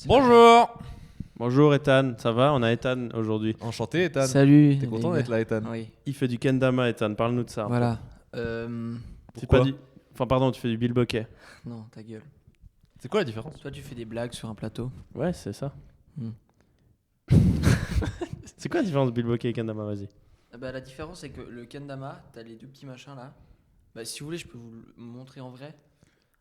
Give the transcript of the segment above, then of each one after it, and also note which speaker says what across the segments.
Speaker 1: Bonjour.
Speaker 2: Bonjour Ethan, ça va? On a Ethan aujourd'hui.
Speaker 1: Enchanté, Ethan.
Speaker 3: Salut.
Speaker 1: T'es content d'être là, Ethan?
Speaker 3: Oui.
Speaker 2: Il fait du kendama, Ethan, parle-nous de ça. un
Speaker 3: Voilà.
Speaker 2: peu.
Speaker 1: Pourquoi?
Speaker 2: Enfin pardon, tu fais du bilboquet.
Speaker 3: Non, ta gueule.
Speaker 1: C'est quoi la différence?
Speaker 3: Toi, tu fais des blagues sur un plateau.
Speaker 2: Ouais, c'est ça.
Speaker 3: Hmm.
Speaker 2: C'est quoi la différence de bilboquet et kendama? Vas-y.
Speaker 3: La différence, c'est que le kendama, t'as les deux petits machins là. Si vous voulez, je peux vous le montrer en vrai.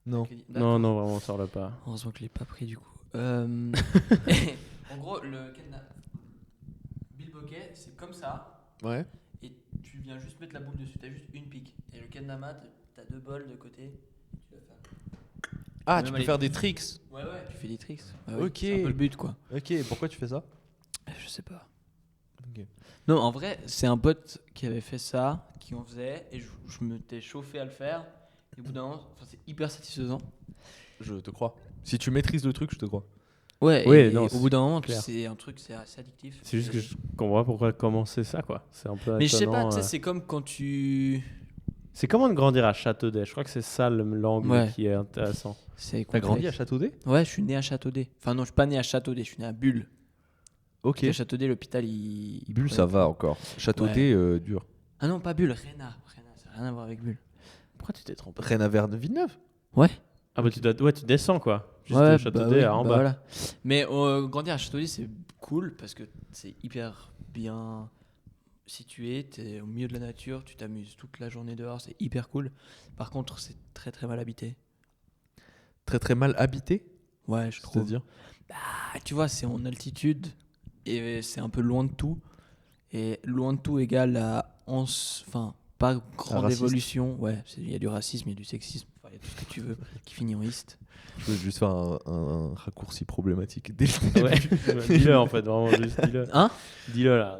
Speaker 1: Non.
Speaker 2: Non, non, vraiment, sors-le pas.
Speaker 3: Heureusement que je l'ai pas pris du coup. En gros, le kendama, bilboquet, c'est comme ça.
Speaker 1: Ouais.
Speaker 3: Et tu viens juste mettre la boule dessus. T'as juste une pique. Et le kendama, t'as deux bols de côté. Et tu dois faire.
Speaker 1: Ah,
Speaker 3: Même
Speaker 1: tu peux
Speaker 3: aller-
Speaker 1: faire des tricks.
Speaker 3: Ouais, tu fais des tricks.
Speaker 1: Ok.
Speaker 3: C'est un peu le but quoi.
Speaker 1: Ok, pourquoi tu fais ça?
Speaker 3: Je sais pas.
Speaker 1: Ok.
Speaker 3: Non, en vrai, c'est un pote qui avait fait ça, qui en faisait, et je m'étais chauffé à le faire. Et au bout d'un moment, c'est hyper satisfaisant.
Speaker 1: Je te crois. Si tu maîtrises le truc, je te crois.
Speaker 3: Ouais,
Speaker 2: Oui,
Speaker 3: et
Speaker 2: non,
Speaker 3: au bout d'un moment,
Speaker 2: clair.
Speaker 3: c'est un truc, c'est assez addictif.
Speaker 2: C'est juste que je comprends pas pourquoi commencer ça, quoi. C'est un peu
Speaker 3: Mais je sais pas,
Speaker 2: étonnant,
Speaker 3: tu sais, c'est comme quand tu.
Speaker 2: C'est comment de grandir à Châteaudet? Je crois que c'est ça l'angle
Speaker 3: Ouais.
Speaker 2: qui est intéressant.
Speaker 3: C'est
Speaker 1: T'as grandi à
Speaker 3: complexe.
Speaker 1: Châteaudet?
Speaker 3: Ouais, je suis né à Châteaudet. Enfin, non, je suis pas né à Châteaudet, je suis né à Bulle.
Speaker 1: Ok.
Speaker 3: À Châteaudet, l'hôpital, il.
Speaker 1: Bulle, ça va encore. Châteaudet, dur.
Speaker 3: Ah non, pas Bulle, Réna. Réna, ça n'a rien à voir avec Bulle.
Speaker 2: Pourquoi tu t'es trompé?
Speaker 1: Rennes à Villeneuve?
Speaker 3: Ouais.
Speaker 2: Ah bah tu descends quoi. Juste
Speaker 3: Ouais,
Speaker 2: de Châteaudet
Speaker 3: oui,
Speaker 2: à en bas.
Speaker 3: Voilà. Mais grandir à Châteaudet, c'est cool parce que c'est hyper bien situé. T'es au milieu de la nature, tu t'amuses toute la journée dehors, c'est hyper cool. Par contre, c'est très très mal habité.
Speaker 1: Très très mal habité?
Speaker 3: Ouais, je trouve.
Speaker 1: C'est-à-dire?
Speaker 3: Ah, tu vois, c'est en altitude et c'est un peu loin de tout. Et loin de tout égale à enfin, pas grande
Speaker 1: raciste.
Speaker 3: évolution. Ouais, il y a du racisme, il y a du sexisme, enfin, il y a tout ce que tu veux qui finit en iste.
Speaker 1: Je veux juste faire un raccourci problématique dès le début.
Speaker 2: Ouais, dis-le en fait, vraiment, juste dis-le.
Speaker 3: Hein?
Speaker 2: Dis-le là.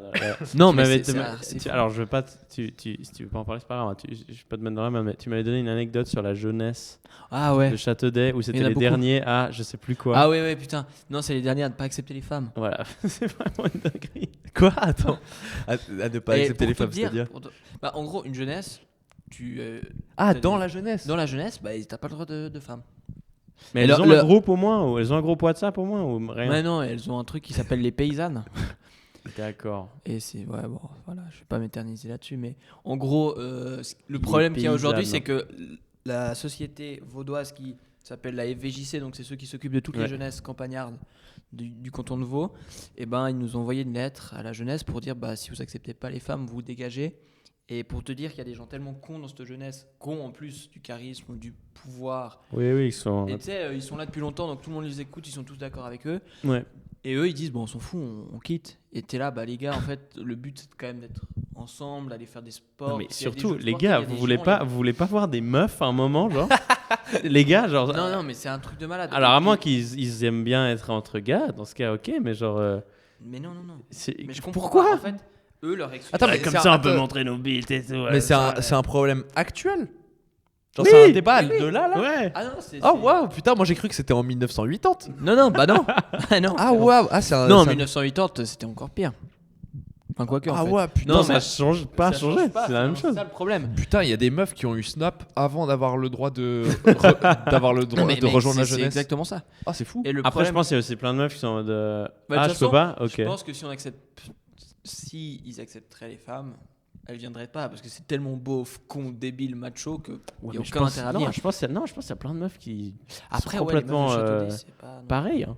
Speaker 3: Non,
Speaker 2: Tu
Speaker 3: mais
Speaker 2: m'avais-
Speaker 3: c'est
Speaker 2: alors je veux pas, si tu veux pas en parler, c'est pas grave. Je vais pas te mettre dans la main, mais tu m'avais donné une anecdote sur la jeunesse
Speaker 3: Ah ouais.
Speaker 2: de Châteaudet où
Speaker 3: Il
Speaker 2: c'était
Speaker 3: y en a
Speaker 2: les
Speaker 3: beaucoup.
Speaker 2: derniers à je sais plus quoi.
Speaker 3: Ah ouais, putain. Non, c'est les derniers à ne pas accepter les femmes.
Speaker 2: Voilà, c'est vraiment une dinguerie.
Speaker 1: Quoi? Attends. À ne pas
Speaker 3: Et
Speaker 1: accepter
Speaker 3: pour
Speaker 1: les
Speaker 3: tout
Speaker 1: femmes,
Speaker 3: dire,
Speaker 1: c'est-à-dire?
Speaker 3: en gros, une jeunesse,
Speaker 1: Ah,
Speaker 3: t'as
Speaker 1: dans
Speaker 3: des-
Speaker 1: la jeunesse?
Speaker 3: dans la jeunesse, t'as pas le droit de femmes.
Speaker 2: Mais
Speaker 3: Et
Speaker 2: elles
Speaker 3: leur-
Speaker 2: ont
Speaker 3: leur-
Speaker 2: un groupe au moins, ou elles ont un groupe WhatsApp au moins, ou rien.
Speaker 3: Ouais, non, elles ont un truc qui s'appelle les paysannes.
Speaker 2: D'accord.
Speaker 3: Et c'est, ouais, bon, voilà, je vais pas m'éterniser là-dessus, mais en gros, le problème qu'il y a aujourd'hui, c'est
Speaker 2: paysannes.
Speaker 3: que la société vaudoise qui s'appelle la FVJC, donc c'est ceux qui s'occupent de toutes les
Speaker 2: Ouais.
Speaker 3: jeunesses campagnardes du canton de Vaud, et ben ils nous ont envoyé une lettre à la jeunesse pour dire si vous acceptez pas les femmes, vous dégagez. Et pour te dire qu'il y a des gens tellement cons dans cette jeunesse, cons en plus du charisme, du pouvoir.
Speaker 2: Oui, ils sont.
Speaker 3: Et tu sais, ils sont là depuis longtemps, donc tout le monde les écoute, ils sont tous d'accord avec eux.
Speaker 2: Ouais.
Speaker 3: Et eux, ils disent, bon, on s'en fout, on quitte. Et t'es là, les gars, en fait, le but, c'est quand même d'être ensemble, aller faire des sports.
Speaker 2: Non, mais
Speaker 3: S'il y a des
Speaker 2: surtout,
Speaker 3: jeux de
Speaker 2: les
Speaker 3: sport,
Speaker 2: gars,
Speaker 3: il y a des
Speaker 2: vous voulez pas voir des meufs à un moment, genre les gars, genre.
Speaker 3: Non, mais c'est un truc de malade.
Speaker 2: Alors, à
Speaker 3: Et
Speaker 2: moins
Speaker 3: puis-
Speaker 2: qu'ils aiment bien être entre gars, dans ce cas, ok, mais genre.
Speaker 3: Mais non. Mais je comprends
Speaker 2: Pourquoi
Speaker 3: pas. En fait, eux, leur excuse.
Speaker 1: Attends, mais
Speaker 2: Comme
Speaker 1: c'est
Speaker 2: ça,
Speaker 1: un-
Speaker 2: on peut
Speaker 1: attends.
Speaker 2: montrer nos bites et tout.
Speaker 1: Mais c'est un problème actuel. Genre,
Speaker 2: Oui,
Speaker 1: c'est un débat de là.
Speaker 2: Ouais.
Speaker 3: Ah non, c'est.
Speaker 1: Oh waouh, putain, moi j'ai cru que c'était en 1980.
Speaker 3: Non, non. Ah non.
Speaker 1: Ah waouh, ah c'est un.
Speaker 3: Non, en
Speaker 1: c'est un-
Speaker 3: 1980, c'était encore pire. Enfin, quoique,
Speaker 1: Ah
Speaker 3: en fait.
Speaker 1: ouais, putain.
Speaker 2: Non,
Speaker 3: Non,
Speaker 2: ça
Speaker 3: mais-
Speaker 2: change pas
Speaker 3: Ça
Speaker 2: changé,
Speaker 3: change pas,
Speaker 2: c'est la même
Speaker 3: C'est
Speaker 2: chose.
Speaker 3: ça le problème.
Speaker 1: Putain, il y a des meufs qui ont eu Snap avant d'avoir le droit de d'avoir le droit
Speaker 3: Non, mais
Speaker 1: de
Speaker 3: mec,
Speaker 1: rejoindre la
Speaker 3: c'est
Speaker 1: jeunesse.
Speaker 3: exactement ça.
Speaker 1: Ah, c'est fou.
Speaker 3: Et le
Speaker 2: Après,
Speaker 3: problème,
Speaker 2: je pense qu'il y a aussi plein de meufs qui sont en mode.
Speaker 3: de
Speaker 2: Ah,
Speaker 3: toute
Speaker 2: je peux
Speaker 3: façon,
Speaker 2: pas? Ok.
Speaker 3: Je pense que si on accepte, si ils accepteraient les femmes, elles viendraient pas parce que c'est tellement beauf, con, débile, macho que
Speaker 2: Ouais,
Speaker 3: y a
Speaker 2: mais je
Speaker 3: aucun
Speaker 2: pense-
Speaker 3: intérêt à
Speaker 2: non,
Speaker 3: venir.
Speaker 2: je pense qu'il y a plein de meufs qui
Speaker 3: Après,
Speaker 2: sont
Speaker 3: ouais, les meufs de
Speaker 2: complètement
Speaker 3: Châteaudet, c'est pas. non.
Speaker 2: pareilles. Hein.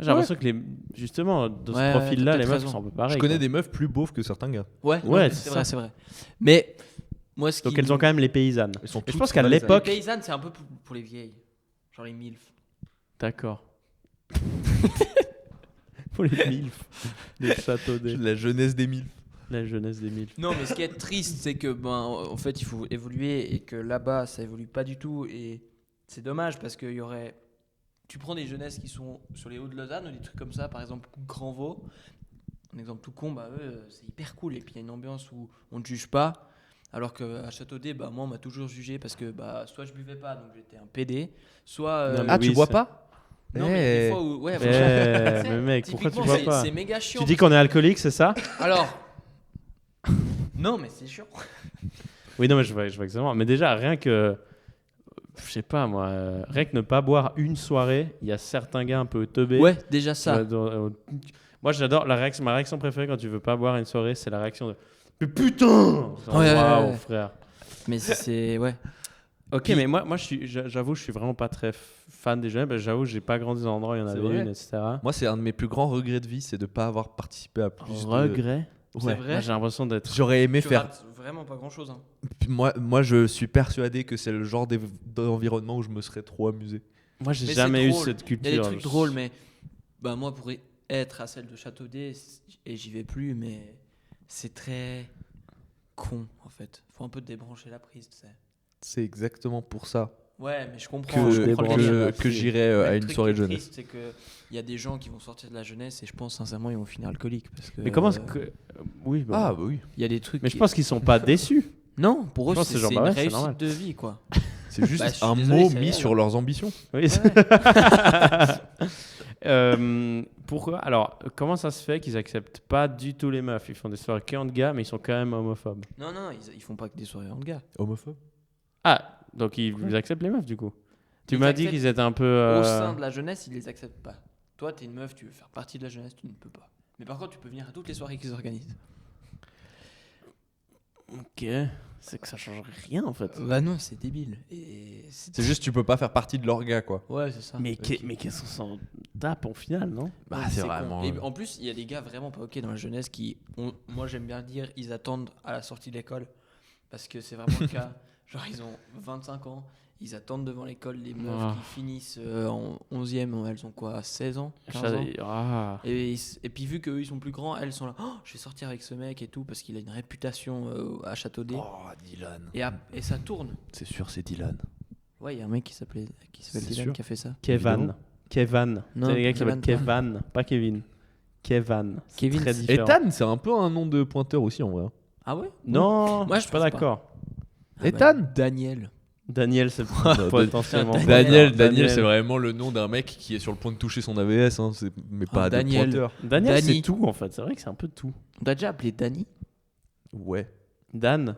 Speaker 2: J'ai l'impression que justement, dans
Speaker 3: Ouais,
Speaker 2: ce profil-là,
Speaker 3: t'as
Speaker 2: les
Speaker 3: peut-être
Speaker 2: meufs
Speaker 3: raison.
Speaker 2: sont un peu pareilles.
Speaker 1: Je connais
Speaker 2: quoi.
Speaker 1: des meufs plus beaufs que certains gars.
Speaker 3: Ouais,
Speaker 2: Ouais,
Speaker 3: non,
Speaker 2: c'est
Speaker 3: c'est vrai,
Speaker 2: ça.
Speaker 3: c'est vrai. Mais moi, ce
Speaker 2: Donc
Speaker 3: qui.
Speaker 2: elles ont quand même les paysannes.
Speaker 1: Ils sont
Speaker 2: Et je
Speaker 1: toutes
Speaker 2: pense qu'à
Speaker 1: valaisannes.
Speaker 3: Les
Speaker 2: l'époque.
Speaker 3: paysannes, c'est un peu pour les vieilles. Genre les milfs.
Speaker 2: D'accord. Pour les milfs, les Châteaudet,
Speaker 1: La jeunesse des mille.
Speaker 2: la jeunesse des milfs.
Speaker 3: Non, mais ce qui est triste, c'est que en fait, il faut évoluer et que là-bas, ça évolue pas du tout. Et c'est dommage parce qu'il y aurait. Tu prends des jeunesses qui sont sur les hauts de Lausanne ou des trucs comme ça, par exemple Grand Vaud. Un exemple tout con, eux, c'est hyper cool. Et puis il y a une ambiance où on ne juge pas. Alors qu'à Châteaudet, moi, on m'a toujours jugé parce que soit je buvais pas, donc j'étais un PD, soit.
Speaker 2: Non, mais
Speaker 1: Ah,
Speaker 2: oui,
Speaker 1: tu bois
Speaker 2: ça-
Speaker 1: pas?
Speaker 3: Non, mais des
Speaker 1: Eh.
Speaker 3: fois où. Ouais,
Speaker 2: Eh,
Speaker 3: franchement,
Speaker 2: mais mec, pourquoi tu
Speaker 3: typiquement,
Speaker 2: bois pas?
Speaker 3: C'est méga chiant.
Speaker 2: Tu dis qu'on est alcoolique, c'est ça?
Speaker 3: Alors. Non, mais c'est chiant.
Speaker 2: Oui, non, mais je vois exactement. Mais déjà, rien que Je sais pas, moi. Rien que ne pas boire une soirée, il y a certains gars un peu teubés.
Speaker 3: Ouais, déjà ça.
Speaker 2: Moi, j'adore ma réaction préférée quand tu veux pas boire une soirée, c'est la réaction de mais putain. Waouh, frère.
Speaker 3: Mais c'est ouais.
Speaker 2: Ok,
Speaker 3: Puis-
Speaker 2: mais moi j'avoue, je suis vraiment pas très fan des jeunes. J'avoue, j'ai pas grandi dans l'endroit où il y en
Speaker 1: C'est
Speaker 2: avait
Speaker 1: vrai
Speaker 2: une, etc.
Speaker 1: Moi, c'est un de mes plus grands regrets de vie, c'est de pas avoir participé à plus de...
Speaker 2: Regret.
Speaker 3: C'est
Speaker 1: Ouais.
Speaker 3: vrai.
Speaker 2: Moi, j'ai l'impression d'être.
Speaker 1: J'aurais aimé
Speaker 3: Tu
Speaker 1: faire...
Speaker 3: rates vraiment pas grand chose. Hein.
Speaker 1: Moi, je suis persuadé que c'est le genre d'environnement où je me serais trop amusé.
Speaker 2: Moi, j'ai
Speaker 3: Mais
Speaker 2: jamais
Speaker 3: c'est
Speaker 2: eu
Speaker 3: drôle.
Speaker 2: cette
Speaker 3: Il y a
Speaker 2: culture.
Speaker 3: des trucs drôles, mais bah moi pour être à celle de Châteaudet et j'y vais plus, mais c'est très con en fait. Faut un peu débrancher la prise, tu sais.
Speaker 1: C'est exactement pour ça
Speaker 3: Ouais, mais je comprends.
Speaker 1: que,
Speaker 3: je comprends le délire.
Speaker 1: que j'irais
Speaker 3: Mais
Speaker 1: à
Speaker 3: le
Speaker 1: une
Speaker 3: truc
Speaker 1: soirée
Speaker 3: qui est
Speaker 1: jeunesse.
Speaker 3: triste, c'est que il y a des gens qui vont sortir de la jeunesse et je pense sincèrement ils vont finir alcooliques parce que.
Speaker 2: Mais comment est-ce que. Oui, bah,
Speaker 1: Ah, bah oui.
Speaker 3: Il y a des trucs.
Speaker 2: mais je pense qu'ils sont pas déçus.
Speaker 3: Non, pour
Speaker 2: Je
Speaker 3: eux
Speaker 2: pense que
Speaker 3: c'est
Speaker 2: c'est genre,
Speaker 3: une
Speaker 2: bah ouais, c'est
Speaker 3: réussite
Speaker 2: normal.
Speaker 3: de vie quoi.
Speaker 1: C'est juste
Speaker 3: Bah, je suis
Speaker 1: un
Speaker 3: désolé,
Speaker 1: mot
Speaker 3: c'est
Speaker 1: mis
Speaker 3: réel.
Speaker 1: sur leurs ambitions.
Speaker 2: Oui. Pourquoi alors, comment ça se fait qu'ils acceptent pas du tout les meufs? Ils font des soirées que de gars, mais ils sont quand même homophobes.
Speaker 3: Non, ils font pas que des soirées entre gars.
Speaker 1: Homophobe.
Speaker 2: Ah, donc ils acceptent les meufs du coup. Tu
Speaker 3: Ils
Speaker 2: m'as dit
Speaker 3: acceptent
Speaker 2: qu'ils étaient un peu.
Speaker 3: Au sein de la jeunesse, ils les acceptent pas. Toi, t'es une meuf, tu veux faire partie de la jeunesse, tu ne peux pas. Mais par contre, tu peux venir à toutes les soirées qu'ils organisent.
Speaker 2: Ok, c'est que ça change rien en fait.
Speaker 3: Bah non, c'est débile. Et
Speaker 1: C'est juste tu peux pas faire partie de leur gars, quoi.
Speaker 3: Ouais, c'est ça.
Speaker 2: Mais qu'est-ce qu'on s'en tape en finale, non?
Speaker 1: Bah,
Speaker 3: Ouais,
Speaker 1: c'est
Speaker 3: con.
Speaker 1: vraiment...
Speaker 3: Et en plus, il y a des gars vraiment pas ok dans la jeunesse qui, moi j'aime bien dire, ils attendent à la sortie de l'école. Parce que c'est vraiment le cas. Genre, ils ont 25 ans, ils attendent devant l'école les meufs
Speaker 2: Ah.
Speaker 3: qui finissent en 11e, elles ont quoi, 16 ans 15 ans
Speaker 2: Ah.
Speaker 3: et puis vu qu'eux ils sont plus grands, elles sont là, oh, je vais sortir avec ce mec et tout parce qu'il a une réputation à Châteaudet.
Speaker 1: Oh, Dylan.
Speaker 3: Et ça tourne.
Speaker 1: C'est sûr, c'est Dylan.
Speaker 3: Ouais, il y a un mec qui s'appelle
Speaker 1: C'est
Speaker 3: Dylan
Speaker 1: sûr.
Speaker 3: qui a fait ça.
Speaker 2: Kevan. Kevan.
Speaker 3: Non,
Speaker 2: C'est les gars qui s'appellent
Speaker 3: Kevan,
Speaker 2: Kevan, pas Kevin. Kevan. C'est
Speaker 3: Kevin,
Speaker 2: très
Speaker 3: c'est-
Speaker 2: différent.
Speaker 1: Ethan, c'est un peu un nom de pointeur aussi, en vrai.
Speaker 3: Ah ouais.
Speaker 2: Non,
Speaker 3: Moi,
Speaker 2: je
Speaker 3: je
Speaker 2: suis pas
Speaker 3: pense
Speaker 2: d'accord.
Speaker 3: Ah
Speaker 1: Ethan
Speaker 3: Daniel.
Speaker 2: Daniel, c'est potentiellement.
Speaker 1: Daniel, c'est vraiment le nom d'un mec qui est sur le point de toucher son AVS, hein, mais pas de
Speaker 3: Daniel.
Speaker 1: pointeur.
Speaker 2: Daniel,
Speaker 3: Danny.
Speaker 2: c'est tout en fait. C'est vrai que c'est un peu tout.
Speaker 3: On t'a déjà appelé Danny?
Speaker 1: Ouais.
Speaker 2: Dan.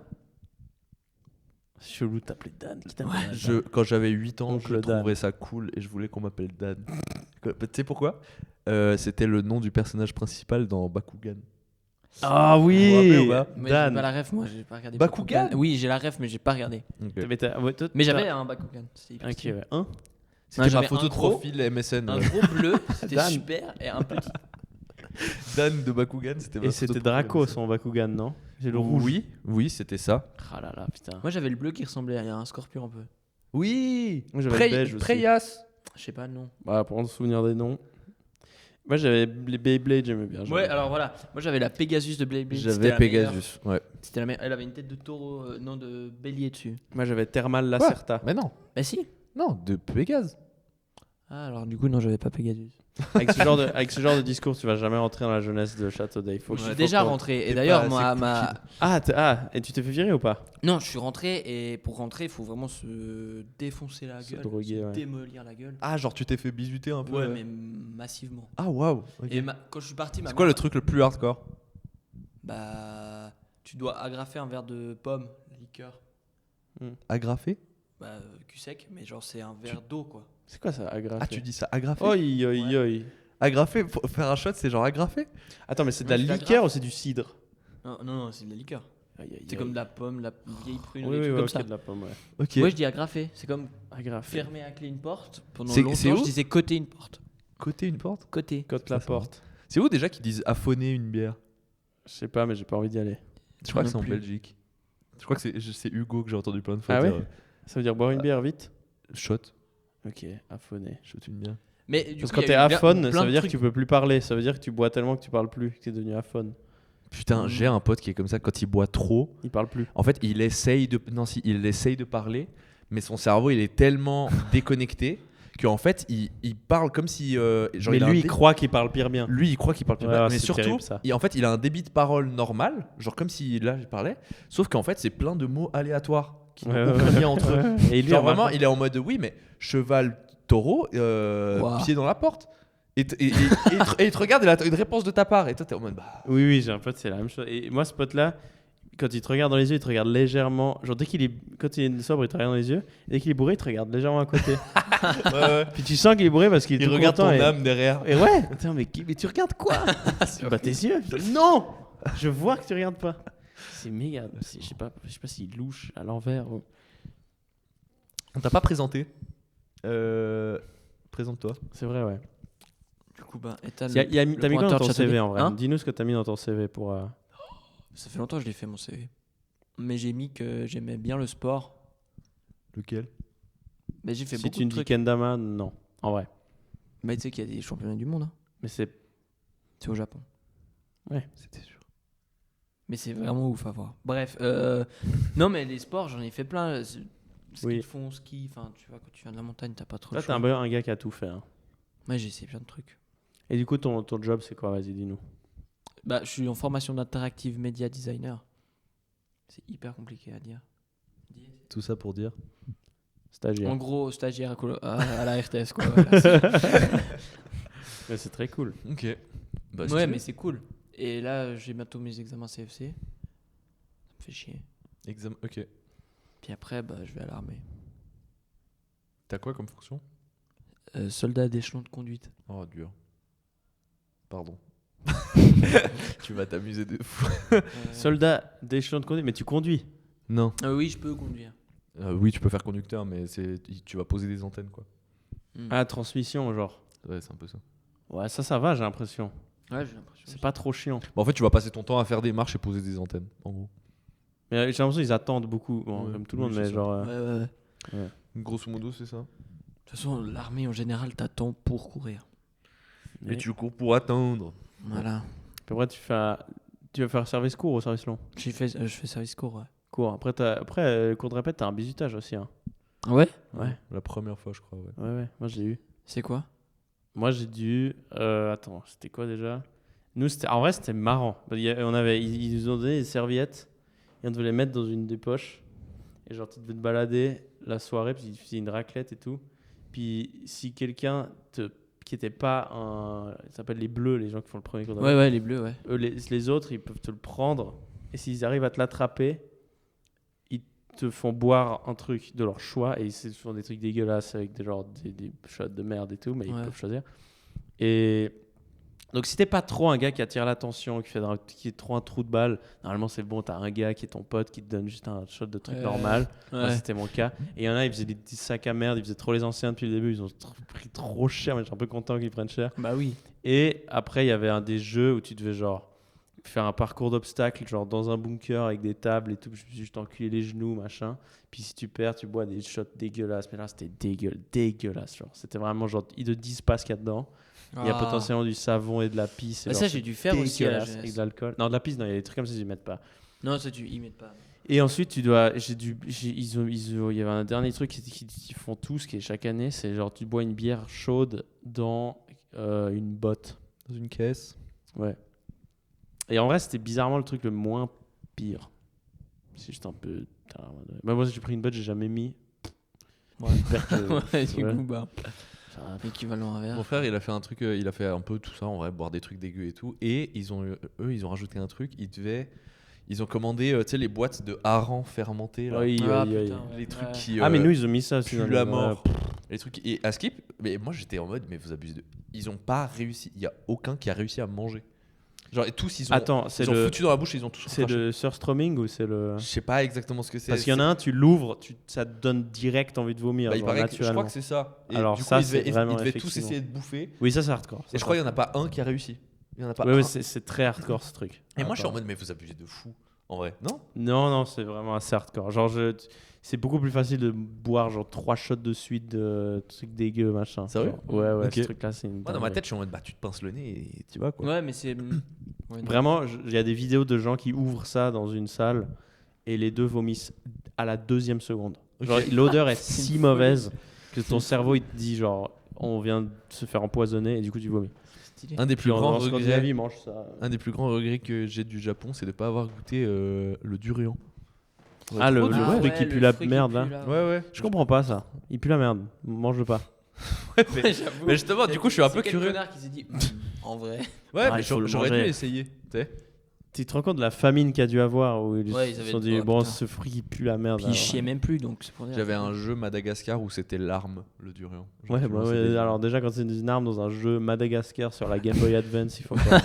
Speaker 2: C'est chelou de t'appeler Dan. Qui t'appelle Dan
Speaker 1: Quand j'avais 8 ans,
Speaker 2: Oncle
Speaker 1: je
Speaker 2: Dan.
Speaker 1: trouvais ça cool et je voulais qu'on m'appelle Dan. Tu sais pourquoi C'était le nom du personnage principal dans Bakugan.
Speaker 2: Ah
Speaker 1: Vous vous
Speaker 2: oui,
Speaker 1: rappelez ou pas
Speaker 3: Mais j'ai
Speaker 2: Dan.
Speaker 3: pas la ref, moi j'ai pas regardé.
Speaker 1: Bakugan.
Speaker 3: Oui, j'ai la ref, mais j'ai pas regardé.
Speaker 2: Mais, toi,
Speaker 3: Mais j'avais un Bakugan. C'était hyper
Speaker 2: Ok,
Speaker 3: stylé.
Speaker 2: ouais. Un.
Speaker 1: C'était ma
Speaker 3: j'avais
Speaker 1: photo
Speaker 3: un
Speaker 1: de
Speaker 3: gros,
Speaker 1: profil MSN.
Speaker 3: Un
Speaker 1: ouais.
Speaker 3: gros bleu, c'était
Speaker 2: Dan.
Speaker 3: super, et un petit.
Speaker 1: Dan de Bakugan, c'était ma
Speaker 2: Et
Speaker 1: photo
Speaker 2: c'était
Speaker 1: de profil
Speaker 2: Draco
Speaker 1: MSN.
Speaker 2: son Bakugan, non? J'ai le rouge.
Speaker 1: Oui, c'était ça.
Speaker 2: Ah là là, putain.
Speaker 3: Moi j'avais le bleu qui ressemblait à un scorpion un peu.
Speaker 1: Oui.
Speaker 2: Moi, j'avais le beige aussi.
Speaker 1: Preyas.
Speaker 3: Je sais pas le nom.
Speaker 2: Voilà, pour en se souvenir des noms. Moi, j'avais les Beyblade, j'aimais bien.
Speaker 3: Ouais, alors voilà. Moi j'avais la Pegasus de Blade.
Speaker 1: J'avais Pegasus. Ouais.
Speaker 3: C'était la meilleure. Elle avait une tête de taureau, non de bélier dessus.
Speaker 2: Moi, j'avais Thermal Lacerta.
Speaker 1: Mais non.
Speaker 3: Bah si.
Speaker 1: Non, de Pégase.
Speaker 3: Ah alors du coup non, j'avais pas Pegasus.
Speaker 2: Avec ce genre de discours, tu vas jamais rentrer dans la jeunesse de Châteaudet. Il faut
Speaker 3: Je
Speaker 2: que
Speaker 3: suis
Speaker 2: faut
Speaker 3: déjà
Speaker 2: qu'on-
Speaker 3: rentré. Et
Speaker 1: t'es
Speaker 3: d'ailleurs,
Speaker 1: pas
Speaker 3: moi,
Speaker 1: assez
Speaker 3: ma...
Speaker 2: Et tu t'es fait virer ou pas?
Speaker 3: Non, je suis rentré et pour rentrer, il faut vraiment se défoncer la
Speaker 2: Se
Speaker 3: gueule,
Speaker 2: droguer,
Speaker 3: se
Speaker 2: ouais.
Speaker 3: démolir la gueule.
Speaker 1: Ah, genre tu t'es fait bisuter un peu.
Speaker 3: Ouais, mais massivement.
Speaker 1: Ah, waouh. ok.
Speaker 3: Et quand je suis parti, ma
Speaker 1: C'est quoi
Speaker 3: mère-
Speaker 1: le truc le plus hardcore
Speaker 3: Bah, tu dois agrafer un verre de pomme, liqueur,
Speaker 1: Agrafé
Speaker 3: bah cul sec, mais genre c'est un verre d'eau quoi.
Speaker 2: C'est quoi ça, agrafé?
Speaker 1: Ah, tu dis ça, agrafé
Speaker 2: Oi, oi,
Speaker 3: Ouais.
Speaker 2: oi.
Speaker 1: Agrafé, faire un shot, c'est genre agrafé
Speaker 2: Attends, mais c'est de
Speaker 3: Non,
Speaker 2: la
Speaker 3: c'est de la
Speaker 2: liqueur
Speaker 3: grappe.
Speaker 2: ou c'est du cidre?
Speaker 3: Non, non, c'est de la liqueur.
Speaker 2: Aïe, aïe,
Speaker 3: C'est
Speaker 2: aïe.
Speaker 3: comme de la pomme, la vieille prune,
Speaker 2: Oui,
Speaker 3: des
Speaker 2: oui,
Speaker 3: trucs
Speaker 2: ouais,
Speaker 3: comme
Speaker 2: ok,
Speaker 3: ça.
Speaker 2: de la pomme, ouais.
Speaker 1: Ok.
Speaker 3: Ouais, je dis agrafé. C'est comme
Speaker 2: Agrafé.
Speaker 3: fermer à clé une porte. Pendant
Speaker 1: C'est
Speaker 3: longtemps,
Speaker 1: où
Speaker 3: je disais côté une porte.
Speaker 1: Côté une porte
Speaker 3: Côté.
Speaker 2: Cote la
Speaker 1: Ça, ça va.
Speaker 2: porte.
Speaker 1: C'est où déjà qu'ils disent affonner une bière
Speaker 2: Je sais pas, mais j'ai pas envie d'y aller.
Speaker 1: Je crois que
Speaker 3: non
Speaker 1: c'est en
Speaker 3: plus.
Speaker 1: Belgique. Je crois que c'est Hugo que j'ai entendu plein de fois.
Speaker 2: Ah
Speaker 1: dire,
Speaker 2: ouais Ça veut dire boire une bière vite?
Speaker 1: Shot.
Speaker 2: Ok, affonné.
Speaker 1: Shot une bière.
Speaker 3: Mais du
Speaker 2: Parce
Speaker 3: coup,
Speaker 2: que quand
Speaker 3: il y
Speaker 2: t'es
Speaker 3: a eu plein-
Speaker 2: aphone,
Speaker 3: plein
Speaker 2: ça
Speaker 3: de
Speaker 2: veut dire
Speaker 3: trucs.
Speaker 2: que tu peux plus parler. Ça veut dire que tu bois tellement que tu parles plus, que t'es devenu aphone.
Speaker 1: Putain, j'ai un pote qui est comme ça quand il boit trop.
Speaker 2: Il parle plus.
Speaker 1: En fait, il essaye de parler, mais son cerveau il est tellement déconnecté qu'en fait il parle comme si genre,
Speaker 2: Mais
Speaker 1: il a un
Speaker 2: lui, il
Speaker 1: dé-
Speaker 2: croit qu'il parle pire bien.
Speaker 1: Lui, il croit qu'il parle plus
Speaker 2: Ouais,
Speaker 1: bien,
Speaker 2: ouais,
Speaker 1: mais
Speaker 2: c'est
Speaker 1: surtout,
Speaker 2: terrible, ça.
Speaker 1: en fait, il a un débit de parole normal, genre comme si là il parlait, sauf qu'en fait, c'est plein de mots aléatoires qui n'ont
Speaker 2: Ouais,
Speaker 1: aucun
Speaker 2: ouais.
Speaker 1: lien entre eux.
Speaker 2: Et lui,
Speaker 1: Genre
Speaker 2: remarque-
Speaker 1: vraiment, il est en mode oui, mais cheval, taureau,
Speaker 3: Wow.
Speaker 1: pied dans la porte. Et il te regarde, il a une réponse de ta part, et toi t'es en mode bah.
Speaker 2: Oui, oui, j'ai un pote, c'est la même chose. Et moi, ce pote-là, Quand il te regarde dans les yeux, il te regarde légèrement. Genre, quand il est sobre, il te regarde dans les yeux. Et dès qu'il est bourré, il te regarde légèrement à côté.
Speaker 1: Ouais.
Speaker 2: Puis tu sens qu'il est bourré parce qu'il est
Speaker 1: Il
Speaker 2: tout
Speaker 1: regarde ton
Speaker 2: content.
Speaker 1: âme derrière.
Speaker 2: Et ouais, attends, mais tu regardes quoi? Bah tes yeux. Non, je vois que tu regardes pas. C'est méga. Je sais pas s'il louche à l'envers. Ou...
Speaker 1: On t'a pas présenté. Présente-toi.
Speaker 2: C'est vrai, ouais.
Speaker 3: Du coup, bah, étale
Speaker 2: T'as mis quoi dans ton CV en vrai?
Speaker 3: Hein
Speaker 2: Dis-nous ce que t'as mis dans ton CV pour.
Speaker 3: Ça fait longtemps que je l'ai fait mon CV. Mais j'ai mis que j'aimais bien le sport.
Speaker 1: Lequel?
Speaker 3: Mais j'ai fait
Speaker 2: Si
Speaker 3: beaucoup
Speaker 2: tu
Speaker 3: de
Speaker 2: me dis
Speaker 3: trucs.
Speaker 2: Kendama, non. En vrai.
Speaker 3: Mais tu sais qu'il y a des championnats du monde. Hein.
Speaker 2: Mais c'est.
Speaker 3: C'est au Japon.
Speaker 2: Ouais.
Speaker 1: C'était sûr.
Speaker 3: Mais c'est vraiment ouf à voir. Bref, non mais les sports, j'en ai fait plein.
Speaker 2: Oui.
Speaker 3: Ski, enfin tu vois, quand tu viens de la montagne, t'as pas trop
Speaker 2: Là,
Speaker 3: le
Speaker 2: t'es
Speaker 3: choix.
Speaker 2: un gars qui a tout fait. Hein.
Speaker 3: Ouais, j'ai essayé plein de trucs.
Speaker 2: Et du coup, ton job, c'est quoi? Vas-y, dis-nous.
Speaker 3: Bah, je suis en formation d'interactive media designer. C'est hyper compliqué à dire.
Speaker 1: Tout ça pour dire.
Speaker 2: Stagiaire.
Speaker 3: En gros, stagiaire à la RTS quoi. Voilà.
Speaker 2: Mais c'est très cool.
Speaker 1: Ok. Bah,
Speaker 3: Ouais, mais c'est cool. Et là, j'ai bientôt mes examens CFC. Ça me fait chier.
Speaker 1: Ok.
Speaker 3: Puis après, bah, je vais à l'armée.
Speaker 1: T'as quoi comme fonction?
Speaker 3: Soldat d'échelon de conduite.
Speaker 1: Oh, dur. Pardon. Tu vas t'amuser de fou.
Speaker 2: Soldat d'échelon de conduite, mais tu conduis.
Speaker 1: Non.
Speaker 3: Oui, je peux conduire.
Speaker 1: Oui, tu peux faire conducteur, mais tu vas poser des antennes, quoi.
Speaker 2: Ah, transmission, genre.
Speaker 1: Ouais, c'est un peu ça.
Speaker 2: Ouais, ça va, j'ai l'impression.
Speaker 3: Ouais, j'ai l'impression.
Speaker 2: C'est pas trop chiant.
Speaker 1: Bon, en fait, tu vas passer ton temps à faire des marches et poser des antennes, en gros.
Speaker 2: Mais j'ai l'impression qu'ils attendent beaucoup. Bon,
Speaker 1: Ouais,
Speaker 2: comme tout le monde,
Speaker 1: oui,
Speaker 2: mais
Speaker 1: c'est
Speaker 2: genre.
Speaker 3: Ouais.
Speaker 1: Grosso modo, c'est ça.
Speaker 3: De toute façon, l'armée en général t'attend pour courir.
Speaker 1: Et tu cours pour attendre.
Speaker 3: Voilà.
Speaker 2: Puis après, tu vas faire service court ou service long?
Speaker 3: Je fais service court, ouais.
Speaker 2: Court. Après cours de répète, t'as un bisutage aussi. Hein.
Speaker 3: Ouais.
Speaker 2: Ouais.
Speaker 1: La première fois, je crois, ouais.
Speaker 2: Ouais. Moi, je l'ai eu.
Speaker 3: C'est quoi?
Speaker 2: Moi, j'ai dû. Attends, c'était quoi déjà? Nous, en vrai, c'était marrant. Ils nous ont donné des serviettes et on devait les mettre dans une des poches. Et genre, tu devais te balader la soirée, puis tu faisais une raclette et tout. Puis si quelqu'un qui était pas un. Ça s'appelle les bleus, les gens qui font le premier cours de répète.
Speaker 3: Ouais, les bleus, ouais.
Speaker 2: Eux, les autres, ils peuvent te le prendre. Et s'ils arrivent à te l'attraper, ils te font boire un truc de leur choix. Et ils font des trucs dégueulasses avec des shots de merde et tout, mais ils peuvent choisir. Et donc, si t'es pas trop un gars qui attire l'attention, qui est trop un trou de balle, normalement, c'est bon. T'as un gars qui est ton pote qui te donne juste un shot de truc normal. Moi, c'était mon cas. Et il y en a, ils faisaient des petits sacs à merde. Ils faisaient trop les anciens depuis le début. Ils ont pris trop cher, mais je suis un peu content qu'ils prennent cher.
Speaker 3: Bah oui.
Speaker 2: Et après, il y avait des jeux où tu devais genre faire un parcours d'obstacles, genre dans un bunker avec des tables et tout. Je me suis juste enculé les genoux, machin. Puis si tu perds, tu bois des shots dégueulasses. Mais là, c'était dégueulasse. Genre, c'était vraiment genre, ils te disent pas ce qu'il y a dedans. Il y a potentiellement du savon et de la pisse.
Speaker 3: Ça, j'ai dû faire aussi à la jeunesse.
Speaker 2: avec de l'alcool. Non, de la pisse, non, il y a des trucs comme ça, ils mettent pas.
Speaker 3: Non, ça, ils mettent pas.
Speaker 2: Et ensuite, il y avait un dernier truc qu'ils font tous, qui est chaque année, c'est genre tu bois une bière chaude dans une botte.
Speaker 1: Dans une caisse.
Speaker 2: Ouais. Et en vrai, c'était bizarrement le truc le moins pire. C'est juste un peu. Bah, moi, j'ai pris une botte, j'ai jamais mis.
Speaker 3: Ouais, du coup, bah. Équivalent inverse.
Speaker 1: Mon frère, il a fait un truc, il a fait un peu tout ça en vrai, boire des trucs dégueux et tout. Et ils ont rajouté un truc. Ils ont commandé, tu sais, les boîtes de harengs fermentés là.
Speaker 2: Oui.
Speaker 1: Les trucs qui.
Speaker 2: Mais nous, ils ont mis ça aussi.
Speaker 1: puent la mort. Les trucs. Et à Skip, mais moi j'étais en mode, mais vous abusez de. Ils ont pas réussi. Il y a aucun qui a réussi à manger. Genre, et tous, ils ont.
Speaker 2: Attends,
Speaker 1: ils ont foutu dans la bouche et ils ont tous.
Speaker 2: C'est le surstroming ou c'est le.
Speaker 1: Je sais pas exactement ce que c'est.
Speaker 2: Parce qu'il y en a un, tu l'ouvres, ça te donne direct envie de vomir.
Speaker 1: Bah, il
Speaker 2: genre,
Speaker 1: paraît que, je
Speaker 2: naturellement.
Speaker 1: crois que c'est ça. Et
Speaker 2: Alors
Speaker 1: du coup,
Speaker 2: ça,
Speaker 1: ils
Speaker 2: c'est vraiment
Speaker 1: devaient tous
Speaker 2: effectivement.
Speaker 1: essayer de bouffer.
Speaker 2: Oui, ça, c'est hardcore.
Speaker 1: Et je crois qu'il y en a pas un qui a réussi. Il y en a pas
Speaker 2: Ouais,
Speaker 1: un.
Speaker 2: c'est très hardcore ce truc.
Speaker 1: Et moi, je suis en mode, mais vous abusez de fou. En vrai, non?
Speaker 2: Non, c'est vraiment assez hardcore. Genre, c'est beaucoup plus facile de boire genre 3 shots de suite de trucs dégueux, machin.
Speaker 1: Sérieux?
Speaker 2: Ouais,
Speaker 1: Ok.
Speaker 2: ce truc-là, c'est une.
Speaker 1: Moi, dans ma tête, je suis en mode, bah, tu te pinces le nez et tu vas quoi.
Speaker 3: Ouais, mais c'est.
Speaker 2: Vraiment, il y a des vidéos de gens qui ouvrent ça dans une salle et les deux vomissent à la 2e seconde. Genre, l'odeur est si mauvaise que ton cerveau il te dit genre on vient de se faire empoisonner et du coup tu vomis.
Speaker 1: Un des plus grands regrets.
Speaker 2: Mange ça.
Speaker 1: Un des plus grands regrets que j'ai du Japon, c'est de pas avoir goûté le durian.
Speaker 2: Ah, le fruit qui pue la merde là.
Speaker 1: Ouais.
Speaker 2: Je comprends pas ça. Il pue la merde. Mange pas.
Speaker 1: mais justement, du coup, je suis un peu curieux.
Speaker 3: Quel connard qui s'est dit en vrai.
Speaker 1: Ouais,
Speaker 2: Ah,
Speaker 1: mais
Speaker 2: il faut le
Speaker 1: j'aurais dû
Speaker 2: manger.
Speaker 1: essayer. Tu sais.
Speaker 2: Tu te rends compte de la famine qu'il y a dû avoir où ils
Speaker 3: Ouais, ils
Speaker 2: se
Speaker 3: avaient
Speaker 2: sont
Speaker 3: de-
Speaker 2: dit
Speaker 3: oh,
Speaker 2: bon,
Speaker 3: putain.
Speaker 2: ce fruit il pue la merde.
Speaker 3: Puis ils chiaient même plus, donc c'est pour dire.
Speaker 1: J'avais un jeu Madagascar où c'était l'arme, le durian. Genre,
Speaker 2: Ouais,
Speaker 1: tu
Speaker 2: bah
Speaker 1: lançais
Speaker 2: ouais,
Speaker 1: des-
Speaker 2: alors déjà quand c'est une arme dans un jeu Madagascar sur la Game Boy Advance, il faut pas.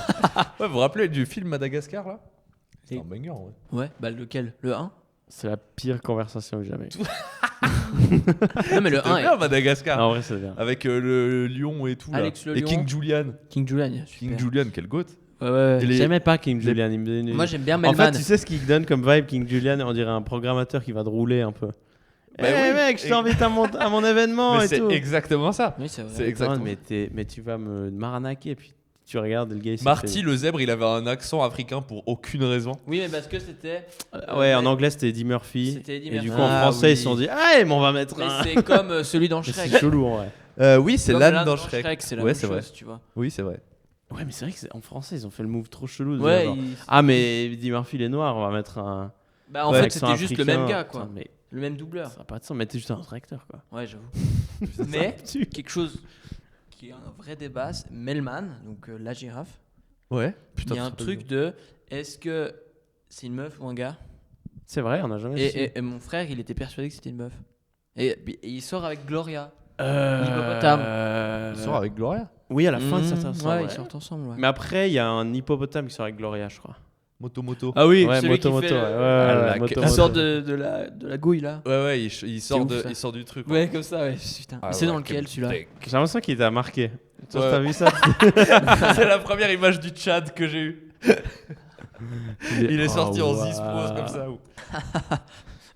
Speaker 1: Ouais, vous vous rappelez du film Madagascar là? C'est
Speaker 3: Et-
Speaker 1: un banger, ouais.
Speaker 3: Ouais, bah lequel? Le 1?
Speaker 2: C'est la pire conversation que j'ai jamais.
Speaker 3: Non, mais le
Speaker 1: C'était
Speaker 3: 1
Speaker 1: bien
Speaker 3: est.
Speaker 1: Madagascar.
Speaker 2: En vrai, c'est bien.
Speaker 1: Avec le lion et tout. Là.
Speaker 3: Alex le
Speaker 1: et
Speaker 3: lion.
Speaker 1: King Julian.
Speaker 3: King Julian, super.
Speaker 1: King Julian, quel goat.
Speaker 3: Ouais, ouais.
Speaker 1: Et les-
Speaker 2: J'aimais pas King Julian. Il me donnait-
Speaker 3: Moi j'aime bien
Speaker 2: En
Speaker 3: Melman.
Speaker 2: fait, tu sais ce qu'il donne comme vibe, King Julian? On dirait un programmateur qui va te rouler un peu.
Speaker 1: Bah
Speaker 2: Eh
Speaker 1: oui.
Speaker 2: mec, je t'invite à mon événement
Speaker 1: Mais
Speaker 2: et
Speaker 1: c'est
Speaker 2: tout.
Speaker 1: exactement ça.
Speaker 3: Oui, c'est vrai.
Speaker 1: C'est exactement.
Speaker 2: Mais tu vas me maranaquer, puis tu regardes le gars. il s'est
Speaker 1: Marty
Speaker 2: fait-
Speaker 1: le zèbre, il avait un accent africain pour aucune raison.
Speaker 3: Oui, mais parce que c'était.
Speaker 2: Ouais, en anglais c'était Eddie Murphy.
Speaker 3: C'était Eddie
Speaker 2: Et du
Speaker 3: Murphy.
Speaker 2: coup en
Speaker 1: Ah,
Speaker 2: français
Speaker 1: oui.
Speaker 2: ils se sont dit ah mais on va mettre
Speaker 3: Mais
Speaker 2: un.
Speaker 3: c'est comme celui dans
Speaker 2: Mais
Speaker 3: Shrek.
Speaker 2: c'est chelou en vrai.
Speaker 1: Oui, c'est
Speaker 3: Comme
Speaker 1: l'âne dans Shrek.
Speaker 3: C'est la
Speaker 1: Ouais,
Speaker 3: même
Speaker 1: c'est vrai.
Speaker 3: chose, tu vois.
Speaker 1: Oui, c'est vrai.
Speaker 2: Ouais mais c'est vrai que en français ils ont fait le move trop chelou. de
Speaker 3: Ouais,
Speaker 2: dire, genre, ah mais Eddie Murphy il est noir, on va mettre un.
Speaker 3: Bah en
Speaker 2: ouais,
Speaker 3: fait
Speaker 2: accent
Speaker 3: c'était juste le
Speaker 2: africain.
Speaker 3: même gars quoi.
Speaker 2: Putain, mais
Speaker 3: Le même doubleur.
Speaker 2: ça n'a pas de sens, mais t'es juste un acteur quoi.
Speaker 3: Ouais, j'avoue. Mais quelque chose qui est un vrai débat, c'est Melman, donc la girafe.
Speaker 1: Ouais.
Speaker 3: Il y a un truc de est-ce que c'est une meuf ou un gars?
Speaker 2: C'est vrai, on a jamais. su.
Speaker 3: Et mon frère, il était persuadé que c'était une meuf. Et il sort avec Gloria.
Speaker 1: Il sort avec Gloria.
Speaker 2: Oui à la fin de certains sens.
Speaker 3: Ouais,
Speaker 2: Ouais.
Speaker 3: ils sortent ensemble. Ouais.
Speaker 2: Mais après il y a un hippopotame qui sort avec Gloria je crois.
Speaker 1: Moto.
Speaker 3: Ah oui,
Speaker 2: Ouais,
Speaker 3: celui
Speaker 2: moto
Speaker 3: qui
Speaker 2: moto.
Speaker 3: fait
Speaker 2: Ouais,
Speaker 3: le-
Speaker 2: ouais,
Speaker 1: la-
Speaker 2: moto,
Speaker 3: Il
Speaker 2: moto.
Speaker 3: sort de la gouille là.
Speaker 1: Ouais, ouais, il sort,
Speaker 3: ouf, ça.
Speaker 1: il sort du truc.
Speaker 3: Ouais, comme ça, ouais. Putain.
Speaker 1: Ah
Speaker 3: c'est
Speaker 1: ouais,
Speaker 3: dans lequel celui-là?
Speaker 2: J'ai l'impression qu'il t'a marqué. Toi,
Speaker 1: Ouais.
Speaker 2: t'as vu ça?
Speaker 1: C'est la première image du Tchad que j'ai eue. Il est sorti en
Speaker 2: Oh,
Speaker 1: zis pose
Speaker 2: wow.
Speaker 1: comme ça.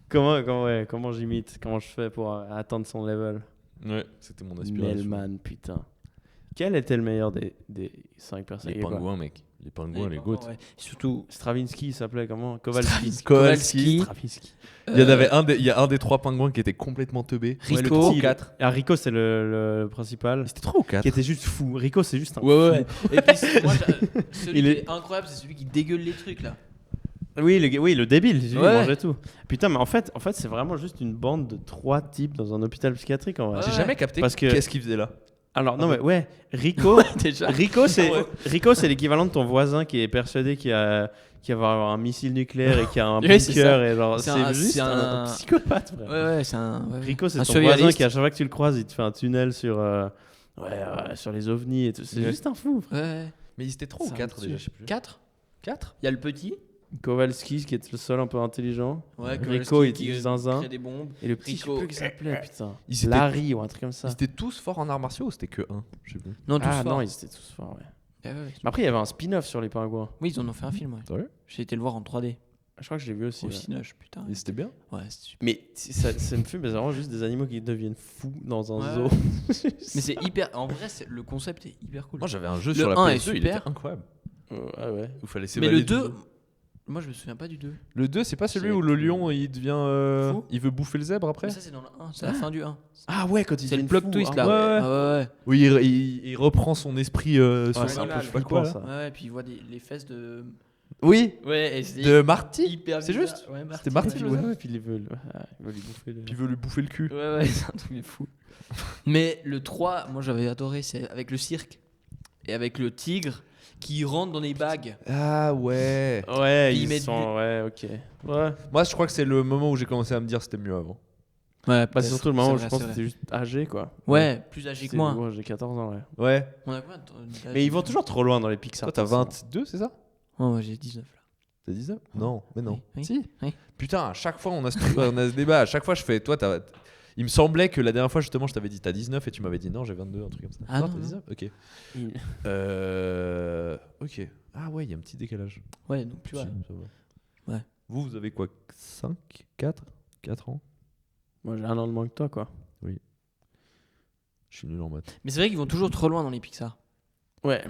Speaker 2: Comment j'imite? Comment je fais pour atteindre son level?
Speaker 1: Ouais, c'était mon inspiration.
Speaker 2: Melman, putain. Quel était le meilleur des 5 personnes?
Speaker 1: Les
Speaker 2: Il y a quoi?
Speaker 1: pingouins, mec. Les pingouins, les goats.
Speaker 3: Ouais. Surtout
Speaker 2: Stravinsky, il s'appelait comment? Kowalski.
Speaker 3: Kowalski.
Speaker 2: Stravinsky.
Speaker 1: Il y en avait il y a un des 3 pingouins qui était complètement teubé.
Speaker 3: Rico.
Speaker 1: Ouais, le 3 ou 4.
Speaker 2: Ah, Rico, c'est le principal.
Speaker 1: C'était 3 ou 4.
Speaker 2: Qui était juste fou. Rico, c'est juste un
Speaker 3: Ouais, ouais,
Speaker 2: fou.
Speaker 3: ouais. Et puis, moi, celui
Speaker 2: Il
Speaker 3: qui
Speaker 2: est-
Speaker 3: est incroyable, c'est celui qui dégueule les trucs là.
Speaker 2: Oui, le débile, lui, il
Speaker 3: Ouais.
Speaker 2: mangeait tout. Putain, mais en fait c'est vraiment juste une bande de 3 types dans un hôpital psychiatrique en vrai.
Speaker 3: Ouais.
Speaker 1: J'ai jamais capté
Speaker 2: Parce que-
Speaker 1: qu'est-ce qu'il faisait là.
Speaker 2: Alors, non, mais ouais, Rico,
Speaker 3: Déjà.
Speaker 2: Rico, c'est l'équivalent de ton voisin qui est persuadé qu'il va avoir un missile nucléaire et qu'il y a un
Speaker 3: Oui, c'est
Speaker 2: bunker
Speaker 3: ça.
Speaker 2: et genre
Speaker 3: C'est
Speaker 2: c'est
Speaker 3: un-
Speaker 2: juste
Speaker 3: c'est
Speaker 2: un
Speaker 3: un-
Speaker 2: psychopathe. Frère.
Speaker 3: Ouais, ouais, c'est un. ouais.
Speaker 2: Rico, c'est
Speaker 3: Un
Speaker 2: ton voisin
Speaker 3: surréaliste.
Speaker 2: qui à chaque fois que tu le croises, il te fait un tunnel sur sur les ovnis et tout. C'est
Speaker 1: Ouais.
Speaker 2: juste un fou. Frère.
Speaker 3: Ouais.
Speaker 1: Mais ils étaient 3 ou
Speaker 2: Ça
Speaker 1: 4
Speaker 2: me
Speaker 1: déjà,
Speaker 2: tue.
Speaker 1: je sais plus.
Speaker 3: 4.
Speaker 1: 4
Speaker 3: Il y a le petit.
Speaker 2: Kowalski qui est le seul un peu intelligent.
Speaker 3: Ouais,
Speaker 2: Rico, il
Speaker 3: qui
Speaker 2: est zinzin.
Speaker 3: crée des bombes.
Speaker 2: Et le petit, je sais
Speaker 3: Rico.
Speaker 2: plus qui s'appelait, putain.
Speaker 1: Ils étaient-
Speaker 2: Larry ou un truc comme ça.
Speaker 1: Ils étaient tous forts en arts martiaux ou c'était que 1? Je sais plus.
Speaker 3: Non, tous
Speaker 2: Ah
Speaker 3: forts.
Speaker 2: non, ils étaient tous forts, ouais.
Speaker 3: Ouais, ouais.
Speaker 2: Mais après, il y avait un spin-off sur les pingouins.
Speaker 3: Oui, ils en ont fait un film, ouais.
Speaker 1: Sérieux?
Speaker 3: J'ai été le voir en 3D.
Speaker 2: Je crois que je l'ai vu aussi.
Speaker 3: Au
Speaker 2: ouais.
Speaker 3: Cinoche, putain.
Speaker 1: Et c'était bien.
Speaker 3: Ouais, c'est super.
Speaker 2: Mais ça me fait vraiment juste des animaux qui deviennent fous dans un
Speaker 3: Ouais.
Speaker 2: zoo.
Speaker 3: Mais c'est hyper. En vrai, le concept est hyper cool.
Speaker 1: Moi j'avais un jeu
Speaker 3: Le
Speaker 1: sur la
Speaker 3: 1 est
Speaker 1: PS2, il
Speaker 3: super.
Speaker 1: était incroyable.
Speaker 2: Ah ouais.
Speaker 1: Il fallait
Speaker 3: Mais
Speaker 1: s'évader
Speaker 3: le
Speaker 1: du
Speaker 3: 2.
Speaker 1: zoo.
Speaker 3: Moi, je me souviens pas du 2.
Speaker 1: Le 2, c'est pas celui
Speaker 2: C'est
Speaker 1: où le
Speaker 2: cool.
Speaker 1: lion il devient.
Speaker 3: Fou.
Speaker 1: Il veut bouffer le zèbre après?
Speaker 3: Mais ça, c'est dans le 1. C'est la fin du 1.
Speaker 2: Ah ouais, quand il
Speaker 3: C'est le
Speaker 2: devient
Speaker 3: plot
Speaker 2: fou.
Speaker 3: twist
Speaker 2: Ah
Speaker 3: là.
Speaker 2: ouais.
Speaker 1: ouais.
Speaker 3: Ah ouais,
Speaker 1: Oui, il reprend son esprit sur
Speaker 2: Ouais,
Speaker 1: un
Speaker 2: c'est un
Speaker 1: peu,
Speaker 2: peu
Speaker 1: je sais pas
Speaker 2: flippant,
Speaker 1: quoi là.
Speaker 2: ça.
Speaker 3: ouais. Ouais, et puis il voit les fesses de.
Speaker 1: Oui,
Speaker 3: Ouais, et c'est
Speaker 1: de Marty.
Speaker 3: hyper
Speaker 1: C'est
Speaker 3: bizarre.
Speaker 1: juste.
Speaker 3: Ouais, Marty,
Speaker 1: C'était Marty,
Speaker 3: ouais.
Speaker 1: le
Speaker 2: Ouais,
Speaker 1: zèbre.
Speaker 2: ouais, puis il veut lui bouffer.
Speaker 1: Puis il veut lui bouffer le cul.
Speaker 3: Ouais, ouais, c'est un truc de fou. Mais le 3, moi j'avais adoré, c'est avec le cirque et avec le tigre qui rentre dans des bagues.
Speaker 1: Ah ouais.
Speaker 2: Ouais,
Speaker 3: Puis ils
Speaker 2: ils
Speaker 3: mettent
Speaker 2: sont. Ouais, ok. Ouais.
Speaker 1: Moi je crois que c'est le moment où j'ai commencé à me dire c'était mieux avant.
Speaker 3: Ouais,
Speaker 2: Bah, c'est surtout le moment où je pense que c'était juste âgé, quoi.
Speaker 3: Ouais, plus âgé que moi.
Speaker 2: Moi, j'ai 14 ans, ouais.
Speaker 1: Ouais.
Speaker 3: On a combien de temps
Speaker 2: Mais ils vont toujours trop loin dans les Pixar.
Speaker 1: Toi t'as 22, c'est ça?
Speaker 3: Ouais, moi j'ai 19 là.
Speaker 1: T'as 19? Non, mais non.
Speaker 3: Oui, oui,
Speaker 1: Si.
Speaker 3: oui.
Speaker 1: Putain, à chaque fois on a ce débat. À chaque fois je fais toi il me semblait que la dernière fois justement je t'avais dit t'as 19 et tu m'avais dit non j'ai 22, un truc comme ça.
Speaker 3: Ah non,
Speaker 1: t'as
Speaker 3: non.
Speaker 1: 19. Ok.
Speaker 2: Il-
Speaker 1: Ok. Ah ouais, il y a un petit décalage.
Speaker 3: Ouais, donc tu vois.
Speaker 1: Ça va.
Speaker 3: Ouais.
Speaker 1: Vous avez quoi? 5, 4 ans?
Speaker 2: Moi, j'ai un an de moins que toi, quoi.
Speaker 1: Je suis nul en maths.
Speaker 3: Mais c'est vrai qu'ils vont toujours trop loin dans les Pixar.
Speaker 2: Ouais.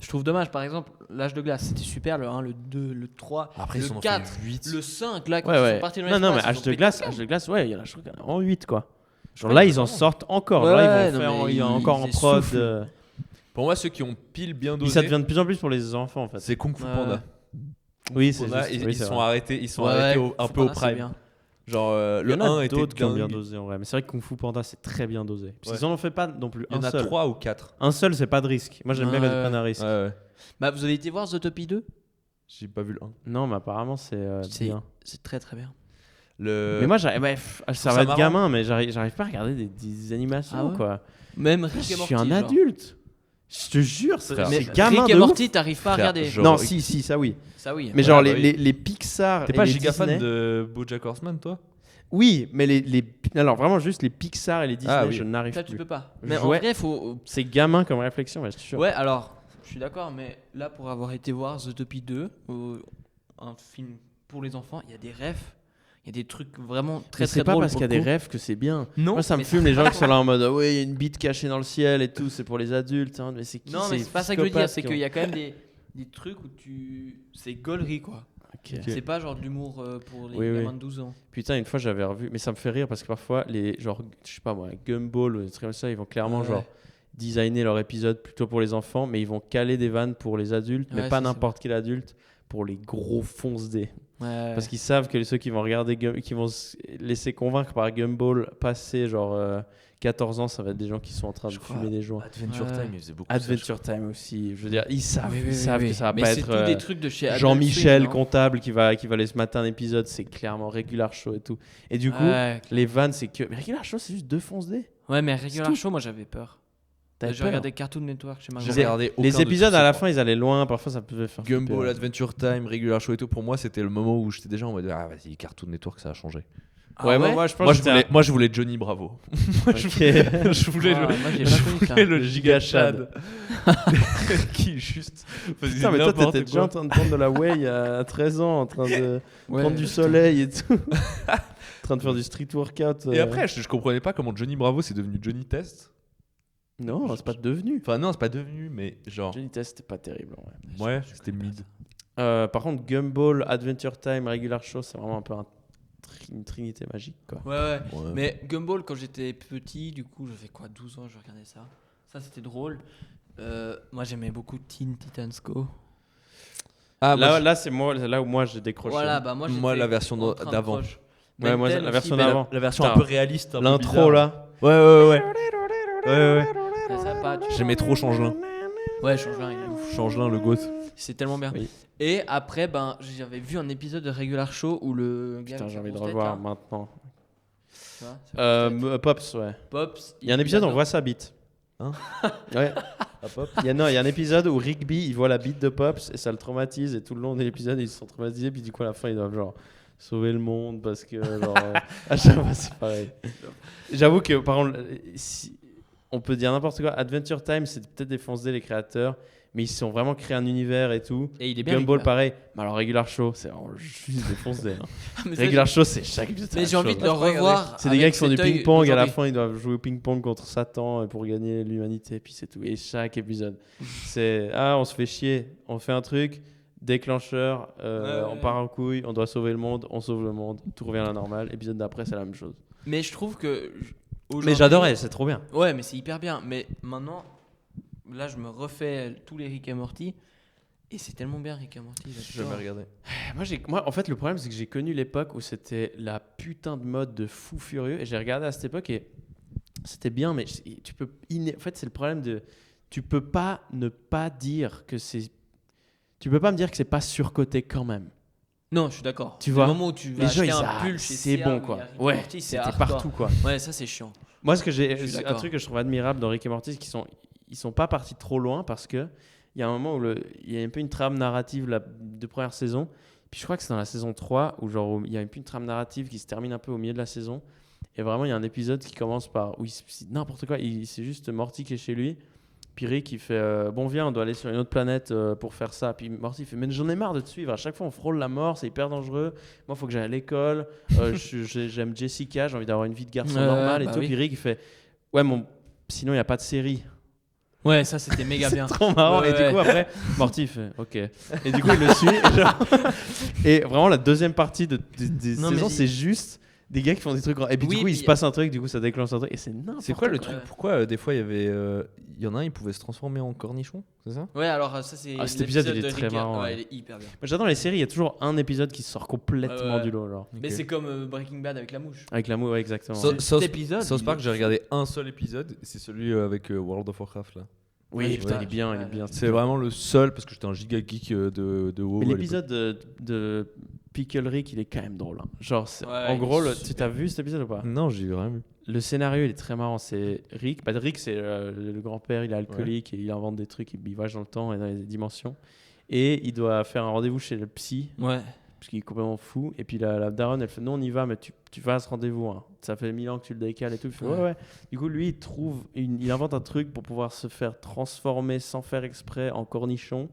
Speaker 3: Je trouve dommage, par exemple, l'âge de glace, c'était super, le 1, le 2, le 3,
Speaker 1: Après
Speaker 3: le
Speaker 1: ils en ont
Speaker 3: 4,
Speaker 1: fait 8.
Speaker 3: le 5, là, quand
Speaker 2: Ouais,
Speaker 3: ils
Speaker 2: ouais.
Speaker 3: sont partis dans
Speaker 2: Non, non, mais
Speaker 3: l'espace, ils ont pété
Speaker 2: Âge de glace, ouais, il y en a, je crois qu'il y en a en 8, quoi. Genre
Speaker 1: Ouais,
Speaker 2: là, ils en
Speaker 1: vraiment.
Speaker 2: sortent encore.
Speaker 3: Ouais,
Speaker 2: là,
Speaker 3: ouais,
Speaker 2: ils vont
Speaker 3: non,
Speaker 2: faire,
Speaker 3: mais
Speaker 2: il y a
Speaker 3: ils
Speaker 2: encore en prod.
Speaker 3: essoufflent.
Speaker 1: Pour moi ceux qui ont pile bien
Speaker 2: Puis
Speaker 1: dosé
Speaker 2: ça devient de plus en plus pour les enfants, en fait.
Speaker 1: c'est Kung Fu
Speaker 3: Ouais.
Speaker 1: Panda.
Speaker 2: Oui, c'est
Speaker 1: Panda,
Speaker 2: juste.
Speaker 1: ils,
Speaker 2: Oui,
Speaker 1: ils
Speaker 2: c'est
Speaker 1: sont
Speaker 2: vrai.
Speaker 1: arrêtés, un
Speaker 3: Ouais,
Speaker 1: peu
Speaker 3: Kung
Speaker 1: au
Speaker 3: Fu Panda, c'est
Speaker 1: prime.
Speaker 3: bien.
Speaker 1: Genre
Speaker 2: Il y
Speaker 1: le
Speaker 2: en a
Speaker 1: 1 était
Speaker 2: d'autres qui ont bien
Speaker 1: dingue.
Speaker 2: dosé en vrai. Mais c'est vrai que Kung Fu Panda, c'est très bien dosé. Parce
Speaker 1: Ouais.
Speaker 2: qu'ils en ont fait pas non plus
Speaker 1: Il y en
Speaker 2: un
Speaker 1: a
Speaker 2: seul.
Speaker 1: 3 ou 4.
Speaker 2: Un seul, c'est pas de risque. Moi, j'aime bien
Speaker 3: Ouais,
Speaker 2: quand ils
Speaker 3: ouais.
Speaker 2: prennent un risque.
Speaker 1: Ouais.
Speaker 3: Bah, vous avez été voir Zootopie 2 ?
Speaker 1: J'ai pas vu le 1.
Speaker 2: Non, mais apparemment, c'est bien.
Speaker 3: C'est très très bien.
Speaker 2: Mais moi, ça
Speaker 1: ça
Speaker 2: va être
Speaker 1: marrant.
Speaker 2: gamin, mais j'arrive pas à regarder des animations,
Speaker 3: Ah ouais
Speaker 2: quoi.
Speaker 3: Même
Speaker 2: Je
Speaker 3: Rick et Morty.
Speaker 2: suis un
Speaker 3: genre.
Speaker 2: adulte. Je te jure, c'est
Speaker 1: Frère,
Speaker 3: Mais
Speaker 2: gamin
Speaker 3: Rick et
Speaker 2: de ouf.
Speaker 3: Morty, t'arrives pas à
Speaker 1: Frère,
Speaker 3: regarder.
Speaker 1: genre-
Speaker 2: Non, si, ça oui.
Speaker 3: Ça oui.
Speaker 2: Mais
Speaker 1: Ouais,
Speaker 2: genre
Speaker 1: bah oui.
Speaker 2: les Pixar
Speaker 1: T'es
Speaker 2: et
Speaker 1: pas
Speaker 2: les
Speaker 1: giga fan
Speaker 2: Disney.
Speaker 1: de BoJack Horseman, toi?
Speaker 2: Oui, mais alors vraiment juste les Pixar et les Disney,
Speaker 1: Ah oui.
Speaker 2: je n'arrive
Speaker 3: Ça, tu
Speaker 2: plus.
Speaker 3: peux pas. Mais en
Speaker 2: Ouais.
Speaker 3: vrai, faut.
Speaker 2: C'est gamin comme réflexion, ouais, je te jure.
Speaker 3: Ouais, alors, je suis d'accord, mais là, pour avoir été voir Zootopie 2, un film pour les enfants, il y a des refs, il y a des trucs vraiment très
Speaker 2: Mais
Speaker 3: très
Speaker 2: c'est pas
Speaker 3: drôles.
Speaker 2: parce
Speaker 3: pour
Speaker 2: qu'il y a
Speaker 3: le
Speaker 2: des
Speaker 3: coup.
Speaker 2: rêves que c'est bien.
Speaker 3: Non,
Speaker 2: Moi, ça me
Speaker 3: mais
Speaker 2: fume les gens qui sont là en mode ouais, il y a une bite cachée dans le ciel et tout, c'est pour les adultes. Hein. Mais c'est qui
Speaker 3: Non, mais
Speaker 2: ces
Speaker 3: c'est pas ça que je veux dire,
Speaker 2: psychopathes
Speaker 3: c'est
Speaker 2: qui
Speaker 3: qu'il y
Speaker 2: ont-
Speaker 3: a quand même des trucs où tu. C'est gaulerie, quoi.
Speaker 2: Ok.
Speaker 3: C'est pas genre de l'humour pour les
Speaker 2: Oui, oui.
Speaker 3: gamins de 12 ans.
Speaker 2: Putain, une fois j'avais revu, mais ça me fait rire parce que parfois, genre, je sais pas moi, Gumball ou des trucs comme ça, ils vont clairement
Speaker 3: Ouais.
Speaker 2: genre designer leur épisode plutôt pour les enfants, mais ils vont caler des vannes pour les adultes, mais
Speaker 3: Ouais,
Speaker 2: pas
Speaker 3: ça, c'est
Speaker 2: n'importe quel adulte, pour les gros fonce-dés.
Speaker 3: Ouais.
Speaker 2: Parce qu'ils savent que ceux qui vont regarder, qui vont se laisser convaincre par Gumball passer genre 14 ans, ça va être des gens qui sont en train de
Speaker 1: Je crois.
Speaker 2: fumer des joints.
Speaker 1: Adventure
Speaker 3: Ouais.
Speaker 1: Time, il faisait beaucoup ça, je
Speaker 2: Adventure Time aussi, je veux dire, ils savent,
Speaker 3: Oui, oui,
Speaker 2: ils savent
Speaker 3: oui,
Speaker 2: que
Speaker 3: oui.
Speaker 2: ça va
Speaker 3: Mais
Speaker 2: pas
Speaker 3: c'est
Speaker 2: être
Speaker 3: tous des trucs de chez Adult
Speaker 2: Jean-Michel,
Speaker 3: Swim, non
Speaker 2: comptable, qui va aller se mater un épisode, c'est clairement Regular Show et tout. Et du coup,
Speaker 3: Ouais,
Speaker 2: les vannes, c'est que. Mais Regular Show, c'est juste deux fonce-dés.
Speaker 3: ouais, mais
Speaker 2: C'est
Speaker 3: Regular
Speaker 2: tout.
Speaker 3: Show, moi j'avais peur.
Speaker 2: T'avais
Speaker 3: J'ai
Speaker 2: peur.
Speaker 3: regardé Cartoon Network chez ma
Speaker 1: J'ai
Speaker 3: grand-mère.
Speaker 1: regardé aucun
Speaker 2: Les
Speaker 1: de
Speaker 2: épisodes
Speaker 1: tous
Speaker 2: à la
Speaker 1: ces
Speaker 2: fin, ils allaient loin, parfois ça pouvait faire.
Speaker 1: Gumball,
Speaker 2: flipper.
Speaker 1: Adventure Time, Regular Show et tout, pour moi, c'était le moment où j'étais déjà en mode ah vas-y, Cartoon Network, ça a changé.
Speaker 3: Ah
Speaker 2: Ouais, moi je pense que c'était
Speaker 1: Moi, je voulais Johnny Bravo. Moi, je voulais
Speaker 3: Ah,
Speaker 1: le,
Speaker 3: moi j'ai
Speaker 1: je
Speaker 3: pas connu ça.
Speaker 1: voulais le
Speaker 2: Giga
Speaker 1: giga Chad qui juste faisait
Speaker 2: Putain, mais toi,
Speaker 1: n'importe
Speaker 2: t'étais déjà
Speaker 1: quoi.
Speaker 2: en train de prendre de la whey à 13 ans, en train de
Speaker 3: Ouais,
Speaker 2: prendre du
Speaker 3: putain.
Speaker 2: soleil et tout. En train de faire du street workout.
Speaker 1: Et après, je comprenais pas comment Johnny Bravo c'est devenu Johnny Test.
Speaker 2: Non, c'est pas devenu.
Speaker 1: Enfin non, c'est pas devenu, mais genre
Speaker 2: Johnny Test, c'était pas terrible. Ouais.
Speaker 1: ouais, c'était mid.
Speaker 2: Par contre, Gumball, Adventure Time, Regular Show, c'est vraiment un peu une trinité magique, quoi.
Speaker 3: Ouais, ouais.
Speaker 1: Ouais.
Speaker 3: Mais Gumball, quand j'étais petit, du coup, j'avais quoi, 12 ans, je regardais ça. Ça, c'était drôle. Moi, j'aimais beaucoup Teen Titans Go.
Speaker 1: Ah
Speaker 2: Là, c'est là où moi j'ai décroché.
Speaker 3: Voilà, bah moi,
Speaker 1: Moi,
Speaker 3: j'étais
Speaker 1: la version
Speaker 3: en train de
Speaker 1: d'avant.
Speaker 3: proche.
Speaker 2: Ouais, moi,
Speaker 3: Ben
Speaker 2: la
Speaker 3: 10
Speaker 2: version
Speaker 3: aussi,
Speaker 2: d'avant.
Speaker 1: La version
Speaker 2: Putain.
Speaker 1: un peu réaliste, un peu
Speaker 2: L'intro
Speaker 1: bizarre.
Speaker 2: là.
Speaker 1: Ouais. Ouais.
Speaker 3: mais ça a pas, tu-
Speaker 1: J'aimais trop Changelin.
Speaker 3: Ouais, Changelin, il est ouf.
Speaker 1: Changelin, le goth.
Speaker 3: C'est tellement bien.
Speaker 2: Oui.
Speaker 3: Et après, ben, j'avais vu un épisode de Regular Show où le gars.
Speaker 2: Putain,
Speaker 3: avec
Speaker 2: j'ai
Speaker 3: la
Speaker 2: envie de
Speaker 3: grosse tête,
Speaker 2: revoir
Speaker 3: là,
Speaker 2: maintenant.
Speaker 3: tu vois, c'est la grosse tête.
Speaker 2: Pops, ouais.
Speaker 3: Pops.
Speaker 2: Il y a un épisode où on
Speaker 3: adore-
Speaker 2: voit sa bite.
Speaker 1: Hein
Speaker 2: Ouais. Il y a un épisode où Rigby il voit la bite de Pops et ça le traumatise et tout le long de l'épisode ils sont traumatisés puis du coup à la fin ils doivent genre sauver le monde parce que genre à chaque fois c'est pareil. J'avoue que par contre si on peut dire n'importe quoi, Adventure Time c'est peut-être défoncé les créateurs mais ils se sont vraiment créé un univers et tout.
Speaker 3: Et il est bien.
Speaker 2: Gumball
Speaker 3: Regular.
Speaker 2: pareil, mais alors Regular Show c'est vraiment juste défoncé. Hein.
Speaker 3: Mais ça,
Speaker 2: Regular Show c'est chaque épisode.
Speaker 3: Mais j'ai envie de
Speaker 2: le
Speaker 3: le revoir.
Speaker 2: C'est des gars qui font du
Speaker 3: avec cet œil
Speaker 2: ping-pong, à la
Speaker 3: d'aujourd'hui.
Speaker 2: fin ils doivent jouer au ping-pong contre Satan pour gagner l'humanité, puis c'est tout. Et chaque épisode, c'est on se fait chier, on fait un truc, déclencheur, on part en couille, on doit sauver le monde, on sauve le monde, tout revient à la normale. Épisode d'après, c'est la même chose.
Speaker 3: Mais je trouve que.
Speaker 2: Mais
Speaker 3: aujourd'hui-
Speaker 2: j'adorais, c'est trop bien.
Speaker 3: Ouais, mais c'est hyper bien. Mais maintenant, là, je me refais tous les Rick et Morty. Et c'est tellement bien, Rick et Morty.
Speaker 1: J'ai
Speaker 3: j'adore.
Speaker 1: jamais regardé.
Speaker 2: Moi, en fait, le problème, c'est que j'ai connu l'époque où c'était la putain de mode de fou furieux. Et j'ai regardé à cette époque et c'était bien, mais tu peux. En fait, c'est le problème de. Tu peux pas ne pas dire que c'est. Tu peux pas me dire que c'est pas surcoté quand même.
Speaker 3: Non, je suis d'accord.
Speaker 2: Tu
Speaker 3: Le
Speaker 2: vois,
Speaker 3: moment où tu vas
Speaker 2: Les gens,
Speaker 3: acheter
Speaker 2: ils
Speaker 3: un pull chez
Speaker 2: c'est
Speaker 3: CA
Speaker 2: bon
Speaker 3: où il y
Speaker 2: quoi.
Speaker 3: a Rick et
Speaker 2: Ouais,
Speaker 3: Morty, c'est
Speaker 2: c'était
Speaker 3: hardcore.
Speaker 2: partout quoi.
Speaker 3: Ouais, ça, c'est chiant.
Speaker 2: Moi, ce que
Speaker 3: Je suis
Speaker 2: c'est un
Speaker 3: d'accord.
Speaker 2: truc que je trouve admirable dans Rick et Morty, c'est qu'ils sont pas partis trop loin parce que il y a un moment où il y a un peu une trame narrative de première saison. Puis je crois que c'est dans la saison 3 où genre il y a un peu une trame narrative qui se termine un peu au milieu de la saison. Et vraiment, il y a un épisode qui commence par où c'est n'importe quoi. C'est juste Morty qui est chez lui. Puis Rick, il fait bon, viens, on doit aller sur une autre planète pour faire ça. Puis Morty, il fait mais j'en ai marre de te suivre. À chaque fois, on frôle la mort, c'est hyper dangereux. Moi, il faut que j'aille à l'école. J'aime Jessica, j'ai envie d'avoir une vie de garçon normale et
Speaker 3: bah
Speaker 2: tout.
Speaker 3: oui.
Speaker 2: Puis Rick, il fait ouais, sinon, il n'y a pas de série.
Speaker 3: Ouais, ça, c'était méga bien.
Speaker 2: Trop marrant.
Speaker 3: Ouais,
Speaker 2: Et du coup, après, Morty, il fait ok. Et du coup, il le suit. Genre. Et vraiment, la deuxième partie des
Speaker 3: Non, mais
Speaker 2: saisons,
Speaker 3: il-
Speaker 2: c'est juste des gars qui font des trucs. Et puis
Speaker 3: Oui,
Speaker 2: du coup, il
Speaker 3: puis-
Speaker 2: se passe un truc, du coup, ça déclenche un truc. Et c'est n'importe
Speaker 1: C'est quoi le
Speaker 2: quoi.
Speaker 1: truc
Speaker 3: Ouais.
Speaker 1: Pourquoi des fois il y avait il y en a un il pouvait se transformer en cornichon, c'est ça?
Speaker 3: Ouais, alors ça, c'est.
Speaker 2: Ah, cet épisode, il est
Speaker 3: de
Speaker 2: très
Speaker 3: Rick et-
Speaker 2: marrant,
Speaker 3: Ouais,
Speaker 2: ouais.
Speaker 3: il est hyper bien.
Speaker 2: Moi, j'adore les séries, il y a toujours un épisode qui sort complètement
Speaker 3: Ouais.
Speaker 2: du lot. Genre.
Speaker 3: Mais c'est comme Breaking Bad avec la mouche.
Speaker 2: Avec l'amour, ouais, exactement.
Speaker 1: So-
Speaker 3: Cet
Speaker 1: South-
Speaker 3: épisode.
Speaker 1: South
Speaker 3: il
Speaker 1: Park,
Speaker 3: est-
Speaker 1: j'ai regardé un seul épisode, c'est celui avec World of Warcraft là.
Speaker 2: Oui, putain,
Speaker 1: Ouais.
Speaker 2: il est bien, il est bien.
Speaker 1: C'est vraiment le seul, parce que j'étais un giga geek de WoW.
Speaker 2: Mais
Speaker 1: à l'époque.
Speaker 2: l'épisode de Pickle Rick, il est quand même drôle. Hein. Genre,
Speaker 3: Ouais,
Speaker 2: en
Speaker 3: il
Speaker 2: gros,
Speaker 3: est
Speaker 2: tu
Speaker 3: super.
Speaker 2: t'as vu cet épisode ou pas?
Speaker 1: Non, j'ai rien vu.
Speaker 2: Le scénario, il est très marrant. C'est Rick. Bah, Rick, c'est le grand-père, il est alcoolique et il invente des trucs, il voyage dans le temps et dans les dimensions. Et il doit faire un rendez-vous chez le psy,
Speaker 3: Ouais.
Speaker 2: parce qu'il est complètement fou. Et puis la daronne, elle fait non, on y va, mais tu vas à ce rendez-vous. Hein. Ça fait 1000 ans que tu le décales et tout. Il fait ouais. Du coup, lui, il invente un truc pour pouvoir se faire transformer sans faire exprès en cornichon.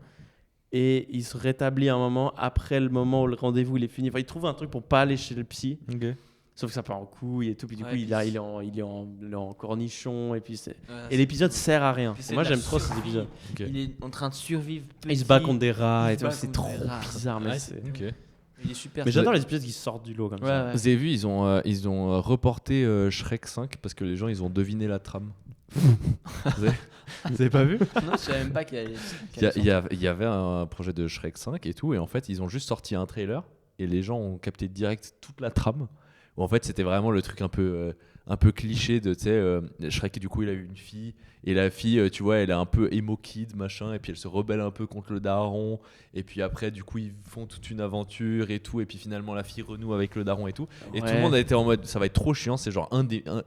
Speaker 2: Et il se rétablit un moment après le moment où le rendez-vous il est fini. Enfin, il trouve un truc pour pas aller chez le psy. Sauf que ça part en couille et tout. Puis du coup, il est en cornichon. Et puis et l'épisode sert à rien.
Speaker 3: Puis c'est
Speaker 2: Moi,
Speaker 3: de la
Speaker 2: j'aime trop ces
Speaker 3: survie.
Speaker 2: épisodes.
Speaker 1: Ok.
Speaker 3: Il est en train de survivre.
Speaker 2: Il se bat
Speaker 3: petit.
Speaker 2: contre des rats
Speaker 3: Il
Speaker 2: et
Speaker 3: se
Speaker 2: tout.
Speaker 3: bat
Speaker 2: C'est
Speaker 3: contre
Speaker 2: trop
Speaker 3: des rats.
Speaker 2: bizarre. Mais,
Speaker 1: Ouais,
Speaker 2: c'est-
Speaker 1: Ok.
Speaker 3: Il est super.
Speaker 2: mais j'adore les épisodes qui sortent du lot comme ça.
Speaker 3: Ouais.
Speaker 1: Vous avez vu, ils ont reporté Shrek 5 parce que les gens ils ont deviné la trame. Vous avez pas vu?
Speaker 3: Non, je savais même pas qu'il allait.
Speaker 1: Il y avait un projet de Shrek 5 et tout, et en fait ils ont juste sorti un trailer et les gens ont capté direct toute la trame. Où en fait c'était vraiment le truc un peu cliché de, tu sais, Shrek, du coup il a eu une fille, et la fille, tu vois, elle est un peu emo kid, machin, et puis elle se rebelle un peu contre le daron, et puis après du coup ils font toute une aventure et tout, et puis finalement la fille renoue avec le daron et tout, et tout le monde a été en mode ça va être trop chiant, c'est genre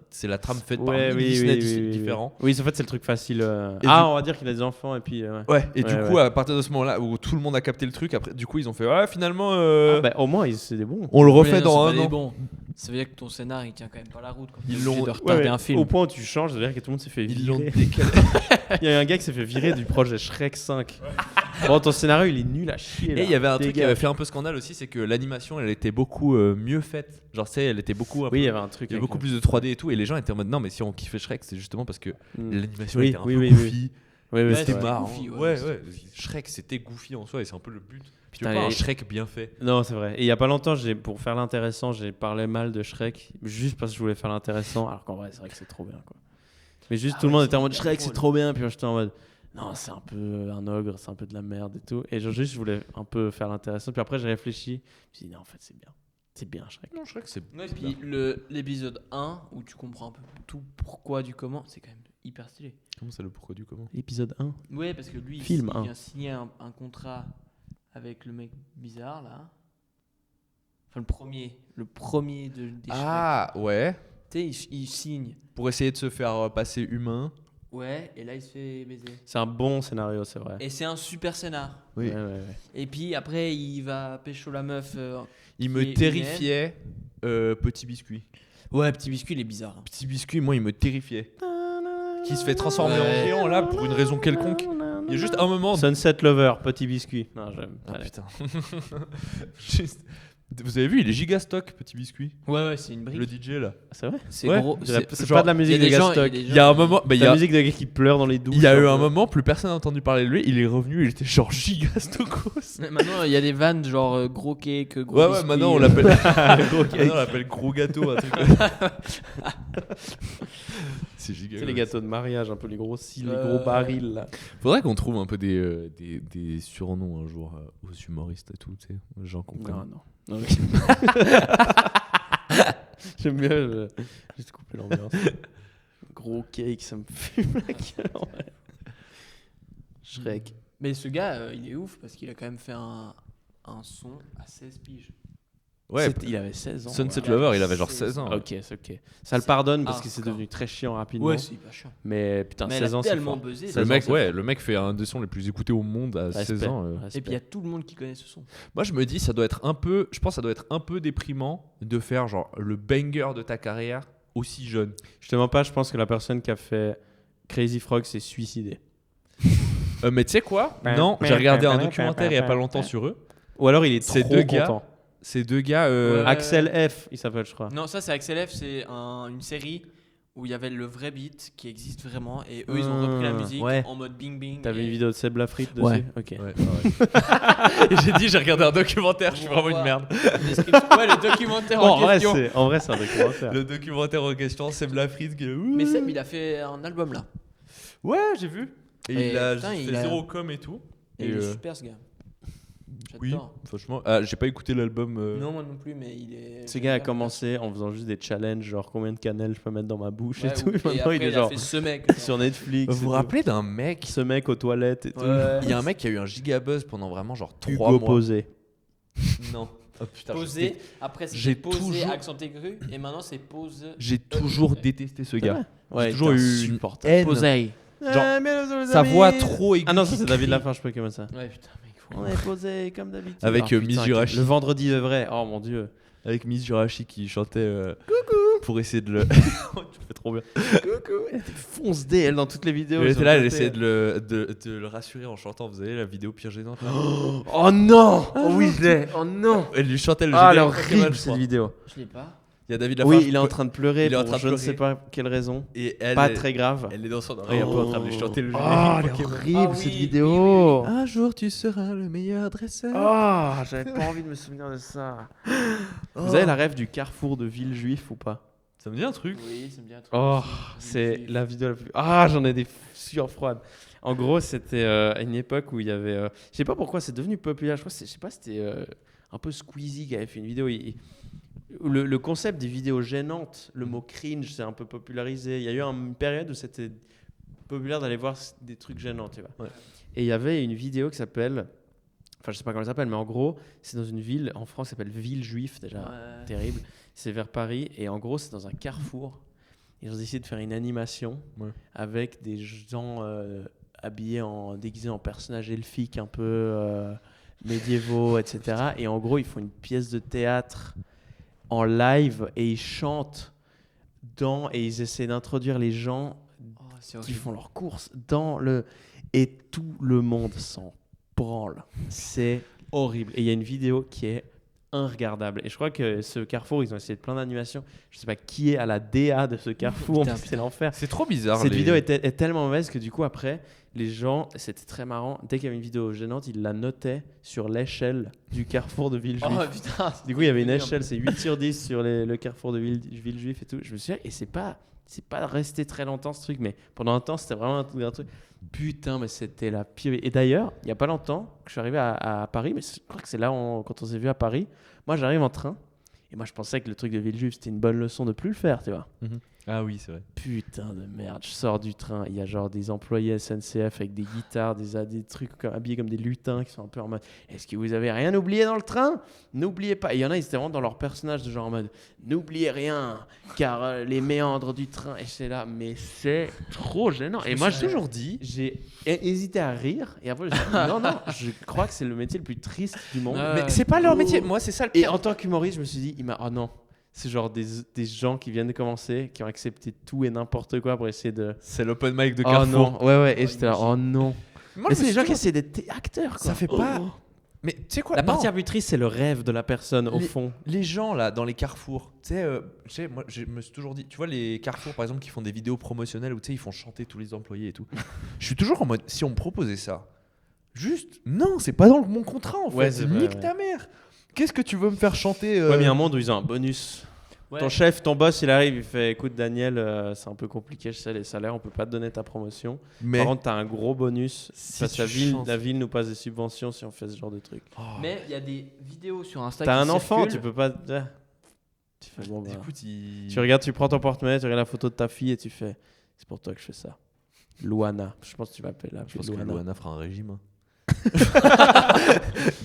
Speaker 1: c'est la trame faite par mille Disney différents.
Speaker 2: Oui, en fait, c'est le truc facile.
Speaker 1: Et
Speaker 2: on va dire qu'il a des enfants et puis.
Speaker 1: Ouais, et du
Speaker 2: Ouais,
Speaker 1: coup, à partir de ce moment-là où tout le monde a capté le truc, après, du coup, ils ont fait ouais, finalement,
Speaker 2: Au moins, c'est des bons.
Speaker 1: on le refait
Speaker 3: Mais non,
Speaker 1: dans
Speaker 3: c'est pas
Speaker 1: un
Speaker 3: des
Speaker 1: an.
Speaker 3: bons. Ça veut dire que ton scénar il tient quand même pas la route. Quoi.
Speaker 1: Ils
Speaker 3: T'es
Speaker 1: l'ont-
Speaker 3: obligé de retarder un film.
Speaker 2: Au point où tu changes, ça veut dire que tout le monde s'est fait
Speaker 1: Ils l'ont
Speaker 2: virer.
Speaker 1: décalé.
Speaker 2: Il y a un gars qui s'est fait virer du projet Shrek 5. Bon, ton scénario, il est nul à chier.
Speaker 1: Et il y avait un truc qui
Speaker 2: Dégage.
Speaker 1: avait fait un peu scandale aussi, c'est que l'animation, elle était beaucoup mieux faite. Genre, tu sais, elle était beaucoup.
Speaker 2: Oui, il y avait un truc.
Speaker 1: Il y avait
Speaker 2: avec
Speaker 1: beaucoup plus de 3D et tout, et les gens étaient en mode non, mais si on kiffait Shrek, c'est justement parce que
Speaker 2: le-
Speaker 1: l'animation
Speaker 2: Oui,
Speaker 1: était un
Speaker 2: oui,
Speaker 1: peu
Speaker 2: oui,
Speaker 1: goofy.
Speaker 2: Oui, oui,
Speaker 3: Ouais,
Speaker 2: c'est
Speaker 1: C'était
Speaker 3: vrai.
Speaker 2: vrai.
Speaker 1: marrant.
Speaker 3: Goofy, ouais,
Speaker 1: Ouais,
Speaker 3: c'est
Speaker 1: ouais. Shrek, c'était goofy en soi, et c'est un peu le but. Tu
Speaker 2: Putain,
Speaker 1: veux pas un
Speaker 2: et-
Speaker 1: Shrek bien fait.
Speaker 2: Non, c'est vrai. Et il y a pas longtemps, pour faire l'intéressant, j'ai parlé mal de Shrek, juste parce que je voulais faire l'intéressant, alors qu'en vrai, c'est vrai que c'est trop bien, quoi. Mais juste tout le monde était en mode Shrek, c'est trop bien, puis moi j'étais en mode non, c'est un peu un ogre, c'est un peu de la merde et tout. Et genre, juste, je voulais un peu faire l'intéressant, puis après, j'ai réfléchi, je me suis dit non, en fait, c'est bien Shrek.
Speaker 1: Non, Shrek, c'est.
Speaker 3: Ouais, puis l'épisode 1 où tu comprends un peu tout pourquoi du comment, c'est quand même hyper stylé.
Speaker 1: Comment c'est le pourquoi du comment?
Speaker 2: L'épisode 1.
Speaker 3: Ouais, parce que lui,
Speaker 2: Film,
Speaker 3: il
Speaker 2: hein.
Speaker 3: vient signer un contrat avec le mec bizarre là. Enfin, le premier des
Speaker 1: Ah, ouais.
Speaker 3: Shrek. Tu sais, il signe.
Speaker 1: Pour essayer de se faire passer humain.
Speaker 3: Ouais, et là il se fait baiser.
Speaker 2: C'est un bon scénario, c'est vrai.
Speaker 3: Et c'est un super scénar.
Speaker 1: Oui.
Speaker 2: Ouais, ouais, ouais.
Speaker 3: Et puis après, il va pécho la meuf.
Speaker 1: Il
Speaker 3: qui
Speaker 1: me
Speaker 3: est
Speaker 1: terrifiait, Petit Biscuit.
Speaker 3: Ouais, petit biscuit, il est bizarre. hein.
Speaker 1: Petit Biscuit, moi, il me terrifiait. Qui se fait transformer en
Speaker 3: Ouais.
Speaker 1: géant, là, pour une raison quelconque. Il y a juste un moment.
Speaker 2: Sunset Lover, petit biscuit. Non, j'aime.
Speaker 1: Ah,
Speaker 2: Allez.
Speaker 1: putain. Juste- Vous avez vu, il est giga stock, Petit Biscuit.
Speaker 3: Ouais, c'est une brique.
Speaker 1: Le DJ, là.
Speaker 2: C'est vrai.
Speaker 3: C'est
Speaker 1: Ouais,
Speaker 3: gros.
Speaker 2: C'est
Speaker 1: genre,
Speaker 2: pas de la musique
Speaker 3: il y a
Speaker 2: de
Speaker 3: des gens-
Speaker 2: Gastock.
Speaker 3: il y a des
Speaker 1: Il y a un moment. Bah, il y
Speaker 2: La
Speaker 1: a,
Speaker 2: musique de gars qui pleure dans les douches.
Speaker 1: il y a eu
Speaker 2: un
Speaker 1: un
Speaker 2: peu.
Speaker 1: moment, plus personne n'a entendu parler de lui. Il est revenu, il était genre giga stokos.
Speaker 3: Mais maintenant, il y a des vannes genre gros cake, gros
Speaker 1: Ouais, ouais,
Speaker 3: biscuit,
Speaker 1: maintenant on l'appelle. Maintenant, on l'appelle gros gâteau, un truc. C'est giga.
Speaker 2: C'est les gâteaux de mariage, un peu les gros cils, les
Speaker 3: Ouais.
Speaker 2: gros barils là.
Speaker 1: Faudrait qu'on trouve un peu des surnoms un jour aux humoristes et tout, tu sais, aux gens qu'on connaît.
Speaker 2: Non. J'aime bien juste couper l'ambiance. Gros cake, ça me fume la gueule. en vrai. Shrek.
Speaker 3: Mais ce gars, il est ouf parce qu'il a quand même fait un son à 16 piges.
Speaker 1: Ouais,
Speaker 2: Il avait 16 ans.
Speaker 1: Sunset
Speaker 2: ouais.
Speaker 1: Lover, il avait genre 16 ans.
Speaker 2: Ok, c'est ok. Ça le pardonne parce que c'est
Speaker 3: hardcore.
Speaker 2: devenu très chiant rapidement.
Speaker 3: Ouais, c'est pas chiant.
Speaker 2: Mais putain,
Speaker 3: Mais
Speaker 2: 16 ans,
Speaker 3: elle a
Speaker 2: c'est
Speaker 3: tellement
Speaker 2: fort.
Speaker 3: buzzé.
Speaker 1: Le
Speaker 2: 16
Speaker 1: mec,
Speaker 2: ans, c'est
Speaker 1: ouais,
Speaker 2: fort.
Speaker 1: le mec fait un des sons les plus écoutés au monde à
Speaker 2: Respect.
Speaker 1: 16 ans.
Speaker 2: Respect.
Speaker 3: Et puis il y a tout le monde qui connaît ce son.
Speaker 1: Moi, je me dis, ça doit être un peu, je pense, que ça doit être un peu déprimant de faire genre le banger de ta carrière aussi jeune.
Speaker 2: Je te mens pas, je pense que la personne qui a fait Crazy Frog s'est suicidée.
Speaker 1: Mais tu sais quoi? Non, j'ai regardé un documentaire il y a pas longtemps sur eux.
Speaker 2: Ou alors il est
Speaker 1: Ces
Speaker 2: trop
Speaker 1: deux gars,
Speaker 2: content.
Speaker 1: Ces deux gars,
Speaker 3: Ouais.
Speaker 2: Axel F, il s'appelle, je crois.
Speaker 3: Non, ça c'est Axel F, c'est une série où il y avait le vrai beat qui existe vraiment et eux ils ont repris la musique
Speaker 2: ouais.
Speaker 3: en mode bing bing.
Speaker 2: T'avais
Speaker 3: et-
Speaker 2: une vidéo de Seb Lafrite dessus
Speaker 3: Ouais.
Speaker 2: Ok.
Speaker 1: Ouais, Et j'ai dit, j'ai regardé un documentaire, je suis vraiment une merde.
Speaker 3: Ouais, le documentaire
Speaker 2: Bon,
Speaker 3: en question.
Speaker 2: en vrai, c'est un documentaire.
Speaker 1: Le documentaire en question, c'est Blafrid qui est.
Speaker 3: Mais Seb, il a fait un album là.
Speaker 1: Ouais, j'ai vu. Et
Speaker 3: Et
Speaker 1: il a
Speaker 3: putain,
Speaker 1: fait
Speaker 3: il a-
Speaker 1: zéro com et tout.
Speaker 3: Et
Speaker 1: Et
Speaker 3: il est
Speaker 1: euh,
Speaker 3: super ce gars.
Speaker 1: Oui,
Speaker 3: J'adore.
Speaker 1: franchement. J'ai pas écouté l'album.
Speaker 3: Non, moi non plus, mais il est.
Speaker 2: Ce gars a commencé en faisant juste des challenges, genre combien de cannelle je peux mettre dans ma bouche et tout.
Speaker 3: Et
Speaker 2: Maintenant,
Speaker 3: après,
Speaker 2: il est
Speaker 3: il a
Speaker 2: genre
Speaker 3: fait ce mec.
Speaker 2: sur Netflix.
Speaker 1: Vous vous rappelez d'un mec
Speaker 2: Ce mec aux toilettes et tout.
Speaker 3: Ouais.
Speaker 1: Il y a un mec qui a eu un gigabuzz pendant vraiment genre 3
Speaker 2: Hugo
Speaker 1: mois.
Speaker 2: Posé.
Speaker 1: Non. Oh, putain,
Speaker 3: Posé, après
Speaker 1: j'ai
Speaker 3: c'est posé,
Speaker 1: toujours-
Speaker 3: accent aigu, et maintenant c'est pose.
Speaker 1: J'ai toujours détesté ce gars.
Speaker 2: Ouais,
Speaker 1: J'ai toujours eu une
Speaker 2: insupportable.
Speaker 1: haine.
Speaker 3: Posé.
Speaker 1: Genre, Sa voix trop aiguë.
Speaker 2: Ah non, ça c'est David Lafarge, je peux comme ça.
Speaker 3: Ouais, putain, mec.
Speaker 2: On est posé comme d'habitude.
Speaker 1: Avec,
Speaker 2: putain,
Speaker 1: Miss Jirachi.
Speaker 2: Le vendredi de vrai. Oh mon dieu.
Speaker 1: Avec Miss Jirachi qui chantait Coucou pour essayer de le. Tu fais trop bien.
Speaker 2: Coucou. Elle était fonce dé elle dans toutes les vidéos.
Speaker 1: Elle
Speaker 2: sur
Speaker 1: était là,
Speaker 2: le
Speaker 1: elle
Speaker 2: côté.
Speaker 1: essayait de le rassurer en chantant. Vous avez la vidéo pire gênante là
Speaker 2: Oh non. Oh oui, je l'ai. Oh non.
Speaker 1: Elle lui chantait le
Speaker 2: Ah, elle est
Speaker 1: générique Pokémon,
Speaker 2: horrible
Speaker 1: je
Speaker 2: cette
Speaker 1: crois.
Speaker 2: vidéo.
Speaker 3: Je l'ai pas.
Speaker 1: Il y a David Lafarge.
Speaker 2: Oui, il est en train de pleurer
Speaker 1: Il est en
Speaker 2: pour
Speaker 1: train de
Speaker 2: je ne
Speaker 1: pleurer.
Speaker 2: sais pas quelle raison.
Speaker 1: Et elle
Speaker 2: Pas
Speaker 1: est-
Speaker 2: très grave.
Speaker 1: Elle est dans son oreille un peu en train de lui chanter le
Speaker 2: Oh,
Speaker 1: générique
Speaker 2: elle est
Speaker 1: Pokémon.
Speaker 2: horrible
Speaker 3: Ah
Speaker 2: cette
Speaker 3: oui,
Speaker 2: vidéo.
Speaker 1: Un jour tu seras le meilleur dresseur.
Speaker 2: Oh, j'avais pas envie de me souvenir de ça. Vous avez la rêve du carrefour de Villejuif ou pas?
Speaker 1: Ça me dit un truc.
Speaker 3: Oui, ça me dit un truc.
Speaker 2: Oh,
Speaker 3: aussi.
Speaker 2: c'est la vidéo la plus. Ah, j'en ai des sueurs froides. En gros, c'était à une époque où il y avait. Je sais pas pourquoi c'est devenu populaire. Je sais pas, c'était un peu Squeezie qui avait fait une vidéo. Le concept des vidéos gênantes, le mot cringe, c'est un peu popularisé. Il y a eu une période où c'était populaire d'aller voir des trucs gênants, tu vois.
Speaker 1: Ouais.
Speaker 2: Et il y avait une vidéo qui s'appelle. Enfin, je sais pas comment elle s'appelle, mais en gros, c'est dans une ville en France qui s'appelle Villejuif, déjà.
Speaker 3: Ouais.
Speaker 2: Terrible. C'est vers Paris et en gros c'est dans un carrefour. Ils ont décidé de faire une animation avec des gens habillés déguisés en personnages elfiques un peu médiévaux, etc. Et en gros ils font une pièce de théâtre en live et ils chantent et ils essaient d'introduire les gens
Speaker 3: Oh, c'est
Speaker 2: qui
Speaker 3: horrible.
Speaker 2: font leurs courses dans le et tout le monde s'en branle. C'est horrible. Et il y a une vidéo qui est inregardable. Et je crois que ce carrefour, ils ont essayé de plein d'animations. Je sais pas qui est à la DA de ce carrefour,
Speaker 3: Putain,
Speaker 2: mais c'est l'enfer.
Speaker 1: C'est trop bizarre.
Speaker 2: Cette vidéo est tellement mauvaise que du coup après, les gens, c'était très marrant. Dès qu'il y avait une vidéo gênante, ils la notaient sur l'échelle du carrefour de Villejuif.
Speaker 3: Oh putain.
Speaker 2: Du coup, il y avait une échelle, c'est 8 sur 10 sur le carrefour de Villejuif et tout. Je me suis dit, et c'est pas resté très longtemps ce truc, mais pendant un temps, c'était vraiment un truc. Putain, mais c'était la pire. Et d'ailleurs, il y a pas longtemps que je suis arrivé à Paris, mais je crois que c'est là quand on s'est vu à Paris. Moi, j'arrive en train, et moi, je pensais que le truc de Villejuif, c'était une bonne leçon de plus le faire, tu vois.
Speaker 1: Ah oui, c'est vrai.
Speaker 2: Putain de merde, je sors du train, il y a genre des employés SNCF avec des guitares, des trucs habillés comme des lutins qui sont un peu en mode est-ce que vous avez rien oublié dans le train? N'oubliez pas. Et il y en a, ils étaient vraiment dans leur personnage de genre en mode n'oubliez rien, car les méandres du train. Et c'est là, mais c'est trop gênant. Et moi, j'ai toujours dit, j'ai hésité à rire, et après, j'ai dit non, je crois que c'est le métier le plus triste du monde.
Speaker 3: Ouais.
Speaker 1: Mais c'est pas leur métier. Moi, c'est ça le
Speaker 2: Et
Speaker 1: pire.
Speaker 2: en tant qu'humoriste, je me suis dit, oh non, c'est genre des gens qui viennent de commencer, qui ont accepté tout et n'importe quoi pour essayer de.
Speaker 1: C'est l'open mic de
Speaker 2: Oh
Speaker 1: Carrefour.
Speaker 2: non, ouais, et
Speaker 3: Oh,
Speaker 2: j'étais là, oh non.
Speaker 1: Moi,
Speaker 2: Mais
Speaker 1: je
Speaker 2: c'est
Speaker 1: me
Speaker 2: des gens
Speaker 1: suis
Speaker 2: qui essaient d'être acteurs, quoi.
Speaker 1: Ça fait pas.
Speaker 2: Oh.
Speaker 1: Mais tu sais quoi
Speaker 2: La
Speaker 1: non.
Speaker 2: partie arbitrice, c'est le rêve de la personne, au fond.
Speaker 1: Les gens là dans les carrefours, tu sais, moi je me suis toujours dit, tu vois les carrefours par exemple qui font des vidéos promotionnelles où tu sais ils font chanter tous les employés et tout. Je suis toujours en mode si on me proposait ça, juste non, c'est pas dans mon contrat en fait.
Speaker 2: Ouais, c'est vrai,
Speaker 1: Nique
Speaker 2: ouais.
Speaker 1: ta mère. Qu'est-ce que tu veux me faire chanter
Speaker 2: Ouais, mais il y a un monde où ils ont un bonus.
Speaker 3: Ouais.
Speaker 2: Ton chef, ton boss, il arrive, il fait écoute, Daniel, c'est un peu compliqué, je sais, les salaires, on peut pas te donner ta promotion.
Speaker 1: mais
Speaker 2: Par contre, t'as un gros bonus.
Speaker 1: Si
Speaker 2: Parce que
Speaker 1: tu chantes-
Speaker 2: la ville nous passe des subventions si on fait ce genre de truc.
Speaker 1: Oh.
Speaker 3: Mais il y a des vidéos sur Insta
Speaker 2: T'as
Speaker 3: qui
Speaker 2: un enfant, tu
Speaker 3: circulent.
Speaker 2: peux pas. Tu fais bon, bah.
Speaker 1: écoute,
Speaker 2: Tu regardes, tu prends ton porte-monnaie, tu regardes la photo de ta fille et tu fais c'est pour toi que je fais ça. Luana. Je pense que tu vas appeler là.
Speaker 1: je pense que
Speaker 2: Luana.
Speaker 1: Luana fera un régime.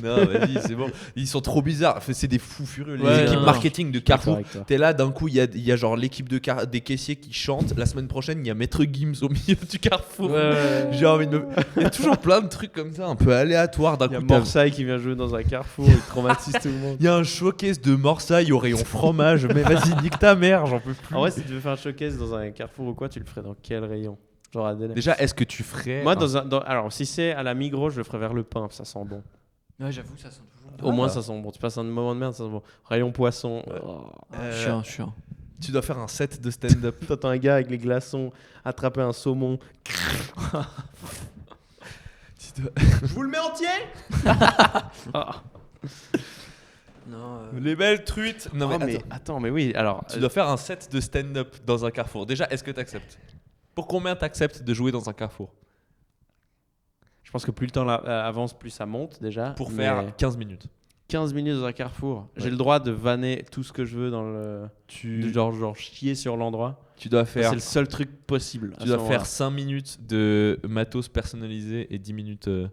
Speaker 1: Non, vas-y, c'est bon. Ils sont trop bizarres. Enfin, c'est des fous furieux. Les
Speaker 2: Ouais,
Speaker 1: équipes
Speaker 2: non,
Speaker 1: marketing de
Speaker 2: Je suis d'accord
Speaker 1: Carrefour.
Speaker 2: avec toi.
Speaker 1: T'es là, d'un coup, il y a genre l'équipe des caissiers qui chantent. La semaine prochaine, il y a Maître Gims au milieu du Carrefour. J'ai envie de me... Il y a toujours plein de trucs comme ça, un peu aléatoires. D'un
Speaker 2: Il y a
Speaker 1: coup, t'as-
Speaker 2: Morsay qui vient jouer dans un carrefour, il traumatise tout le monde.
Speaker 1: il y a un showcase de Morsaille au rayon fromage. Mais vas-y, nique ta mère, j'en peux plus.
Speaker 2: En vrai, si tu veux faire un showcase dans un carrefour ou quoi, tu le ferais dans quel rayon? Genre à Delay.
Speaker 1: Déjà, est-ce que tu ferais.
Speaker 2: Moi, alors, si c'est à la Migros, je le ferais vers le pain, ça sent bon.
Speaker 3: Ouais, j'avoue, ça sent toujours.
Speaker 2: Au moins, ça sent bon. Tu passes un moment de merde, ça sent bon. Rayon poisson.
Speaker 1: Ouais.
Speaker 2: Oh.
Speaker 3: Chiant, chiant.
Speaker 1: Tu dois faire un set de stand-up.
Speaker 2: T'entends un gars avec les glaçons attraper un saumon. Je vous le mets entier.
Speaker 3: Non.
Speaker 1: Les belles truites. Non,
Speaker 2: Oh,
Speaker 1: mais,
Speaker 2: mais
Speaker 1: attends.
Speaker 2: attends, mais oui, alors.
Speaker 1: Tu dois faire un set de stand-up dans un Carrefour. Déjà, est-ce que tu acceptes? Pour combien t'acceptes de jouer dans un Carrefour?
Speaker 2: Je pense que plus le temps avance, plus ça monte déjà.
Speaker 1: Pour
Speaker 2: Mais
Speaker 1: faire 15 minutes.
Speaker 2: 15 minutes dans un carrefour,
Speaker 1: Ouais.
Speaker 2: j'ai le droit de vanner tout ce que je veux dans le. De genre chier sur l'endroit.
Speaker 1: Tu dois
Speaker 2: C'est
Speaker 1: faire,
Speaker 2: le seul truc possible. à
Speaker 1: tu
Speaker 2: ce
Speaker 1: dois
Speaker 2: moment-là.
Speaker 1: faire 5 minutes de matos personnalisé et 10 minutes. De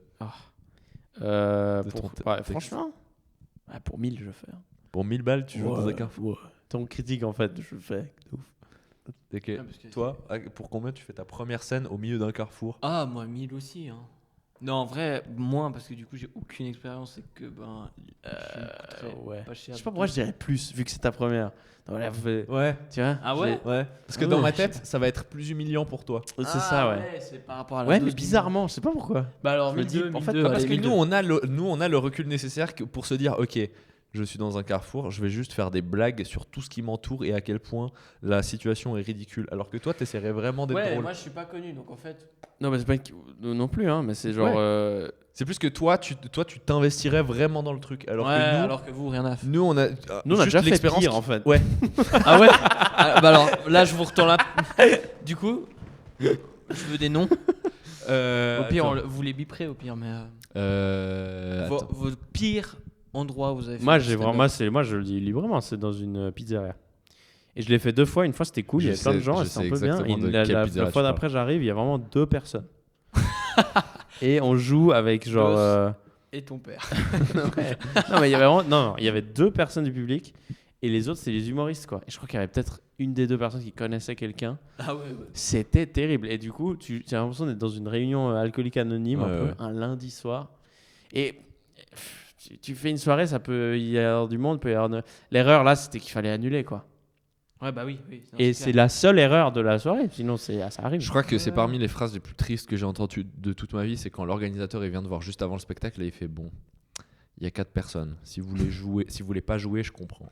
Speaker 1: ton texte.
Speaker 2: Franchement, pour 1000, je le fais.
Speaker 1: Pour 1000 balles, tu joues dans un carrefour.
Speaker 2: Ouais. Ton critique, en fait, je le fais. De ouf.
Speaker 1: Ok.
Speaker 3: Ah, parce que-
Speaker 1: Toi, pour combien tu fais ta première scène au milieu d'un carrefour?
Speaker 3: Ah, moi, 1000 aussi. Hein. Non, en vrai, moins, parce que du coup, j'ai aucune expérience. C'est que,
Speaker 2: Ouais.
Speaker 3: pas cher.
Speaker 2: Je sais pas pourquoi je dirais plus, vu que c'est ta première. Donc, là,
Speaker 1: Ouais.
Speaker 2: tu vois
Speaker 3: Ah ouais?
Speaker 1: Ouais. Parce que
Speaker 2: Ah
Speaker 1: dans
Speaker 2: ouais.
Speaker 1: ma tête, ça va être plus humiliant pour toi.
Speaker 2: C'est ça, ouais.
Speaker 3: C'est par rapport à la
Speaker 2: Ouais,
Speaker 3: dose
Speaker 2: mais
Speaker 3: du-
Speaker 2: bizarrement, je sais pas pourquoi.
Speaker 3: Bah alors,
Speaker 2: Je me dis,
Speaker 3: 1002,
Speaker 2: en fait,
Speaker 3: 1002,
Speaker 1: Parce
Speaker 3: allez,
Speaker 1: que
Speaker 3: 1002.
Speaker 1: nous, on a le recul nécessaire pour se dire, ok, je suis dans un carrefour, je vais juste faire des blagues sur tout ce qui m'entoure et à quel point la situation est ridicule. Alors que toi, t'essaierais vraiment d'être
Speaker 3: Ouais,
Speaker 1: drôle.
Speaker 3: moi, je suis pas connu, donc en fait.
Speaker 2: Non, mais c'est pas non plus, hein, mais c'est genre.
Speaker 1: C'est plus que toi, tu t'investirais vraiment dans le truc. Alors
Speaker 3: Ouais,
Speaker 1: que nous,
Speaker 3: alors que vous, rien à faire.
Speaker 1: nous, on a,
Speaker 2: Nous, on a
Speaker 1: juste
Speaker 2: déjà fait
Speaker 1: l'expérience
Speaker 2: pire,
Speaker 1: qui-
Speaker 2: en fait.
Speaker 1: Ouais.
Speaker 3: Ah ouais Ah, bah alors, là, je vous retourne là. Du coup, je veux des noms. Au pire,
Speaker 1: attends.
Speaker 3: vous les biperez, au pire, mais.
Speaker 1: Attends.
Speaker 3: Votre pire endroit où vous avez fait
Speaker 2: Moi,
Speaker 3: du
Speaker 2: j'ai
Speaker 3: stand-up.
Speaker 2: vraiment, moi, je le dis librement, c'est dans une pizzeria. Et je l'ai fait 2 fois. Une fois, c'était cool, il y
Speaker 1: Je
Speaker 2: avait plein de
Speaker 1: sais-
Speaker 2: gens,
Speaker 1: je
Speaker 2: et c'était
Speaker 1: sais
Speaker 2: un peu bien.
Speaker 1: exactement
Speaker 2: Et
Speaker 1: de quelle
Speaker 2: la
Speaker 1: pizzeria
Speaker 2: fois
Speaker 1: tu
Speaker 2: d'après, j'arrive, il y a vraiment 2 personnes. Et on joue avec genre.
Speaker 3: Et ton père.
Speaker 2: Ouais. Non, mais il y avait vraiment. Non, il y avait 2 personnes du public. Et les autres, c'est les humoristes, quoi. Et je crois qu'il y avait peut-être une des 2 personnes qui connaissait quelqu'un.
Speaker 3: Ah ouais, ouais.
Speaker 2: C'était terrible. Et du coup, tu as l'impression d'être dans une réunion alcoolique anonyme,
Speaker 1: Ouais,
Speaker 2: un peu,
Speaker 1: ouais.
Speaker 2: un lundi soir. Et tu fais une soirée, ça peut y avoir du monde, peut y avoir. L'erreur là, c'était qu'il fallait annuler, quoi.
Speaker 3: Ouais, bah oui. oui non,
Speaker 2: Et c'est la seule erreur de la soirée. Sinon, ça arrive.
Speaker 1: Je crois que c'est parmi les phrases les plus tristes que j'ai entendues de toute ma vie, c'est quand l'organisateur il vient de voir juste avant le spectacle et il fait bon, il y a 4 personnes. Si vous voulez pas jouer, je comprends.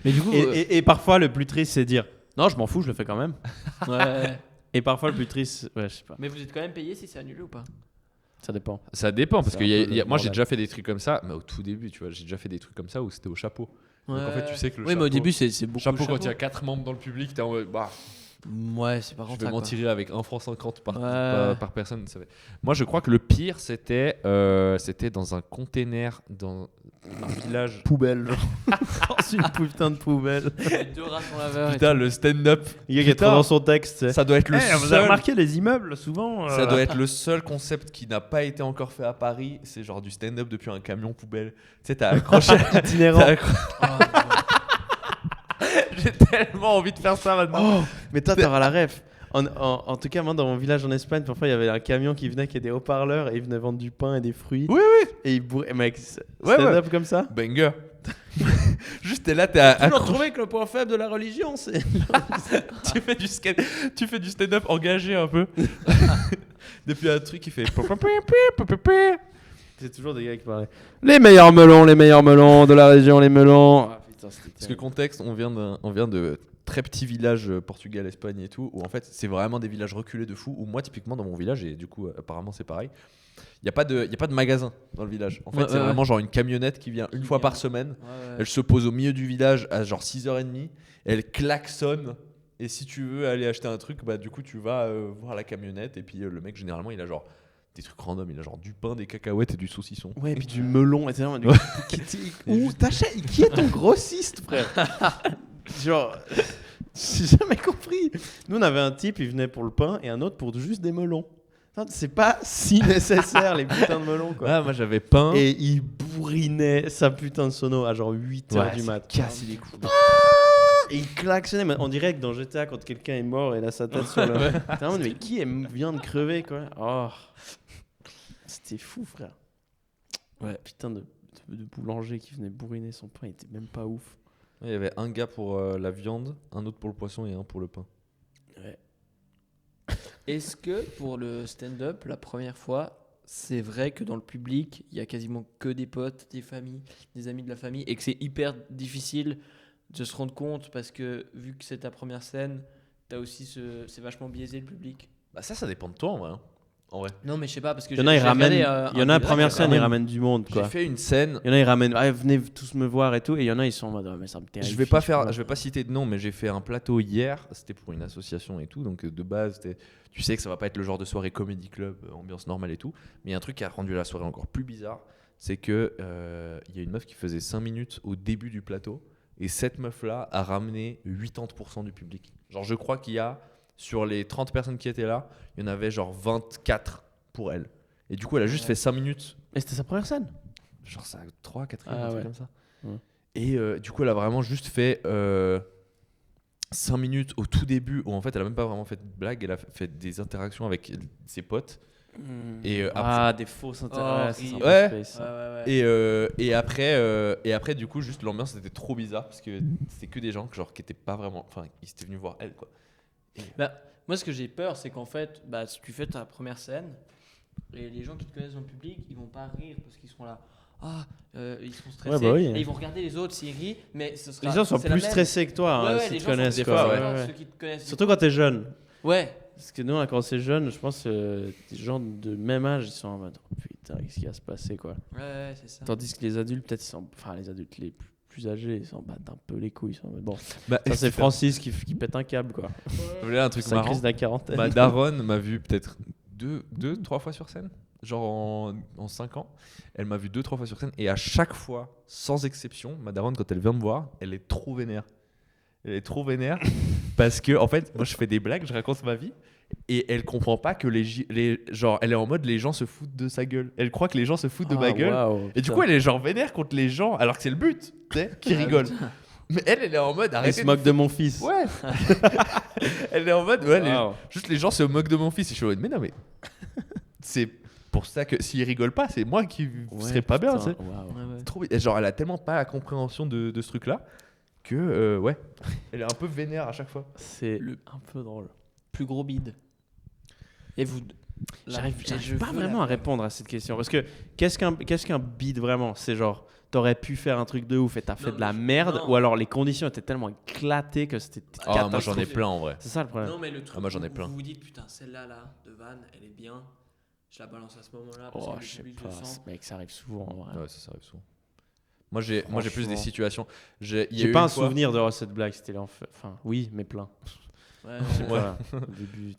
Speaker 3: Mais du coup,
Speaker 2: Et parfois, le plus triste, c'est dire non, je m'en fous, je le fais quand même.
Speaker 3: ouais.
Speaker 2: Et parfois, le plus triste, ouais, je sais pas.
Speaker 3: Mais vous êtes quand même payé si c'est annulé ou pas?
Speaker 2: Ça dépend.
Speaker 1: Ça dépend parce
Speaker 2: C'est
Speaker 1: que
Speaker 2: un peu le
Speaker 1: moi j'ai
Speaker 2: bordel.
Speaker 1: déjà fait des trucs comme ça, mais au tout début, tu vois, j'ai déjà fait des trucs comme ça où c'était au chapeau. Donc en fait, tu sais que le
Speaker 3: Oui, mais au
Speaker 1: chapeau-
Speaker 3: début, c'est beaucoup.
Speaker 1: Chapeau,
Speaker 3: le
Speaker 1: quand il y a 4 membres dans le public, t'es en mode bah,
Speaker 3: Ouais, c'est pas
Speaker 1: je
Speaker 3: rentable.
Speaker 1: vais m'en
Speaker 3: quoi.
Speaker 1: tirer avec 1,50 francs
Speaker 3: Ouais.
Speaker 1: par personne. Moi, je crois que le pire, c'était dans un container dans un village.
Speaker 2: Poubelle. Dans une putain de poubelle.
Speaker 3: Les 2 rations laveurs.
Speaker 1: Putain, le stand-up.
Speaker 2: Il y a qui est trop
Speaker 1: Putain.
Speaker 2: dans son texte. tu sais.
Speaker 1: Ça doit être le
Speaker 2: Vous avez
Speaker 1: seul.
Speaker 2: remarqué les immeubles souvent
Speaker 1: Ça doit être le seul concept qui n'a pas été encore fait à Paris. C'est genre du stand-up depuis un camion poubelle. Tu sais, t'as accroché.
Speaker 2: itinérant.
Speaker 1: J'ai tellement envie de faire ça maintenant.
Speaker 2: Oh, mais toi, t'auras la ref. En tout cas, moi, dans mon village en Espagne, parfois, il y avait un camion qui venait qui avait des haut-parleurs et il venait vendre du pain et des fruits.
Speaker 1: Oui, oui.
Speaker 2: Et il bourrait. Mec,
Speaker 1: Ouais,
Speaker 2: stand-up comme ça.
Speaker 1: Banger. Juste, t'es là, t'es à.
Speaker 2: Toujours trouvé que le point faible de la religion, c'est.
Speaker 1: tu fais du stand-up engagé un peu. Depuis un truc qui fait.
Speaker 2: C'est toujours des gars qui parlaient. Les meilleurs melons de la région, les melons. Ah, putain, c'était
Speaker 1: Parce que contexte, on vient de très petits villages Portugal, Espagne et tout, où en fait c'est vraiment des villages reculés de fou. Où moi typiquement dans mon village, et du coup apparemment c'est pareil, il y a pas de magasin dans le village. En fait
Speaker 3: Ouais,
Speaker 1: c'est
Speaker 3: ouais,
Speaker 1: vraiment genre une camionnette qui vient une
Speaker 3: Qui
Speaker 1: fois
Speaker 3: vient.
Speaker 1: par semaine.
Speaker 3: Ouais,
Speaker 1: Elle se pose au milieu du village à genre 6h30, elle klaxonne. Et si tu veux aller acheter un truc, bah du coup tu vas voir la camionnette et puis le mec généralement il a genre des trucs random, il a genre du pain, des cacahuètes et du saucisson.
Speaker 2: Ouais, et puis du melon, etc.
Speaker 1: Et
Speaker 2: t'achètes. Qui est ton grossiste, frère? Genre, j'ai jamais compris. Nous, on avait un type, il venait pour le pain et un autre pour juste des melons. Putain, c'est pas si nécessaire, les putains de melons, quoi.
Speaker 1: Ah, moi j'avais pain.
Speaker 2: Et il bourrinait sa putain de sono à genre 8h du mat.
Speaker 1: Casse les couilles.
Speaker 2: Et il klaxonnait. Mais on dirait que dans GTA, quand quelqu'un est mort, il a sa tête sur le. T'es en mode, mais qui vient de crever, quoi? Oh. C'était fou, frère. Ouais, putain de boulanger qui venait bourriner son pain, il était même pas ouf.
Speaker 1: Il y avait un gars pour la viande, un autre pour le poisson et un pour le pain.
Speaker 2: Ouais.
Speaker 3: Est-ce que pour le stand-up, la première fois, c'est vrai que dans le public, il y a quasiment que des potes, des familles, des amis de la famille, et que c'est hyper difficile de se rendre compte parce que vu que c'est ta première scène, t'as aussi c'est vachement biaisé le public.
Speaker 1: Bah ça dépend de toi en vrai. en vrai.
Speaker 3: Non, mais je sais pas, parce que
Speaker 2: Il y en a, ils
Speaker 3: j'ai
Speaker 2: ramènent.
Speaker 3: regardé,
Speaker 2: Il y en a,
Speaker 3: un
Speaker 2: première
Speaker 3: drag,
Speaker 2: scène, ils
Speaker 1: ramènent-
Speaker 2: ramènent du monde,
Speaker 1: J'ai
Speaker 2: quoi.
Speaker 1: fait une scène.
Speaker 2: Il y en a, ils ramènent. Ah, venez tous me voir et tout. Et il y en a, ils sont en mode, mais ça me terrifie.
Speaker 1: Je vais pas citer de nom, mais j'ai fait un plateau hier. C'était pour une association et tout. Donc de base, tu sais que ça va pas être le genre de soirée comedy club, ambiance normale et tout. Mais il y a un truc qui a rendu la soirée encore plus bizarre. C'est que il y a une meuf qui faisait 5 minutes au début du plateau. Et cette meuf-là a ramené 80% du public. Genre, je crois qu'il y a, sur les 30 personnes qui étaient là, il y en avait genre 24 pour elle. Et du coup, elle a juste fait 5 minutes.
Speaker 2: Et c'était sa première scène.
Speaker 1: Genre, ça 3, 4
Speaker 2: Ah
Speaker 1: un truc
Speaker 2: ouais.
Speaker 1: comme ça.
Speaker 2: Ouais.
Speaker 1: Et du coup, elle a vraiment juste fait 5 minutes au tout début, où en fait, elle a même pas vraiment fait de blague. Elle a fait des interactions avec ses potes. Et après,
Speaker 2: Des fausses
Speaker 3: Oh,
Speaker 2: intérêts.
Speaker 3: oui.
Speaker 1: Et après, du coup, juste l'ambiance était trop bizarre parce que c'était que des gens genre, qui étaient pas vraiment. Enfin, ils étaient venus voir elle, quoi.
Speaker 3: Bah, moi, ce que j'ai peur, c'est qu'en fait, bah, si tu fais ta première scène, et les gens qui te connaissent dans le public, ils vont pas rire parce qu'ils seront là. Ils seront stressés.
Speaker 2: Ouais, bah oui.
Speaker 3: Et ils vont regarder les autres s'ils rient, mais ce sera.
Speaker 2: Les gens sont
Speaker 3: c'est la
Speaker 2: plus
Speaker 3: même.
Speaker 2: stressés que toi, hein,
Speaker 3: Ouais,
Speaker 2: s'ils
Speaker 3: les
Speaker 2: te
Speaker 3: gens sont
Speaker 2: connaissent.
Speaker 3: stressés,
Speaker 1: des fois,
Speaker 2: quoi.
Speaker 1: ouais.
Speaker 3: ceux qui te connaissent.
Speaker 2: Surtout quand t'es jeune.
Speaker 3: Ouais.
Speaker 2: Parce que nous, quand c'est jeune, je pense que des gens de même âge, ils sont en mode oh, putain, qu'est-ce qui va se passer, quoi.
Speaker 3: Ouais, c'est ça.
Speaker 2: Tandis que les adultes, peut-être, enfin, les adultes les plus âgés, ils s'en battent un peu les couilles. Ils sont en mode, bon,
Speaker 1: Bah,
Speaker 2: ça, c'est Francis qui pète un câble, quoi.
Speaker 1: Vous voulez un truc
Speaker 2: C'est la
Speaker 1: marrant?
Speaker 2: crise de la quarantaine.
Speaker 1: Ma daronne m'a vu peut-être 2-3 fois sur scène, genre en 5 ans. Elle m'a vu 2-3 fois sur scène et à chaque fois, sans exception, ma daronne, quand elle vient me voir, elle est trop vénère. Elle est trop vénère parce que, en fait, moi je fais des blagues, je raconte ma vie et elle comprend pas que genre, elle est en mode les gens se foutent de sa gueule. Elle croit que les gens se foutent de ma gueule. Et du coup, elle est genre vénère contre les gens alors que c'est le but, tu sais, qui rigole. Mais elle est en mode
Speaker 2: Elle
Speaker 1: arrêtez
Speaker 2: se moque de mon fils.
Speaker 1: Ouais. Elle est en mode ouais,
Speaker 2: Wow.
Speaker 1: juste les gens se moquent de mon fils et je suis en mode mais non mais c'est pour ça que s'il rigole pas, c'est moi qui serais pas bien, tu sais.
Speaker 2: Wow.
Speaker 1: C'est trop et genre elle a tellement pas la compréhension de ce truc là que ouais, elle est un peu vénère à chaque fois.
Speaker 2: C'est un peu drôle.
Speaker 3: Plus gros bide. Et vous.
Speaker 2: J'arrive
Speaker 3: je
Speaker 2: pas
Speaker 3: veux
Speaker 2: vraiment à répondre à cette question. Parce que qu'est-ce qu'un bide vraiment? C'est genre, t'aurais pu faire un truc de ouf et t'as fait de la merde,
Speaker 3: non.
Speaker 2: ou alors les conditions étaient tellement éclatées que c'était
Speaker 1: Ah moi j'en ai
Speaker 2: catastrophique.
Speaker 1: plein en vrai.
Speaker 2: C'est ça le problème.
Speaker 3: Non, mais le truc,
Speaker 1: moi, j'en ai
Speaker 3: où
Speaker 1: plein.
Speaker 3: vous vous dites, putain, celle-là, là, de Van, elle est bien. Je la balance à ce moment-là. Parce
Speaker 2: Oh,
Speaker 3: que le
Speaker 2: je sais
Speaker 3: public
Speaker 2: pas,
Speaker 3: le sent.
Speaker 2: mec, ça arrive souvent en vrai.
Speaker 1: Ouais, ça arrive souvent. Moi j'ai plus des
Speaker 2: Franchement.
Speaker 1: situations. Il y a
Speaker 2: J'ai
Speaker 1: eu
Speaker 2: pas
Speaker 1: une
Speaker 2: un
Speaker 1: fois-
Speaker 2: souvenir de cette blague, c'était l'enfer. Enfin, oui, mais plein.
Speaker 3: Ouais,
Speaker 2: Voilà. Au début,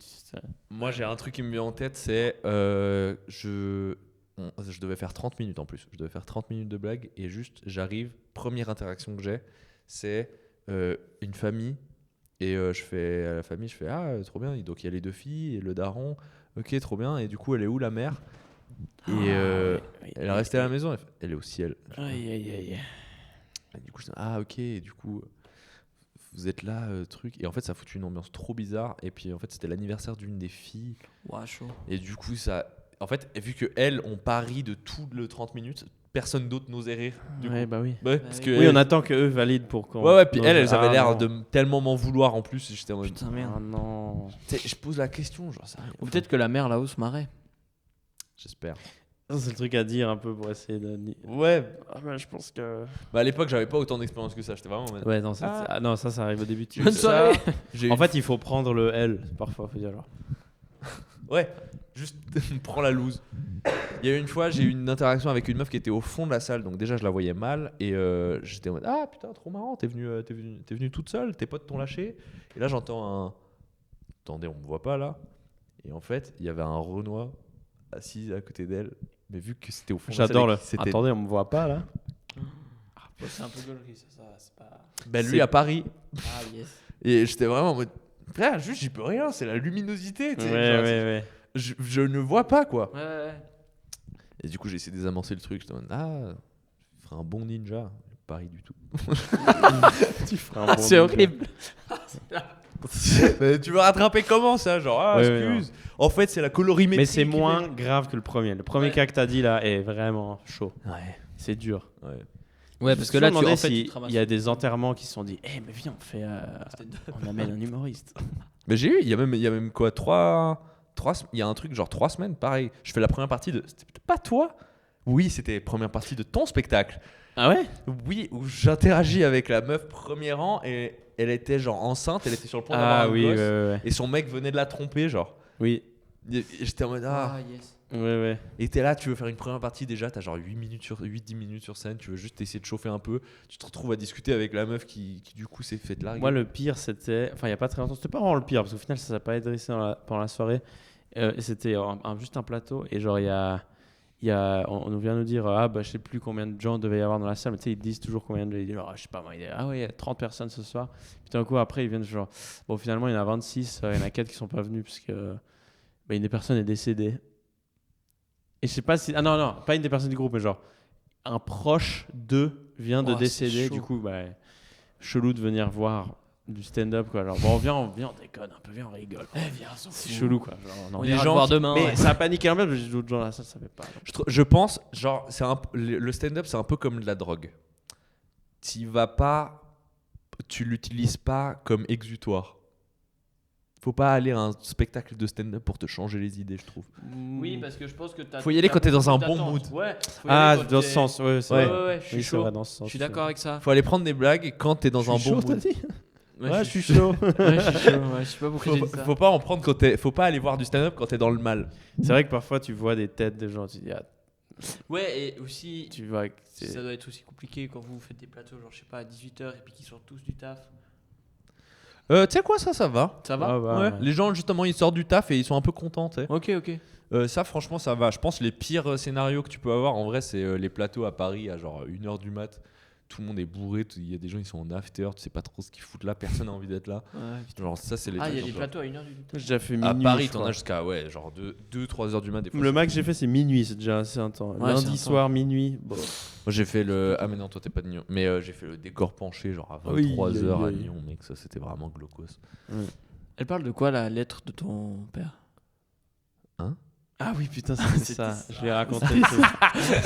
Speaker 1: Moi j'ai un truc qui me vient en tête, c'est je devais faire 30 minutes en plus. Je devais faire 30 minutes de blague et juste j'arrive, première interaction que j'ai, c'est une famille et je fais à la famille, je fais ah trop bien, donc il y a les 2 filles et le daron, ok trop bien, et du coup elle est où la mère? Et elle est restée à la maison, elle est au ciel.
Speaker 2: Aïe, aïe, aïe.
Speaker 1: Et du coup je dis ah ok, et du coup vous êtes là truc, et en fait ça a foutu une ambiance trop bizarre, et puis en fait c'était l'anniversaire d'une des filles.
Speaker 3: Ouah, chaud.
Speaker 1: Et du coup, ça. En fait, vu que elles ont pari de tout le 30 minutes, personne d'autre n'osait rire. Du
Speaker 2: Ouais,
Speaker 1: coup.
Speaker 2: bah oui.
Speaker 1: Ouais,
Speaker 3: Bah
Speaker 1: parce
Speaker 3: oui.
Speaker 1: que
Speaker 2: Oui, on attend qu'eux valident pour qu'on.
Speaker 1: Ouais, puis
Speaker 2: Non,
Speaker 1: elles avaient l'air
Speaker 2: non.
Speaker 1: de tellement m'en vouloir en plus. J'étais en mode.
Speaker 3: Putain,
Speaker 2: Ah
Speaker 3: merde.
Speaker 2: non.
Speaker 1: Tu sais, je pose la question, genre ça.
Speaker 3: Ou peut-être que la mère là-haut se marrait.
Speaker 1: J'espère.
Speaker 2: Ça, c'est le truc à dire un peu pour essayer de.
Speaker 1: Ouais.
Speaker 2: Ah, bah, je pense que.
Speaker 1: Bah à l'époque, j'avais pas autant d'expérience que ça. J'étais vraiment en mode.
Speaker 2: Ouais, non, non, ça arrive au début.
Speaker 3: Bonne soirée.
Speaker 1: J'ai
Speaker 2: En
Speaker 1: eu-
Speaker 2: fait, il faut prendre le L. Parfois, faut dire genre.
Speaker 1: Ouais. Juste prends la loose. Il y a eu une fois, j'ai eu une interaction avec une meuf qui était au fond de la salle, donc déjà je la voyais mal et j'étais en mode ah putain trop marrant, t'es venue toute seule, tes potes t'ont lâché. Et là j'entends un attendez, on me voit pas là. Et en fait il y avait un Renoir assis à côté d'elle, mais vu que c'était au fond de la salle,
Speaker 2: J'adore
Speaker 1: et
Speaker 2: le.
Speaker 1: que c'était
Speaker 2: Attendez, on me voit pas là.
Speaker 3: C'est un peu gaulerie, ça. C'est pas.
Speaker 1: ben, lui
Speaker 2: c'est-
Speaker 1: à Paris,
Speaker 3: Ah, yes.
Speaker 1: et j'étais vraiment en mode frère juste j'y peux rien, c'est la luminosité, tu sais, genre,
Speaker 2: Ouais.
Speaker 1: je ne vois pas quoi.
Speaker 3: Ouais.
Speaker 1: Et du coup, j'ai essayé de désamorcer le truc. J'étais en mode, ah, je ferais un bon ninja. Paris du tout.
Speaker 2: Tu feras un bon
Speaker 3: C'est
Speaker 2: ninja.
Speaker 3: horrible.
Speaker 1: Mais tu veux rattraper comment ça? Genre, ah,
Speaker 2: Ouais, ouais,
Speaker 1: excuse. En fait, c'est la colorimétrie.
Speaker 2: Mais c'est
Speaker 1: qui
Speaker 2: moins
Speaker 1: fait-
Speaker 2: grave que le premier. Le premier
Speaker 3: Ouais.
Speaker 2: cas que t'as dit là est vraiment chaud.
Speaker 1: Ouais.
Speaker 2: C'est dur.
Speaker 1: Ouais.
Speaker 3: Ouais, parce que là, tu
Speaker 2: en
Speaker 3: en fait,
Speaker 2: il y a des enterrements qui se sont dit eh mais viens, on fait. On amène un humoriste.
Speaker 1: Mais j'ai eu, il y a même quoi, il y a un truc genre 3 semaines, pareil. Je fais la première partie de. C'était peut-être pas toi? Oui, c'était la première partie de ton spectacle.
Speaker 2: Ah ouais?
Speaker 1: Oui, où j'interagis avec la meuf premier rang et elle était genre enceinte, elle était sur le point d'avoir
Speaker 2: Ah
Speaker 1: un
Speaker 2: oui,
Speaker 1: gosse,
Speaker 2: ouais.
Speaker 1: et son mec venait de la tromper, genre.
Speaker 2: Oui.
Speaker 1: Et j'étais en mode
Speaker 3: Ah, yes.
Speaker 2: Ouais.
Speaker 1: Et t'es là, tu veux faire une première partie déjà, t'as genre 8-10 minutes sur scène, tu veux juste essayer de chauffer un peu, tu te retrouves à discuter avec la meuf qui du coup s'est fait larguer.
Speaker 2: Moi, le pire, c'était. Enfin, il n'y a pas très longtemps, c'était pas vraiment le pire, parce qu'au final, ça n'a pas adressé pendant la soirée. C'était juste un plateau, et genre, on vient nous dire, ah bah je sais plus combien de gens devait y avoir dans la salle, mais tu sais, ils disent toujours combien de. Ils disent, je sais pas, moi, ah ouais, il y a 30 personnes ce soir. Puis d'un coup, après, ils viennent genre, bon, finalement, il y en a 26, il y en a 4 qui sont pas venus, parce que une des personnes est décédée. Et je sais pas si. Ah non, pas une des personnes du groupe, mais genre, un proche d'eux vient de décéder, du coup, bah, chelou de venir voir du stand-up, quoi. Genre, bon, on déconne un peu, on rigole.
Speaker 3: Viens, on s'en
Speaker 2: C'est
Speaker 3: fout.
Speaker 2: chelou, quoi. Genre, non,
Speaker 3: On ira te voir demain.
Speaker 2: mais
Speaker 3: ouais.
Speaker 2: ça a paniqué un peu, mais j'ai d'autres gens là, ça savait pas.
Speaker 1: Je pense, genre, le stand-up, c'est un peu comme de la drogue. Tu l'utilises pas comme exutoire. Faut pas aller à un spectacle de stand-up pour te changer les idées, je trouve.
Speaker 3: Oui, parce que je pense que t'as.
Speaker 1: Faut y aller quand t'es dans un bon
Speaker 3: d'attente.
Speaker 1: mood.
Speaker 3: Ouais. faut y
Speaker 2: Ah,
Speaker 3: aller quand
Speaker 2: dans ce
Speaker 3: t'es-
Speaker 2: sens, ouais, c'est
Speaker 3: Ouais,
Speaker 2: vrai.
Speaker 3: ouais, je suis
Speaker 2: Oui, c'est
Speaker 3: chaud.
Speaker 2: vrai, dans ce sens.
Speaker 3: Je suis d'accord avec ça.
Speaker 1: Faut aller prendre des blagues quand t'es dans un bon mood.
Speaker 2: dit
Speaker 3: Ouais,
Speaker 2: je suis chaud.
Speaker 3: Ouais, je suis chaud. Ouais, je sais pas pourquoi j'ai dit ça.
Speaker 1: Faut pas en prendre faut pas aller voir du stand-up quand t'es dans le mal.
Speaker 2: C'est vrai que parfois, tu vois des têtes de gens, tu dis, ah,
Speaker 3: Ouais, et aussi,
Speaker 2: tu vois que c'est.
Speaker 3: ça doit être aussi compliqué quand vous faites des plateaux, genre, je sais pas, à 18h et puis qu'ils sortent tous du taf.
Speaker 1: Tu sais quoi, ça va.
Speaker 3: Ça va
Speaker 2: Ah bah,
Speaker 1: Ouais.
Speaker 2: ouais.
Speaker 1: Les gens justement ils sortent du taf et ils sont un peu contents, tu sais.
Speaker 3: Ok, ok.
Speaker 1: Ça franchement ça va. Je pense les pires scénarios que tu peux avoir en vrai c'est les plateaux à Paris à genre 1h du mat. Tout le monde est bourré, il y a des gens ils sont en after, tu sais pas trop ce qu'ils foutent là, personne n'a envie d'être là.
Speaker 3: Ouais,
Speaker 1: Genre ça c'est les
Speaker 3: Ah, il y a
Speaker 1: trucs
Speaker 3: des
Speaker 1: genre-
Speaker 3: plateaux à 1h du matin.
Speaker 2: J'ai déjà fait
Speaker 1: À
Speaker 2: minuit.
Speaker 1: Paris
Speaker 2: je
Speaker 1: t'en
Speaker 2: crois.
Speaker 1: as jusqu'à ouais, genre 2-3 heures du mat des fois.
Speaker 2: Le max que j'ai fait, c'est minuit, c'est déjà assez intense.
Speaker 3: Ouais, c'est
Speaker 2: Lundi
Speaker 3: intense.
Speaker 2: soir, minuit. Bon.
Speaker 1: Moi j'ai fait le ah mais non toi t'es pas de Nyon, mais j'ai fait le décor penché genre à
Speaker 2: Oui,
Speaker 1: 23h à
Speaker 2: aïe, aïe.
Speaker 1: Nyon, mec, ça c'était vraiment glaucos.
Speaker 3: Elle parle de quoi, la lettre de ton père?
Speaker 2: Ah oui, putain, c'était
Speaker 3: C'était
Speaker 2: ça.
Speaker 3: ça.
Speaker 2: Je l'ai raconté.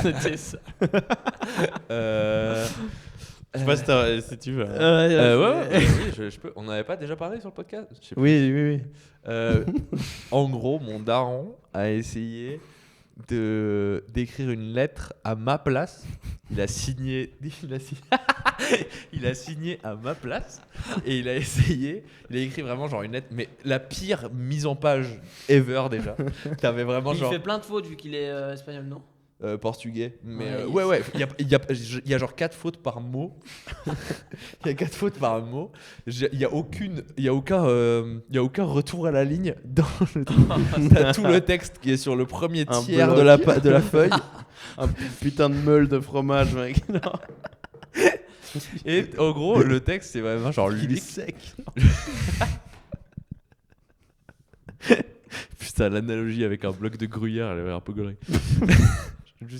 Speaker 3: C'était ça.
Speaker 2: Je sais pas si tu veux.
Speaker 1: Ouais, je peux. On n'avait pas déjà parlé sur le podcast. Je sais pas.
Speaker 2: Oui.
Speaker 1: En gros, mon daron a essayé d'écrire une lettre à ma place. Il a signé à ma place et il a écrit vraiment genre une lettre, mais la pire mise en page ever déjà. T'avais vraiment
Speaker 3: Il
Speaker 1: genre
Speaker 3: fait plein de fautes vu qu'il est espagnol, non?
Speaker 1: portugais, mais
Speaker 3: Ouais,
Speaker 1: ouais, il y a genre 4 fautes par mot. Il y a 4 fautes par mot. Il y a aucun retour à la ligne dans le truc. T'as tout le texte qui est sur le premier
Speaker 2: Un
Speaker 1: tiers
Speaker 2: bloc.
Speaker 1: de la feuille.
Speaker 2: Un putain de meule de fromage, mec. Non.
Speaker 1: Et en gros, le texte c'est vraiment genre
Speaker 2: Il est
Speaker 1: lui.
Speaker 2: sec.
Speaker 1: Putain, l'analogie avec un bloc de gruyère, elle avait un peu gaulerie.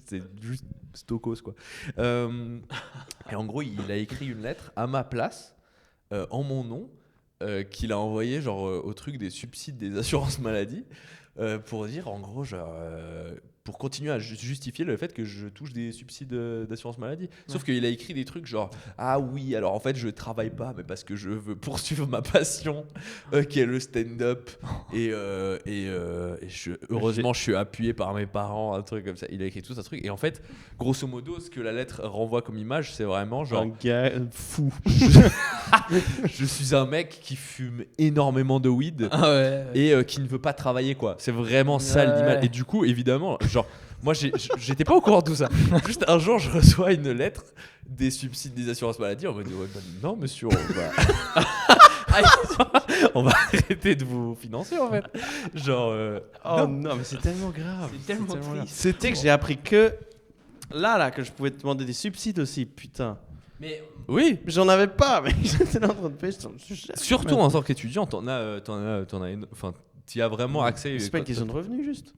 Speaker 1: C'est juste stokos quoi. Et en gros, il a écrit une lettre à ma place, en mon nom, qu'il a envoyé genre au truc des subsides des assurances maladie, pour dire en gros genre pour continuer à justifier le fait que je touche des subsides d'assurance maladie. Sauf qu'il a écrit des trucs genre ah oui, alors en fait je travaille pas mais parce que je veux poursuivre ma passion qui est le stand-up et heureusement je suis appuyé par mes parents, un truc comme ça. Il a écrit tout ça truc et en fait grosso modo ce que la lettre renvoie comme image c'est vraiment genre
Speaker 2: Un gars fou.
Speaker 1: je suis un mec qui fume énormément de weed
Speaker 3: Ah ouais.
Speaker 1: et qui ne veut pas travailler quoi. C'est vraiment ça
Speaker 3: Ouais.
Speaker 1: l'image. Et du coup évidemment genre moi j'étais pas au courant de tout ça. Juste un jour je reçois une lettre des subsides des assurances maladie en mode ouais, bah, non monsieur on va arrêter de vous financer en fait. Genre
Speaker 2: Oh non, mais c'est tellement grave.
Speaker 3: C'est tellement
Speaker 2: grave.
Speaker 3: triste.
Speaker 2: Tu sais que j'ai appris que là que je pouvais te demander des subsides aussi, putain.
Speaker 3: Mais
Speaker 1: oui.
Speaker 2: J'en avais pas, mais j'étais là en train de payer.
Speaker 1: Surtout en tant qu'étudiant, enfin, tu as vraiment accès.
Speaker 2: C'est pas une question de revenus juste.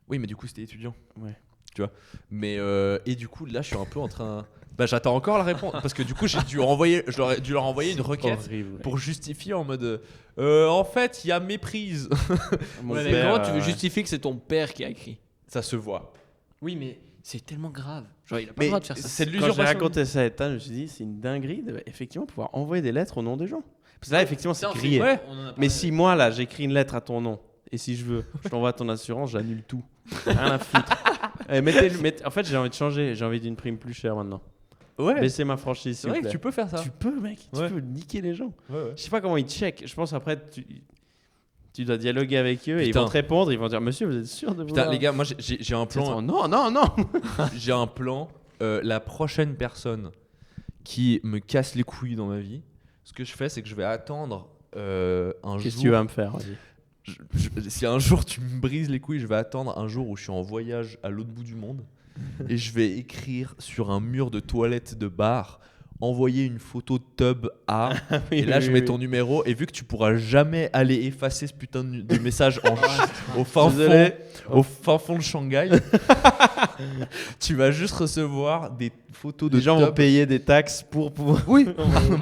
Speaker 1: Oui, mais du coup, c'était étudiant.
Speaker 2: Ouais.
Speaker 1: Tu vois. Mais et du coup, là, je suis un peu en train. Bah, j'attends encore la réponse parce que du coup, j'aurais dû leur envoyer une requête
Speaker 2: Horrible.
Speaker 1: pour justifier en mode. En fait, il y a méprise.
Speaker 2: Mon
Speaker 3: ouais, mais
Speaker 2: père,
Speaker 3: comment tu veux justifier que c'est ton père qui a écrit?
Speaker 1: Ça se voit.
Speaker 3: Oui, mais c'est tellement grave. Genre, il a pas
Speaker 2: Mais
Speaker 3: le droit de faire ça.
Speaker 1: c'est de
Speaker 2: Quand j'ai
Speaker 1: l'usurpation.
Speaker 2: raconté ça à Ethan, je me suis dit, c'est une dinguerie de effectivement pouvoir envoyer des lettres au nom des gens. Parce que là, effectivement, c'est
Speaker 3: Ça, on fait-
Speaker 2: grillé.
Speaker 1: Ouais.
Speaker 3: on en a parlé.
Speaker 2: Mais si moi, là, j'écris une lettre à ton nom, et si je veux, je t'envoie à ton assurance, j'annule tout. Rien à foutre. En fait, j'ai envie de changer. J'ai envie d'une prime plus chère maintenant.
Speaker 1: Ouais.
Speaker 2: Baissez ma franchise,
Speaker 1: C'est
Speaker 2: s'il
Speaker 1: vrai
Speaker 2: vous
Speaker 1: que
Speaker 2: plaît.
Speaker 1: tu peux faire ça.
Speaker 2: Tu peux, mec. Tu
Speaker 1: Ouais.
Speaker 2: peux niquer les gens.
Speaker 1: Ouais, ouais.
Speaker 2: Je sais pas comment ils checkent. Je pense après, Tu dois dialoguer avec eux et ils vont te répondre. Ils vont dire monsieur, vous êtes sûr de vouloir...
Speaker 1: Putain, les gars, moi j'ai un plan.
Speaker 2: Non.
Speaker 1: J'ai un plan. La prochaine personne qui me casse les couilles dans ma vie, ce que je fais, c'est que je vais attendre un jour.
Speaker 2: Qu'est-ce que tu vas me faire?
Speaker 1: Si un jour tu me brises les couilles, je vais attendre un jour où je suis en voyage à l'autre bout du monde et je vais écrire sur un mur de toilette de bar, envoyer une photo de tub A et là je mets ton numéro et vu que tu pourras jamais aller effacer ce putain de message au fin fond de Shanghai, tu vas juste recevoir des photos de
Speaker 2: Les gens
Speaker 1: tub.
Speaker 2: vont payer des taxes pour pouvoir...
Speaker 1: Oui,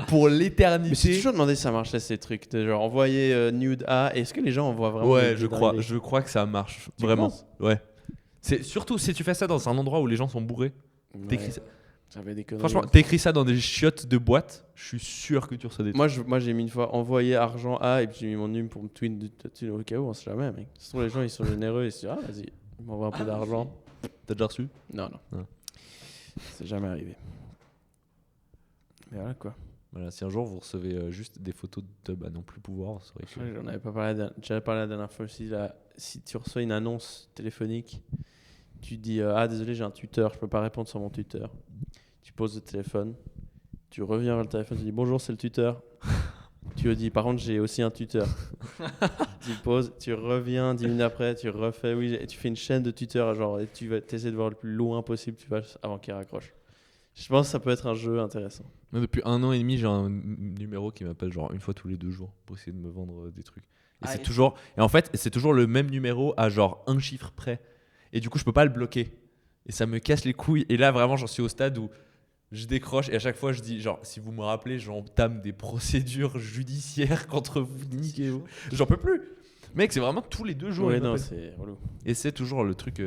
Speaker 1: pour l'éternité.
Speaker 2: Mais c'est toujours demandé si ça marchait ces trucs de genre envoyer nude A. Est-ce que les gens envoient vraiment
Speaker 1: Ouais,
Speaker 2: des
Speaker 1: je
Speaker 2: nudes
Speaker 1: crois que ça marche
Speaker 2: Tu
Speaker 1: vraiment.
Speaker 2: penses
Speaker 1: Ouais. C'est surtout si tu fais ça dans un endroit où les gens sont bourrés.
Speaker 2: Ouais.
Speaker 1: T'écris ça.
Speaker 2: J'avais des conneries.
Speaker 1: Franchement, t'écris ça dans des chiottes de boîte, je suis sûr que tu reçois des trucs.
Speaker 2: Moi, j'ai mis une fois envoyer argent A et puis j'ai mis mon numéro pour me tweet au cas où, on sait jamais, mec. Ce sont les gens, ils sont généreux et ils se disent, ah, vas-y, ils m'envoient un peu d'argent.
Speaker 1: T'as déjà reçu?
Speaker 2: Non. C'est jamais arrivé. Mais voilà quoi.
Speaker 1: Voilà, si un jour vous recevez juste des photos de tub à non plus pouvoir, c'est vrai que...
Speaker 2: J'en avais pas parlé, j'avais parlé la dernière fois aussi. Là, si tu reçois une annonce téléphonique, tu dis ah désolé, j'ai un tuteur, je peux pas répondre sur mon tuteur. Tu poses le téléphone, tu reviens vers le téléphone, tu dis bonjour, c'est le tuteur. Tu lui dis par contre, j'ai aussi un tuteur. Tu poses, tu reviens 10 minutes après, tu refais oui, et tu fais une chaîne de tuteurs, genre, et tu vas essayer de voir le plus loin possible, tu vas avant qu'il raccroche. Je pense que ça peut être un jeu intéressant.
Speaker 1: Moi, depuis 1 an et demi, j'ai un numéro qui m'appelle genre une fois tous les 2 jours pour essayer de me vendre des trucs. Et en fait, c'est toujours le même numéro à genre un chiffre près. Et du coup, je peux pas le bloquer. Et ça me casse les couilles. Et là, vraiment, j'en suis au stade où je décroche et à chaque fois, je dis genre, si vous me rappelez, j'entame des procédures judiciaires contre vous. Niquez-vous. J'en peux plus. Mec, c'est vraiment tous les 2 jours.
Speaker 2: Ouais, non, c'est relou.
Speaker 1: Et c'est toujours le truc.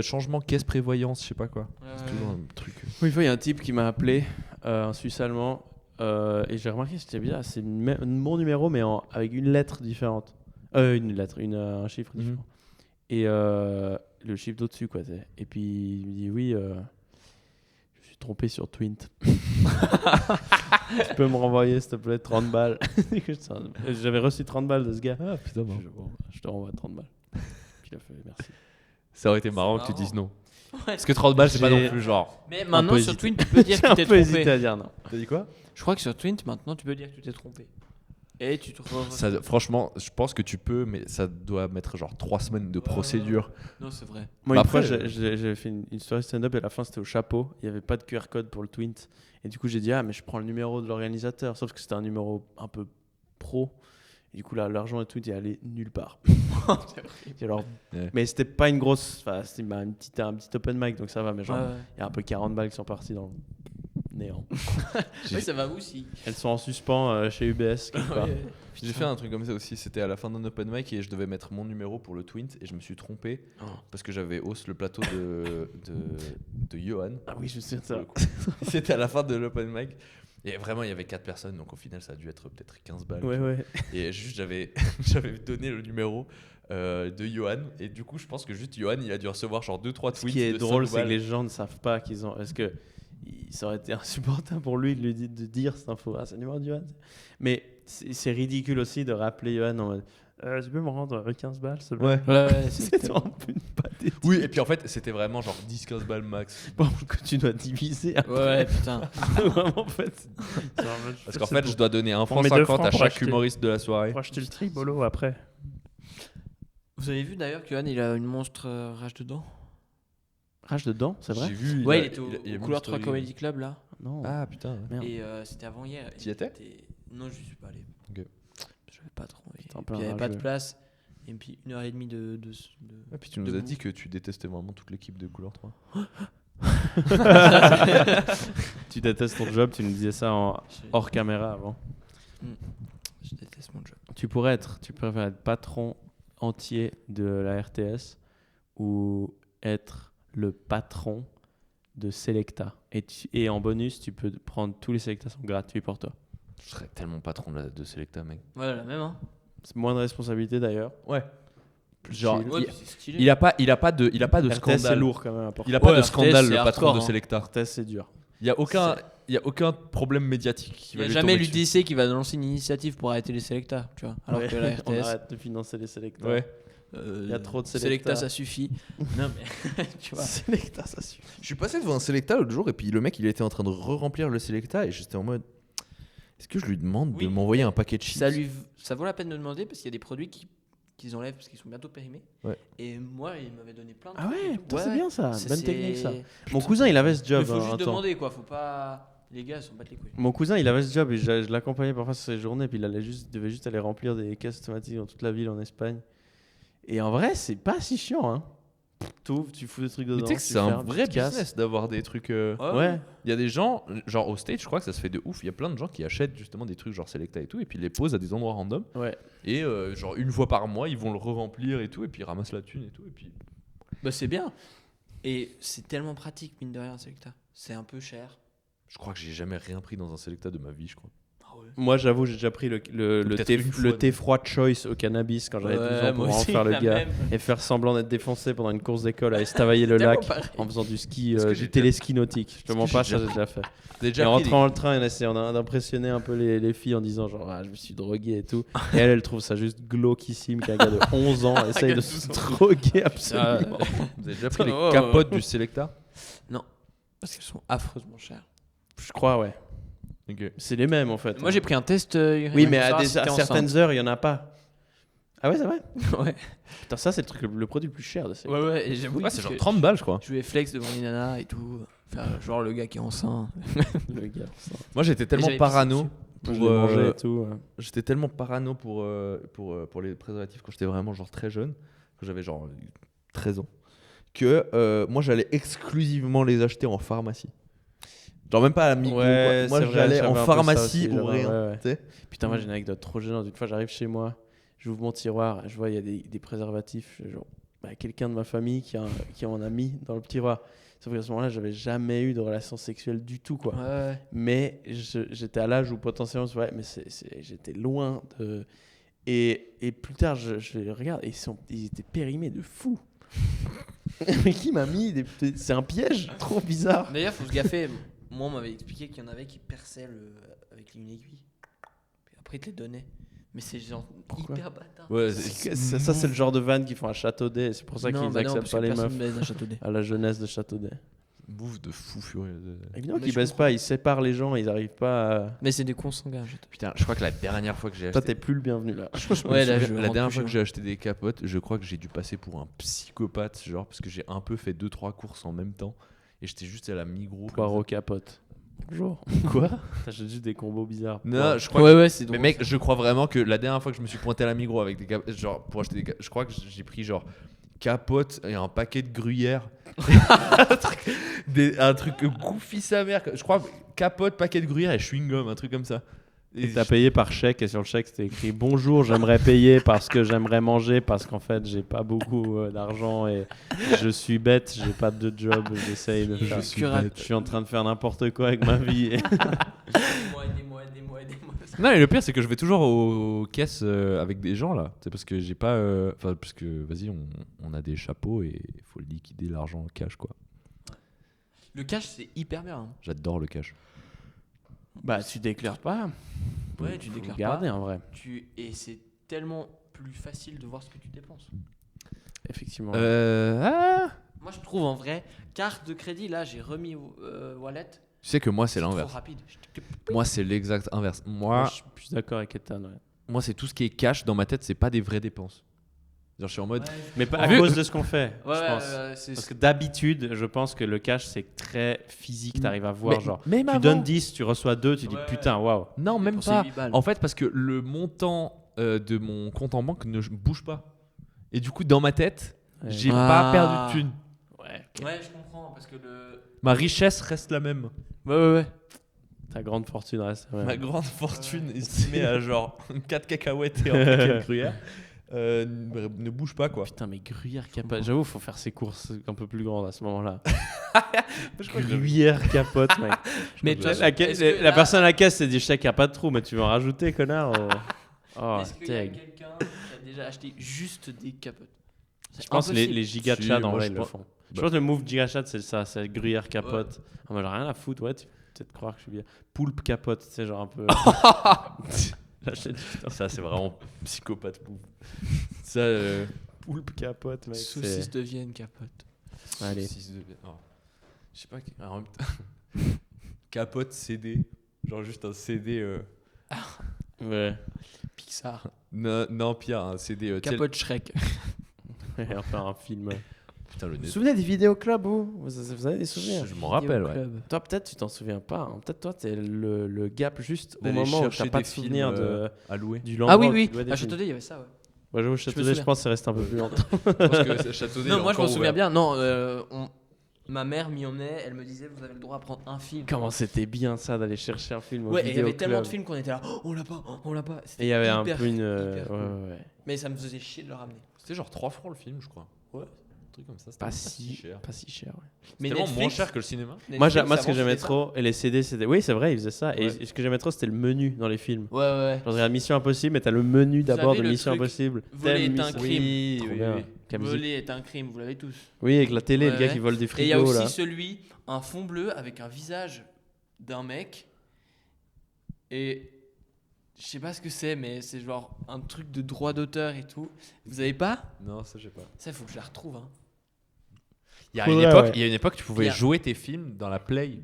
Speaker 1: Changement caisse prévoyance, je sais pas quoi. C'est toujours un truc.
Speaker 2: Oui, une fois, il y a un type qui m'a appelé, un Suisse allemand, et j'ai remarqué que c'était bizarre. C'est mon numéro, mais avec une lettre différente. Un chiffre différent. Et le chiffre d'au-dessus, quoi. Et puis il me dit oui, je suis trompé sur Twint. Tu peux me renvoyer, s'il te plaît, 30 balles. J'avais reçu 30 balles de ce gars.
Speaker 1: Ah putain, bon.
Speaker 2: Je te renvoie 30 balles. Puis il a fait merci.
Speaker 1: Ça aurait été marrant que tu dises non. Parce que 30 balles, c'est pas non plus genre.
Speaker 3: Mais maintenant, sur Twint, tu peux dire que tu t'es
Speaker 2: trompé. Hésité
Speaker 3: trompé.
Speaker 2: à dire non.
Speaker 1: T'as dit quoi?
Speaker 3: Je crois que sur Twint, maintenant, tu peux dire que tu t'es trompé. Et tu te
Speaker 1: Franchement, je pense que tu peux, mais ça doit mettre genre 3 semaines de procédure.
Speaker 3: Non, c'est vrai.
Speaker 2: Moi,
Speaker 1: Bah
Speaker 2: une fois,
Speaker 1: après,
Speaker 2: j'avais fait une story stand-up et à la fin, c'était au chapeau. Il n'y avait pas de QR code pour le Twint. Et du coup, j'ai dit, ah, mais je prends le numéro de l'organisateur. Sauf que c'était un numéro un peu pro. Et du coup, là, l'argent et tout, il est allé nulle part. Alors,
Speaker 1: Ouais.
Speaker 2: Mais c'était pas une grosse. Enfin, c'était un petit open mic, donc ça va. Mais genre,
Speaker 3: Ouais.
Speaker 2: il y a un peu 40 balles qui sont parties dans le néant.
Speaker 3: Oui, ça va aussi.
Speaker 2: Elles sont en suspens chez UBS. quelque part.
Speaker 1: J'ai fait un truc comme ça aussi. C'était à la fin d'un open mic et je devais mettre mon numéro pour le Twint et je me suis trompé parce que j'avais haussé le plateau de Johan.
Speaker 2: Ah oui, je sais ça.
Speaker 1: C'était à la fin de l'open mic. Et vraiment, il y avait 4 personnes, donc au final, ça a dû être peut-être 15 balles.
Speaker 2: Ouais.
Speaker 1: Et juste, j'avais donné le numéro de Johan. Et du coup, je pense que juste Johan, il a dû recevoir genre 2-3 tweets.
Speaker 2: Ce qui est
Speaker 1: de
Speaker 2: drôle,
Speaker 1: 5
Speaker 2: c'est que
Speaker 1: balles.
Speaker 2: les gens ne savent pas qu'ils ont. Est-ce que ça aurait été insupportable pour lui de dire cette info? Ah, c'est le numéro de Johan. Mais c'est ridicule aussi de rappeler Johan en mode tu peux me rendre 15 balles, s'il te plaît?
Speaker 1: Ouais.
Speaker 2: C'est vraiment une pathétique.
Speaker 1: Oui, et puis en fait, c'était vraiment genre 10-15 balles max.
Speaker 2: Bon, que tu dois diviser.
Speaker 3: Ouais, putain.
Speaker 2: Vraiment, en fait.
Speaker 1: Parce qu'en fait, je dois donner 1,50
Speaker 2: Pour mes 2
Speaker 1: franc
Speaker 2: francs
Speaker 1: à
Speaker 2: pour
Speaker 1: chaque
Speaker 2: acheter.
Speaker 1: humoriste de la soirée.
Speaker 2: Pour acheter le tribolo après.
Speaker 3: Vous avez vu d'ailleurs que Johan, il a une monstre rage dedans?
Speaker 2: Rage dedans, c'est vrai?
Speaker 1: J'ai vu.
Speaker 3: Ouais, il était au
Speaker 1: a mis
Speaker 3: Couloir
Speaker 1: une
Speaker 3: 3
Speaker 1: story.
Speaker 3: Comedy Club là.
Speaker 2: Non.
Speaker 1: Ah putain. Ouais.
Speaker 2: Merde.
Speaker 3: Et c'était avant hier.
Speaker 1: T'y étais?
Speaker 3: Non, je suis pas allé.
Speaker 1: Ok.
Speaker 3: Je n'avais pas trop envie.
Speaker 2: T'es un
Speaker 3: Et
Speaker 2: peu
Speaker 3: puis, il n'y
Speaker 2: un
Speaker 3: avait pas de
Speaker 2: rageux.
Speaker 3: place. Et puis 1h30 de
Speaker 1: Et puis tu nous as
Speaker 3: debout.
Speaker 1: dit que tu détestais vraiment toute l'équipe de Couleur 3.
Speaker 2: Tu détestes ton job, tu nous disais ça hors caméra avant.
Speaker 3: Je déteste mon job.
Speaker 2: Tu préfères être patron entier de la RTS ou être le patron de Selecta. Et en bonus, tu peux prendre tous les Selecta sont gratuits pour toi.
Speaker 1: Je serais tellement patron de Selecta, mec.
Speaker 3: Ouais, la même, hein.
Speaker 2: C'est moins de responsabilité d'ailleurs.
Speaker 1: Ouais.
Speaker 2: Plus
Speaker 1: Genre,
Speaker 2: chill.
Speaker 3: Ouais, puis c'est stylé.
Speaker 1: il a pas de
Speaker 2: RTS, c'est
Speaker 1: scandale.
Speaker 2: lourd quand même à porter.
Speaker 1: Il a pas
Speaker 3: Ouais,
Speaker 1: de
Speaker 3: RTS,
Speaker 1: scandale,
Speaker 3: c'est
Speaker 1: le patron
Speaker 3: hardcore,
Speaker 1: de
Speaker 3: hein.
Speaker 1: Selecta.
Speaker 2: RTS, c'est dur.
Speaker 1: Il y a aucun problème médiatique qui
Speaker 3: Il
Speaker 1: va
Speaker 3: n'y a
Speaker 1: lui
Speaker 3: jamais
Speaker 1: tomber dessus.
Speaker 3: l'UDC qui va lancer une initiative pour arrêter les Selecta, tu vois. Alors que la
Speaker 2: on
Speaker 3: RTS,
Speaker 2: arrête de financer les Selecta.
Speaker 1: Ouais.
Speaker 2: Il y a trop de
Speaker 3: Selecta,
Speaker 2: Selecta.
Speaker 3: ça suffit. Non mais tu vois.
Speaker 2: Selecta, ça suffit.
Speaker 1: Je suis passé devant un Selecta l'autre jour et puis le mec il était en train de remplir le Selecta et j'étais en mode est-ce que je lui demande
Speaker 3: Oui.
Speaker 1: de m'envoyer un paquet de chips?
Speaker 3: Ça vaut la peine de demander parce qu'il y a des produits qu'ils enlèvent parce qu'ils sont bientôt périmés.
Speaker 1: Ouais.
Speaker 3: Et moi, il m'avait donné plein de
Speaker 2: Ah
Speaker 3: trucs et
Speaker 2: ouais,
Speaker 3: tout.
Speaker 2: putain, c'est bien ça.
Speaker 3: Ça,
Speaker 2: Bonne
Speaker 3: c'est-
Speaker 2: technique ça. Mon cousin, il avait ce
Speaker 3: Il
Speaker 2: job.
Speaker 3: faut
Speaker 2: un
Speaker 3: juste
Speaker 2: temps.
Speaker 3: demander quoi, faut pas. Les gars, ils s'en battent les couilles.
Speaker 2: Mon cousin, il avait ce job et je l'accompagnais parfois sur ses journées. Puis il devait juste aller remplir des caisses automatiques dans toute la ville en Espagne. Et en vrai, c'est pas si chiant. Hein. Tu fous des trucs dedans.
Speaker 1: Mais tu sais que c'est un vrai business d'avoir des trucs.
Speaker 2: Ouais.
Speaker 1: Il y a des gens, genre au stage, je crois que ça se fait de ouf. Il y a plein de gens qui achètent justement des trucs genre Selecta et tout, et puis ils les posent à des endroits random.
Speaker 2: Ouais.
Speaker 1: Et genre une fois par mois, ils vont le re-remplir et tout, et puis ils ramassent la thune et tout. Et puis...
Speaker 3: Bah c'est bien. Et c'est tellement pratique, mine de rien, Selecta. C'est un peu cher.
Speaker 1: Je crois que j'ai jamais rien pris dans un Selecta de ma vie, je crois.
Speaker 3: Ah ouais.
Speaker 2: Moi, j'avoue, j'ai déjà pris le
Speaker 1: Peut-être
Speaker 2: thé,
Speaker 1: une fois,
Speaker 2: le thé froid choice au cannabis quand j'avais 12 ans pour
Speaker 3: moi
Speaker 2: vraiment
Speaker 3: aussi,
Speaker 2: faire le
Speaker 3: la
Speaker 2: gars
Speaker 3: même.
Speaker 2: et faire semblant d'être défoncé pendant une course d'école à estavailler le
Speaker 3: Tellement
Speaker 2: lac
Speaker 3: pareil.
Speaker 2: en faisant du ski,
Speaker 1: Est-ce que
Speaker 2: du
Speaker 1: j'ai
Speaker 2: téléski nautique. Je te
Speaker 1: Est-ce
Speaker 2: mens
Speaker 1: que
Speaker 2: pas,
Speaker 1: j'ai
Speaker 2: ça
Speaker 1: déjà
Speaker 2: j'ai déjà fait.
Speaker 1: T'as
Speaker 2: Et
Speaker 1: déjà
Speaker 2: en
Speaker 1: pris
Speaker 2: rentrant dans le train, en essayant d'impressionner un peu les filles en disant genre je me suis drogué et tout. Et elle trouve ça juste glauquissime qu'un gars de 11 ans essaye de se droguer absolument.
Speaker 1: Vous avez déjà pris
Speaker 3: Oh.
Speaker 1: les capotes du Selecta?
Speaker 3: Parce qu'elles sont affreusement chères.
Speaker 2: Je crois, ouais.
Speaker 1: Ok.
Speaker 2: C'est les mêmes en fait.
Speaker 3: Moi j'ai pris un test.
Speaker 2: Oui, mais à
Speaker 3: savoir si t'es
Speaker 2: certaines heures, il y en a pas. Ah ouais, c'est vrai.
Speaker 3: enceinte. Ouais.
Speaker 2: Putain, ça c'est le produit le plus cher de ces.
Speaker 3: Ouais, ouais. Et j'avoue
Speaker 1: Ouais, c'est
Speaker 3: que
Speaker 1: genre 30 balles, je crois.
Speaker 3: je jouais flex devant une nana et tout. Enfin, genre le gars qui est enceint.
Speaker 2: Le gars. Ça.
Speaker 1: Moi, j'étais tellement
Speaker 3: j'avais
Speaker 1: parano.
Speaker 2: Moi, je
Speaker 1: Pour,
Speaker 2: l'ai mangé et tout.
Speaker 1: J'étais tellement parano pour les préservatifs quand j'étais vraiment genre très jeune, que j'avais genre 13 ans, que moi j'allais exclusivement les acheter en pharmacie. Genre même pas à la Migros.
Speaker 2: Ouais,
Speaker 1: quoi. Moi
Speaker 2: c'est vrai,
Speaker 1: j'allais
Speaker 2: j'avais
Speaker 1: en
Speaker 2: un peu ça
Speaker 1: pharmacie
Speaker 2: aussi,
Speaker 1: ou
Speaker 2: j'avais-
Speaker 1: rien.
Speaker 2: ouais, ouais.
Speaker 1: tu sais.
Speaker 2: Putain, moi j'ai une anecdote trop gênante. Une fois, j'arrive chez moi, j'ouvre mon tiroir, je vois il y a des préservatifs. Genre, quelqu'un de ma famille qui en a mis dans le tiroir. Sauf qu'à ce moment-là, j'avais jamais eu de relation sexuelle du tout, quoi.
Speaker 3: Ouais.
Speaker 2: Mais j'étais à l'âge où potentiellement, mais j'étais loin de. Et plus tard, je les regarde et ils étaient périmés de fou. Mais qui m'a mis c'est un piège trop bizarre.
Speaker 3: D'ailleurs, faut se gaffer. Moi, on m'avait expliqué qu'il y en avait qui perçaient avec une aiguille. Puis après, ils te les donnaient. Mais c'est genre
Speaker 2: Pourquoi
Speaker 3: hyper bâtard.
Speaker 1: Ouais,
Speaker 2: Ça, c'est le genre de vanne qu'ils font à Châteaudet. C'est pour ça qu'ils acceptent pas les meufs
Speaker 3: baise à Châteaudet.
Speaker 2: à la jeunesse de Châteaudet.
Speaker 1: bouffe de fou furieux.
Speaker 2: Évidemment
Speaker 3: Mais
Speaker 2: qu'ils
Speaker 3: je
Speaker 2: baissent
Speaker 3: comprends.
Speaker 2: pas, ils séparent les gens, ils arrivent pas à.
Speaker 3: Mais c'est des consanguins.
Speaker 1: Putain, je crois que la dernière fois que j'ai
Speaker 2: Toi,
Speaker 1: acheté.
Speaker 2: t'es plus le bienvenu là.
Speaker 3: Ouais, là, je
Speaker 1: La
Speaker 3: rentre
Speaker 1: dernière
Speaker 3: plus
Speaker 1: fois que
Speaker 3: chez
Speaker 1: j'ai acheté des capotes, je crois que j'ai dû passer pour un psychopathe, genre parce que j'ai un peu fait 2-3 courses en même temps et j'étais juste à la Migros. comme
Speaker 2: Poireau capote. Bonjour.
Speaker 1: ça. Quoi?
Speaker 2: J'ai juste des combos bizarres.
Speaker 1: Non, je crois
Speaker 3: Ouais,
Speaker 1: que-
Speaker 3: ouais, c'est
Speaker 1: Mais
Speaker 3: drôle.
Speaker 1: mec, je crois vraiment que la dernière fois que je me suis pointé à la Migros avec des capotes, genre pour acheter je crois que j'ai pris genre capote et un paquet de gruyère. un truc goofy sa mère. Je crois capote, paquet de gruyère et chewing-gum, un truc comme ça.
Speaker 2: Et t'as payé par chèque et sur le chèque c'était écrit bonjour, j'aimerais payer parce que j'aimerais manger parce qu'en fait j'ai pas beaucoup d'argent et je suis bête, j'ai pas de job, j'essaye de faire. Je suis en train de faire n'importe quoi avec ma vie.
Speaker 3: Aidez-moi.
Speaker 1: Non, et le pire, c'est que je vais toujours aux caisses avec des gens là. C'est parce que j'ai pas. Enfin, parce que vas-y, on a des chapeaux et il faut liquider l'argent en cash quoi.
Speaker 3: Le cash, c'est hyper bien. hein.
Speaker 1: J'adore le cash.
Speaker 2: Bah tu déclares pas.
Speaker 3: Ouais, tu
Speaker 2: Faut
Speaker 3: déclares
Speaker 2: garder
Speaker 3: pas.
Speaker 2: en vrai.
Speaker 3: Et c'est tellement plus facile de voir ce que tu dépenses.
Speaker 2: Effectivement.
Speaker 3: Moi, je trouve en vrai, carte de crédit, là, j'ai remis wallet.
Speaker 1: Tu sais que moi, c'est
Speaker 3: trop
Speaker 1: l'inverse.
Speaker 3: rapide.
Speaker 1: Moi, c'est l'exact inverse.
Speaker 2: Moi,
Speaker 1: Moi,
Speaker 2: je suis plus d'accord avec Ethan. Ouais.
Speaker 1: moi, c'est tout ce qui est cash dans ma tête, c'est pas des vraies dépenses. Genre, je suis en mode.
Speaker 2: Mais pas à
Speaker 1: Vu-
Speaker 2: cause de ce qu'on fait,
Speaker 3: Ouais,
Speaker 2: je pense.
Speaker 3: c'est
Speaker 2: Parce que d'habitude, je pense que le cash c'est très physique, t'arrives à voir genre.
Speaker 1: même
Speaker 2: Tu
Speaker 1: avant.
Speaker 2: donnes 10, tu reçois 2, tu dis
Speaker 3: Ouais.
Speaker 2: putain, waouh.
Speaker 1: Non, même
Speaker 3: Pour ces
Speaker 1: pas.
Speaker 3: 8 balles.
Speaker 1: En fait, parce que le montant de mon compte en banque ne bouge pas. Et du coup, dans ma tête, j'ai pas
Speaker 3: Ah.
Speaker 1: perdu de thunes.
Speaker 2: Ouais.
Speaker 3: Ouais, je comprends, parce que le...
Speaker 1: Ma richesse reste la même.
Speaker 3: Ouais.
Speaker 2: Ta grande fortune reste. Ouais.
Speaker 1: Ma grande fortune estimée à genre 4 cacahuètes et un paquet de gruyère ne bouge pas quoi.
Speaker 2: Putain, mais gruyère capote. J'avoue, faut faire ses courses un peu plus grandes à ce moment-là.
Speaker 1: Je crois que je-
Speaker 2: Gruyère capote, mec.
Speaker 3: Mais
Speaker 1: que
Speaker 3: toi,
Speaker 1: j'avais-
Speaker 2: La personne à la caisse s'est dit je sais qu'il n'y a pas de trou, mais tu veux en rajouter, connard. Oh,
Speaker 3: est-ce qu'il y a
Speaker 2: tag.
Speaker 3: quelqu'un qui a déjà acheté juste des capotes?
Speaker 2: Je pense que les giga
Speaker 1: Si,
Speaker 2: chats, en
Speaker 1: moi,
Speaker 2: vrai,
Speaker 1: je
Speaker 2: ils le
Speaker 1: pense-
Speaker 2: font. Je pense que le move giga chat, c'est ça. C'est gruyère capote. Ah, moi, j'ai rien à foutre. Ouais, tu peux peut-être croire que je suis bien. Poulpe capote, tu sais, genre un peu. J'achète du temps.
Speaker 1: Ça, c'est vraiment psychopathe. Ça,
Speaker 2: Poulpe capote, mec.
Speaker 3: Saucisse de Vienne capote.
Speaker 2: Allez.
Speaker 1: Je sais pas. En même temps. Capote CD. Genre juste un CD.
Speaker 2: Ouais.
Speaker 3: Pixar.
Speaker 1: Non, pire, un CD. tu sais,
Speaker 3: Capote Shrek.
Speaker 2: Enfin, un film.
Speaker 1: Putain, le
Speaker 2: Vous
Speaker 1: nez.
Speaker 2: vous souvenez des vidéoclubs, vous avez des souvenirs?
Speaker 1: Je m'en rappelle, ouais.
Speaker 3: Vidéoclub.
Speaker 2: Toi, peut-être, tu t'en souviens pas. Hein. Peut-être, toi, t'es le gap juste au
Speaker 1: D'aller
Speaker 2: moment où
Speaker 1: chercher
Speaker 2: t'as pas
Speaker 1: des
Speaker 2: de souvenir
Speaker 1: films, à louer.
Speaker 2: du
Speaker 3: Ah
Speaker 2: l'endroit
Speaker 3: oui,
Speaker 2: où
Speaker 3: oui.
Speaker 2: tu louais des
Speaker 3: À
Speaker 2: films.
Speaker 3: Châteaudet, il y avait ça, ouais.
Speaker 2: Moi, j'avoue, Châteaudet, je
Speaker 3: souviens.
Speaker 2: pense que c'est resté un peu plus longtemps.
Speaker 1: Parce que Châteaudet.
Speaker 3: Non,
Speaker 1: il est
Speaker 3: moi je m'en
Speaker 1: encore
Speaker 3: souviens
Speaker 1: ouvert.
Speaker 3: bien. Non, ma mère m'y emmenait, elle me disait vous avez le droit à prendre un film.
Speaker 2: Comment c'était bien ça d'aller chercher un film au
Speaker 3: Ouais, et il y avait
Speaker 2: vidéoclub.
Speaker 3: tellement de films qu'on était là, oh, on l'a pas, on l'a pas.
Speaker 2: Et il y avait un
Speaker 3: hyper-
Speaker 2: peu une.
Speaker 3: hyper cool.
Speaker 2: ouais.
Speaker 3: Mais ça me faisait chier de le ramener.
Speaker 1: C'était genre 3 francs le film, je crois.
Speaker 3: Ouais.
Speaker 1: Un truc comme ça. C'était
Speaker 2: Pas
Speaker 1: même
Speaker 2: si
Speaker 1: cher.
Speaker 2: cher. Ouais.
Speaker 3: Mais
Speaker 1: Tellement
Speaker 3: Netflix-
Speaker 1: moins cher que le cinéma.
Speaker 2: Moi,
Speaker 3: Netflix,
Speaker 2: moi, ce que
Speaker 3: avant,
Speaker 2: j'aimais
Speaker 3: c'était ça.
Speaker 2: trop, et les CD, c'était. Oui, c'est vrai, ils faisaient ça.
Speaker 1: Ouais.
Speaker 2: Et ce que j'aimais trop, c'était le menu dans les films.
Speaker 3: Ouais, ouais.
Speaker 2: Genre, regarde Mission Impossible, mais t'as le menu d'abord
Speaker 3: avez
Speaker 2: de
Speaker 3: le
Speaker 2: Mission
Speaker 3: truc,
Speaker 2: Impossible.
Speaker 3: voler
Speaker 2: Thème
Speaker 3: est un
Speaker 2: Mission-
Speaker 3: crime.
Speaker 1: Oui,
Speaker 2: Trop
Speaker 1: oui,
Speaker 2: bien.
Speaker 1: oui.
Speaker 2: Quelle musique.
Speaker 3: Voler est un crime, vous l'avez tous.
Speaker 2: Oui, avec la télé,
Speaker 3: Ouais,
Speaker 2: le gars
Speaker 3: ouais.
Speaker 2: qui vole des
Speaker 3: Et il y a
Speaker 2: frigos
Speaker 3: aussi
Speaker 2: là.
Speaker 3: celui, un fond bleu avec un visage d'un mec. Et je sais pas ce que c'est, mais c'est genre un truc de droit d'auteur et tout. Vous avez pas?
Speaker 1: Non, ça, j'ai pas.
Speaker 3: Ça, il faut que je la retrouve. Hein.
Speaker 1: Il y a
Speaker 2: Faudrait,
Speaker 1: une époque,
Speaker 2: ouais.
Speaker 1: il y a une époque, tu pouvais
Speaker 3: Bien.
Speaker 1: jouer tes films dans la Play.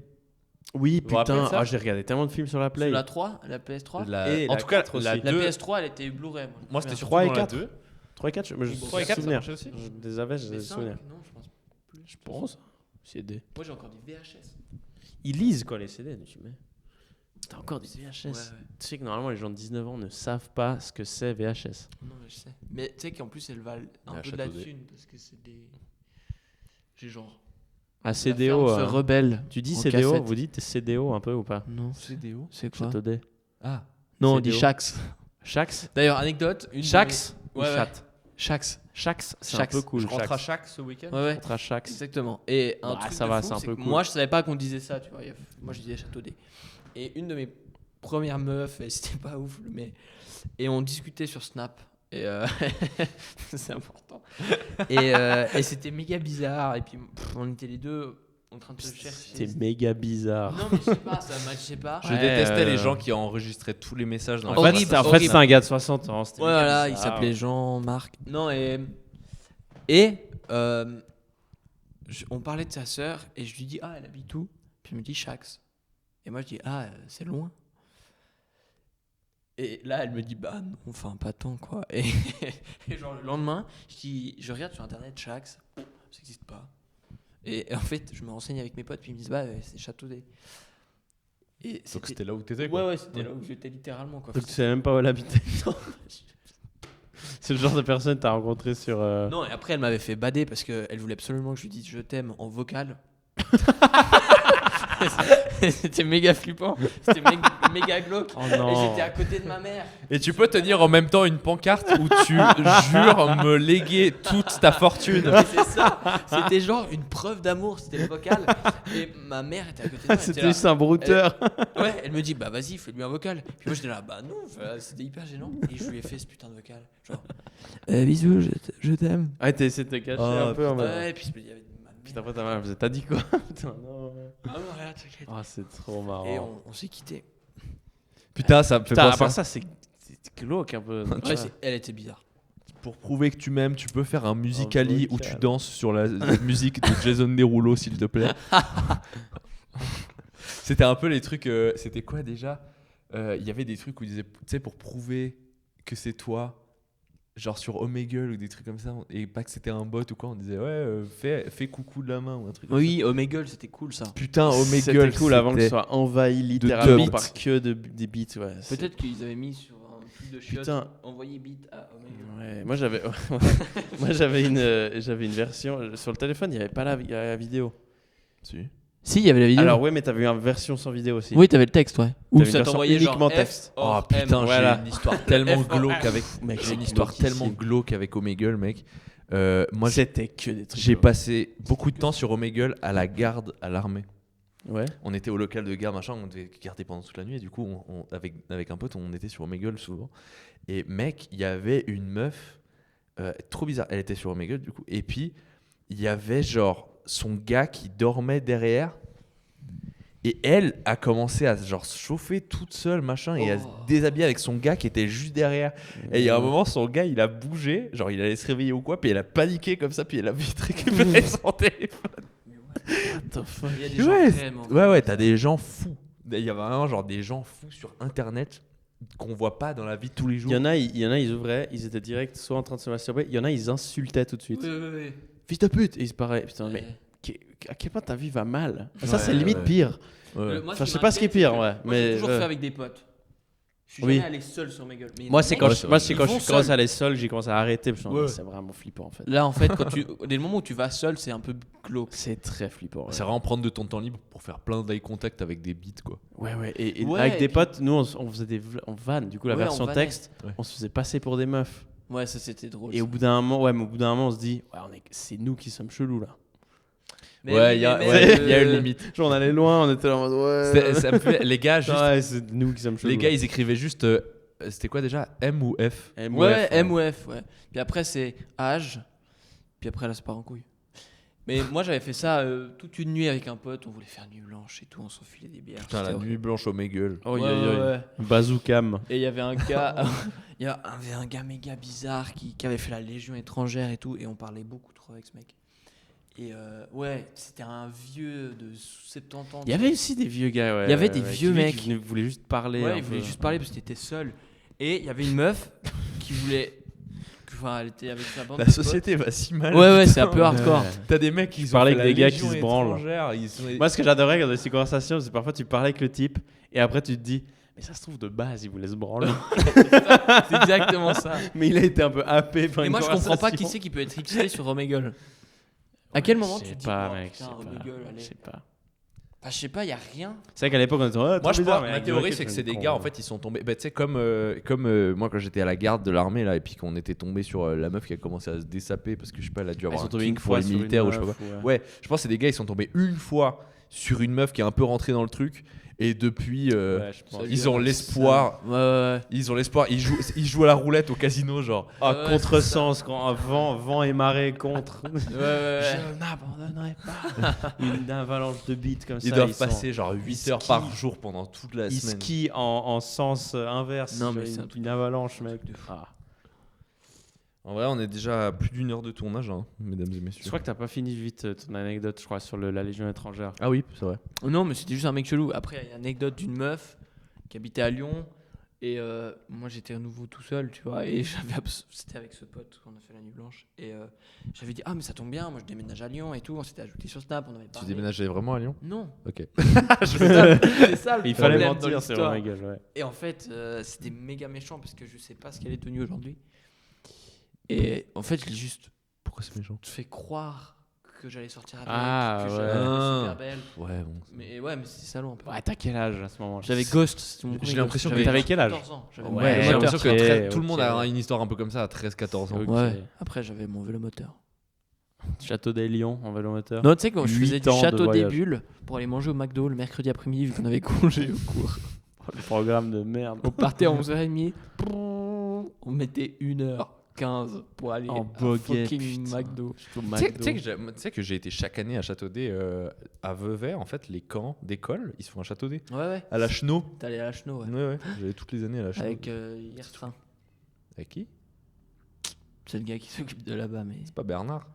Speaker 2: Oui,
Speaker 1: vous rappelez
Speaker 2: putain.
Speaker 1: ça
Speaker 2: Ah, j'ai regardé tellement de films sur la Play.
Speaker 3: Sur la 3, la PS3.
Speaker 2: Et
Speaker 1: en
Speaker 2: la
Speaker 1: tout cas,
Speaker 2: 4 aussi.
Speaker 1: la
Speaker 3: La
Speaker 1: 2.
Speaker 3: PS3, elle était Blu-ray.
Speaker 1: Moi, c'était
Speaker 3: sur
Speaker 1: surtout
Speaker 2: 3 et
Speaker 1: dans la
Speaker 2: 4.
Speaker 1: 2.
Speaker 2: 3 et 4, mais je
Speaker 3: Oui, bon,
Speaker 1: 3 et 4, ça
Speaker 2: souvenir.
Speaker 1: marchait aussi.
Speaker 2: Je les avais, j'ai des souvenirs.
Speaker 3: Non, je pense plus.
Speaker 2: Je pense. CD.
Speaker 3: Moi, j'ai encore des VHS.
Speaker 2: Ils lisent quoi les CD, tu mets. T'as encore des VHS.
Speaker 3: Ouais, ouais.
Speaker 2: Tu sais que normalement les gens de 19 ans ne savent pas ce que c'est VHS.
Speaker 3: Non, mais je sais. Mais tu sais qu'en plus, elles valent un
Speaker 1: À
Speaker 3: peu de la
Speaker 1: Châteaudet.
Speaker 3: thune parce que c'est des. J'ai genre.
Speaker 2: À
Speaker 3: la
Speaker 2: CDO.
Speaker 3: ferme se rebelle.
Speaker 2: Tu dis
Speaker 3: en
Speaker 2: CDO,
Speaker 3: cassette.
Speaker 2: vous dites CDO un peu ou pas?
Speaker 3: Non.
Speaker 1: CDO.
Speaker 3: C'est quoi?
Speaker 2: Châteaudet.
Speaker 1: Ah.
Speaker 3: Non, on dit
Speaker 2: CDO.
Speaker 3: Shax.
Speaker 2: Shax.
Speaker 3: D'ailleurs, anecdote. Une de
Speaker 2: Shax
Speaker 3: mes-
Speaker 2: ou
Speaker 3: Ouais, ouais.
Speaker 2: Chat?
Speaker 3: Shax.
Speaker 2: Shax, c'est un
Speaker 3: Shax.
Speaker 2: peu cool.
Speaker 1: Je rentre à
Speaker 2: Shax.
Speaker 1: chaque ce week-end.
Speaker 3: Ouais, ouais.
Speaker 2: Rentre à Shax.
Speaker 3: Exactement. Et un
Speaker 2: Ouais,
Speaker 3: truc
Speaker 2: ça
Speaker 3: de
Speaker 2: va,
Speaker 3: fou,
Speaker 2: c'est un peu
Speaker 3: que
Speaker 2: cool.
Speaker 3: moi, je savais pas qu'on disait ça, tu vois. Moi, je disais Châteaudet. Et une de mes premières meufs, et c'était pas ouf, mais. Et on discutait sur Snap. Et c'est important. Et c'était méga bizarre. Et puis, on était les deux en train de se chercher.
Speaker 2: C'était méga bizarre.
Speaker 3: Non, mais je sais pas, ça matchait pas.
Speaker 1: Je
Speaker 2: Ouais,
Speaker 1: détestais les gens qui enregistraient tous les messages dans
Speaker 2: En
Speaker 1: la
Speaker 3: Horrible,
Speaker 2: fait, c'était
Speaker 3: horrible.
Speaker 2: un gars de 60 ans. c'était
Speaker 3: Ouais,
Speaker 2: méga
Speaker 3: voilà, il
Speaker 2: bizarre.
Speaker 3: s'appelait Jean-Marc. Non, et on parlait de sa sœur et je lui dis ah elle habite où? Puis il me dit Shax. Et moi je dis ah c'est loin. Et là elle me dit bah non, enfin pas tant quoi. Et genre le lendemain je regarde sur internet Shax, ça n'existe pas. Et en fait je me renseigne avec mes potes puis ils me disent bah c'est Châteaudet. Et
Speaker 1: Donc c'était là où t'étais
Speaker 3: ouais
Speaker 1: quoi.
Speaker 3: ouais c'était là où j'étais littéralement quoi.
Speaker 2: Donc tu sais même pas où elle habitait. C'est le genre de personne que t'as rencontré sur.
Speaker 3: Non, et après, elle m'avait fait bader parce qu'elle voulait absolument que je lui dise je t'aime en vocal. C'était méga flippant. C'était méga glauque.
Speaker 2: Oh
Speaker 3: Et
Speaker 2: non.
Speaker 3: j'étais à côté de ma mère.
Speaker 1: Et tu peux tenir en même temps une pancarte où tu jures me léguer toute ta fortune.
Speaker 3: Et c'est ça. C'était genre une preuve d'amour. C'était le vocal. Et ma mère était à côté de moi. elle
Speaker 2: C'était
Speaker 3: était là.
Speaker 2: juste un brouteur.
Speaker 3: Ouais, elle me dit bah vas-y, fais-lui un vocal. Puis moi j'étais là bah non, c'était hyper gênant. Et je lui ai fait ce putain de vocal. Genre bisous, je t'aime.
Speaker 2: Ah, t'as essayé de te cacher
Speaker 1: Oh,
Speaker 2: un peu en mode.
Speaker 3: Ouais, et puis il y avait ma mère.
Speaker 2: Putain, après ta mère, t'as dit quoi? Putain, non.
Speaker 3: Ah non, rien, t'inquiète.
Speaker 2: Ah, c'est trop
Speaker 3: Et
Speaker 2: marrant.
Speaker 3: on s'est quittés.
Speaker 1: Putain, ça me fait
Speaker 2: Putain, à
Speaker 1: penser.
Speaker 2: part ça, c'est glauque un peu.
Speaker 3: Ouais, elle était bizarre.
Speaker 1: Pour prouver que tu m'aimes, tu peux faire un musicali où tu
Speaker 2: vocal.
Speaker 1: danses sur la musique de Jason Derulo, s'il te plaît. C'était un peu les trucs. C'était quoi déjà? Il y avait des trucs où ils disaient, tu sais, pour prouver que c'est toi, genre sur Omegle ou des trucs comme ça, et pas que c'était un bot ou quoi, on disait ouais, fais coucou de la main ou un truc comme
Speaker 3: Oui, Omegle, c'était cool ça.
Speaker 1: ça. Putain, Omegle,
Speaker 2: C'était cool avant que ce
Speaker 1: c'était-
Speaker 2: soit envahi littéralement
Speaker 1: beats.
Speaker 2: par que des beats. Ouais, c'est-
Speaker 3: Peut-être qu'ils avaient mis sur un truc de chiottes,
Speaker 2: Putain.
Speaker 3: envoyé beat à Omegle.
Speaker 2: Ouais, moi j'avais j'avais une version sur le téléphone, il n'y avait pas la vidéo.
Speaker 1: Si.
Speaker 3: Si, il y avait la vidéo.
Speaker 2: Alors ouais, mais t'avais une version sans vidéo aussi.
Speaker 3: oui, t'avais le texte, ouais.
Speaker 2: Ou
Speaker 3: Ou
Speaker 2: ça
Speaker 3: ça
Speaker 2: t'envoyait
Speaker 3: t'envoyait
Speaker 2: uniquement
Speaker 3: genre
Speaker 2: texte.
Speaker 1: Oh putain,
Speaker 2: voilà.
Speaker 1: j'ai une histoire tellement
Speaker 3: F-O-R.
Speaker 1: glauque avec.
Speaker 2: Mec,
Speaker 1: J'ai
Speaker 2: c'est
Speaker 1: une histoire tellement
Speaker 2: glauquissime.
Speaker 1: glauque avec Omegle, mec. Moi,
Speaker 2: C'était que des trucs.
Speaker 1: j'ai passé beaucoup de temps sur Omegle à la garde à l'armée.
Speaker 2: Ouais.
Speaker 1: On était au local de garde, machin, on devait garder pendant toute la nuit. Et du coup, avec un pote, on était sur Omegle souvent. Et mec, il y avait une meuf. Trop bizarre. Elle était sur Omegle du coup. Et puis, il y avait genre son gars qui dormait derrière. Et elle a commencé à genre se chauffer toute seule, machin, et à se déshabiller avec son gars qui était juste derrière. Et il y a un moment, son gars, il a bougé, genre il allait se réveiller ou quoi, puis elle a paniqué comme ça, puis elle a vite récupéré son téléphone.
Speaker 3: What the fuck. Il y a des gens vraiment.
Speaker 1: Ouais, t'as des gens fous. Il y a vraiment genre des gens fous sur Internet qu'on voit pas dans la vie de tous les jours.
Speaker 2: Il y en a, ils ouvraient, ils étaient direct soit en train de se masturber. Il y en a, ils insultaient tout de suite.
Speaker 3: Oui.
Speaker 2: Fils de pute. Et ils se paraient. Putain, mais à quel point ta vie va mal. Ça,
Speaker 1: Ouais,
Speaker 2: c'est limite
Speaker 1: ouais.
Speaker 2: pire.
Speaker 1: Ouais.
Speaker 3: Moi,
Speaker 2: Enfin, je sais pas ce qui est pire, ouais.
Speaker 3: Moi, j'ai toujours fait avec des potes. Je suis jamais allé seul sur Omegle.
Speaker 2: Moi, c'est quand
Speaker 1: Ouais,
Speaker 2: je
Speaker 1: c'est vrai.
Speaker 2: commence à aller seul, j'ai commencé à arrêter. Parce que
Speaker 1: Ouais.
Speaker 2: c'est vraiment flippant en fait.
Speaker 3: Là, en fait, dès le moment où tu vas seul, c'est un peu glauque.
Speaker 2: C'est très flippant. Ouais.
Speaker 1: C'est vraiment prendre de ton temps libre pour faire plein d'eye contact avec des beats, quoi.
Speaker 2: Ouais. Et
Speaker 3: Ouais,
Speaker 2: avec
Speaker 3: et
Speaker 2: des
Speaker 3: puis-
Speaker 2: potes, nous, on faisait en van. Du coup, la
Speaker 3: Ouais,
Speaker 2: version
Speaker 3: on vannait.
Speaker 2: texte,
Speaker 1: Ouais.
Speaker 2: on se faisait passer pour des meufs.
Speaker 3: Ouais, ça c'était drôle.
Speaker 2: Et au bout d'un moment, on se dit, c'est nous qui sommes chelous là.
Speaker 3: Mais
Speaker 1: Ouais,
Speaker 3: oui,
Speaker 1: il y a
Speaker 3: mais
Speaker 1: une limite.
Speaker 2: Genre, on allait loin, on était là en mode ouais.
Speaker 1: Ça me fait, les gars, juste,
Speaker 2: Ouais, c'est nous qui sommes chelous.
Speaker 1: les gars, ils écrivaient juste. C'était quoi déjà, M ou F?
Speaker 3: Ouais, M ou F, ouais. Puis après, c'est âge. Puis après, là, c'est pas en couille. Mais moi, j'avais fait ça toute une nuit avec un pote. On voulait faire nuit blanche et tout. On s'enfilait des bières.
Speaker 1: Putain, la
Speaker 3: C'était
Speaker 1: nuit blanche au Meagle.
Speaker 2: Oh,
Speaker 3: ouais.
Speaker 2: Bazookam.
Speaker 3: Et il y avait un gars, il y avait un gars méga bizarre qui avait fait la Légion étrangère et tout, et on parlait beaucoup trop avec ce mec. Et ouais, c'était un vieux de 70 ans.
Speaker 2: Il y avait aussi des vieux gars, ouais.
Speaker 3: Il y avait des vieux mecs.
Speaker 2: qui voulaient juste parler.
Speaker 3: Ouais,
Speaker 2: un
Speaker 3: il voulait
Speaker 2: peu.
Speaker 3: juste parler parce qu'il était seul. Et il y avait une meuf qui voulait. Enfin, elle était avec sa bande.
Speaker 1: La
Speaker 3: de
Speaker 1: société va si mal.
Speaker 3: potes. Ouais,
Speaker 1: putain.
Speaker 3: c'est un peu hardcore.
Speaker 1: T'as des mecs qui
Speaker 2: Je parlais
Speaker 1: ont fait
Speaker 2: avec des
Speaker 1: la
Speaker 2: gars qui
Speaker 1: Légion
Speaker 2: se branlent.
Speaker 1: étrangère, ils sont-
Speaker 2: Moi, ce que j'adorais dans ces conversations, c'est parfois tu parlais avec le type et après tu te dis, mais ça se trouve de base, il voulait se branler.
Speaker 3: C'est exactement ça.
Speaker 2: Mais il a été un peu happé par
Speaker 3: Et
Speaker 2: une
Speaker 3: moi, je comprends pas qui
Speaker 2: conversation.
Speaker 3: c'est qui peut être excité sur Omegle. À quel moment
Speaker 2: Je
Speaker 3: tu
Speaker 2: sais
Speaker 3: te dis,
Speaker 2: pas,
Speaker 3: oh,
Speaker 2: mec,
Speaker 3: putain,
Speaker 2: je sais pas.
Speaker 3: Omegle, allez.
Speaker 2: Je sais pas.
Speaker 3: Enfin, je sais pas, il y a rien.
Speaker 2: C'est vrai qu'à l'époque, on était
Speaker 1: Moi, je pense, ma théorie, c'est que c'est des gars, en fait, ils sont tombés. Bah, tu sais, comme moi, quand j'étais à la garde de l'armée, là, et puis qu'on était tombé sur la meuf qui a commencé à se dessaper parce que je sais pas, elle a dû avoir un kink pour les militaires ou je sais pas quoi. Ouais, je pense que c'est des gars, ils sont tombés une fois sur une meuf qui est un peu rentrée dans le truc, et depuis,
Speaker 2: je pense.
Speaker 1: ils ont l'espoir.
Speaker 3: Ouais.
Speaker 1: Ils ont l'espoir. Ils jouent à la roulette au casino, genre.
Speaker 2: Ah,
Speaker 3: Ouais,
Speaker 2: contresens, quand vent et marée contre.
Speaker 3: Ouais.
Speaker 2: Je n'abandonnerai pas. Une avalanche de beats comme ça.
Speaker 1: Ils doivent
Speaker 2: sont-
Speaker 1: passer genre 8
Speaker 2: ils
Speaker 1: heures
Speaker 2: skient.
Speaker 1: par jour pendant toute la
Speaker 2: Ils
Speaker 1: semaine.
Speaker 2: skient en sens inverse.
Speaker 3: Non, mais
Speaker 2: Genre
Speaker 3: c'est un truc
Speaker 2: une avalanche, mec.
Speaker 3: de fou.
Speaker 2: Ah.
Speaker 1: En vrai, on est déjà à plus d'1 heure de tournage, hein, mesdames et messieurs.
Speaker 2: Je crois que t'as pas fini vite ton anecdote, je crois, sur la Légion étrangère.
Speaker 1: Ah oui, c'est vrai.
Speaker 3: Non, mais c'était juste un mec chelou. Après, il y a une anecdote d'une meuf qui habitait à Lyon. Et moi, j'étais à nouveau tout seul, tu vois. Et c'était avec ce pote qu'on a fait la nuit blanche. Et j'avais dit, ah, mais ça tombe bien, moi je déménage à Lyon et tout. On s'était ajouté sur Snap, on avait
Speaker 1: Tu
Speaker 3: parlé.
Speaker 1: déménageais vraiment à Lyon?
Speaker 3: Non.
Speaker 1: Ok.
Speaker 3: C'est ça le
Speaker 2: Il fallait
Speaker 3: problème dans
Speaker 2: mentir, c'est
Speaker 3: l'histoire.
Speaker 2: vrai, gars, ouais.
Speaker 3: Et en fait, c'était méga méchant parce que je sais pas ce qu'elle est devenue aujourd'hui. Et en fait, je l'ai juste
Speaker 1: Pourquoi c'est méchant?
Speaker 3: fait croire que j'allais sortir avec,
Speaker 2: Ah,
Speaker 3: que
Speaker 2: ouais.
Speaker 3: j'allais être super
Speaker 1: Ah.
Speaker 3: belle.
Speaker 1: Ouais, bon.
Speaker 3: Mais c'était salaud un peu.
Speaker 2: Ouais, t'as quel âge à ce moment-là?
Speaker 3: J'avais Ghost. c'était mon
Speaker 1: J'ai
Speaker 3: premier
Speaker 1: l'impression
Speaker 3: Ghost.
Speaker 1: que
Speaker 2: t'avais quel âge?
Speaker 3: 14 ans. J'avais
Speaker 2: Ouais,
Speaker 3: mon
Speaker 1: J'ai
Speaker 3: vélo moteur.
Speaker 1: l'impression que
Speaker 2: ok,
Speaker 1: tout le monde
Speaker 2: ok.
Speaker 1: a une histoire un peu comme ça à 13-14 ans.
Speaker 2: Ok.
Speaker 3: Ouais. Après, j'avais mon vélo moteur.
Speaker 2: Château des Lions en vélo moteur.
Speaker 3: Non, tu sais, quand je faisais
Speaker 2: 8
Speaker 3: du
Speaker 2: ans de
Speaker 3: château des
Speaker 2: voyage.
Speaker 3: bulles pour aller manger au McDo le mercredi après-midi vu qu'on avait congé au cours.
Speaker 2: Le programme de merde.
Speaker 3: On partait à 11h30. On mettait 1h15 pour aller
Speaker 2: En
Speaker 3: à
Speaker 2: boguet,
Speaker 3: fucking
Speaker 2: putain.
Speaker 3: McDo.
Speaker 2: Au
Speaker 1: Tu sais
Speaker 2: McDo.
Speaker 1: tu sais que j'ai été chaque année à Châteaudet, à Vevey, en fait, les camps d'école, ils se font à Châteaudet.
Speaker 3: Ouais.
Speaker 1: À la Chenot.
Speaker 3: T'es allé à la Chenot, ouais.
Speaker 1: Ouais, j'allais toutes les années à la Chenot.
Speaker 3: Avec Yertrin.
Speaker 1: Avec qui?
Speaker 3: C'est le gars qui s'occupe de là-bas, mais.
Speaker 1: C'est pas Bernard?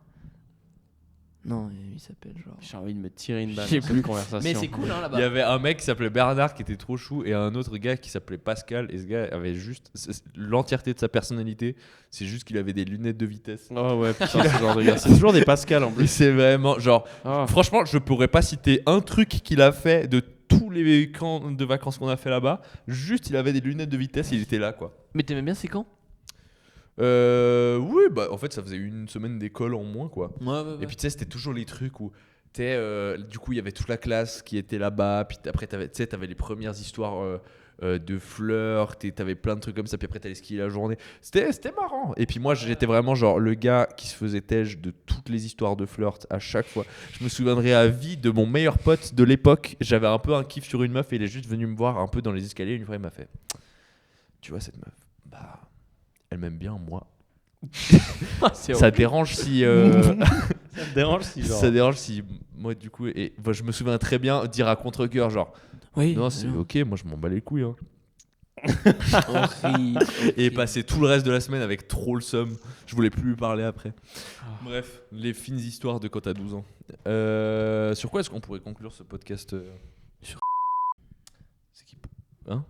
Speaker 3: Non, il s'appelle genre.
Speaker 2: J'ai envie de me tirer une balle
Speaker 3: Je sais
Speaker 2: dans cette conversation.
Speaker 3: Mais c'est cool, hein,
Speaker 1: Il
Speaker 3: là-bas.
Speaker 1: y avait un mec qui s'appelait Bernard qui était trop chou et un autre gars qui s'appelait Pascal, et ce gars avait juste l'entièreté de sa personnalité, c'est juste qu'il avait des lunettes de vitesse.
Speaker 2: Oh ouais, putain, ce genre de gars. C'est toujours des Pascal en
Speaker 1: Et
Speaker 2: plus.
Speaker 1: c'est vraiment genre
Speaker 2: Oh.
Speaker 1: franchement, je pourrais pas citer un truc qu'il a fait de tous les camps de vacances qu'on a fait là-bas, juste il avait des lunettes de vitesse, il était là quoi.
Speaker 3: Mais t'aimais bien ces camps?
Speaker 1: Oui, bah en fait ça faisait une semaine d'école en moins quoi.
Speaker 3: Ouais.
Speaker 1: Et puis tu sais, c'était toujours les trucs où du coup il y avait toute la classe qui était là-bas, puis après t'avais les premières histoires de fleurs, t'avais plein de trucs comme ça, puis après t'allais skier la journée. C'était marrant. Et puis moi j'étais vraiment genre le gars qui se faisait têche de toutes les histoires de flirt à chaque fois. Je me souviendrai à vie de mon meilleur pote de l'époque. J'avais un peu un kiff sur une meuf et il est juste venu me voir un peu dans les escaliers. Une fois il m'a fait, tu vois cette meuf, bah elle m'aime bien moi. Ça dérange si.
Speaker 2: Ça te dérange si genre.
Speaker 1: Ça dérange si. Moi, du coup, je me souviens très bien dire à contre-cœur, genre.
Speaker 3: Oui.
Speaker 1: Non, c'est ok, moi je m'en bats les couilles. Hein.
Speaker 3: Horrible.
Speaker 1: Et passer tout le reste de la semaine avec trop le seum. Je voulais plus lui parler après. Bref, les fines histoires de quand t'as 12 ans. Sur quoi est-ce qu'on pourrait conclure ce podcast
Speaker 3: Sur.
Speaker 1: C'est qui Hein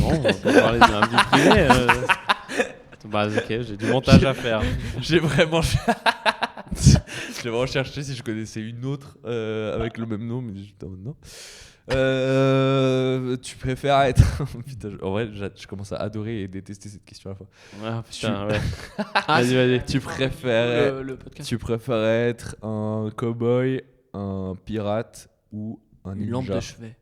Speaker 2: Non, on va pas parler de ma vie privée. Bah ok, j'ai du montage à faire.
Speaker 1: J'ai vraiment cherché si je connaissais une autre avec le même nom, mais j'étais en mode non. Tu préfères être. Putain, en vrai, je commence à adorer et détester cette question à la fois.
Speaker 2: Ah putain, ouais.
Speaker 1: Vas-y. Tu préfères.
Speaker 3: Le podcast.
Speaker 1: Tu préfères être un cowboy, un pirate ou un ninja?
Speaker 3: Une lampe de chevet.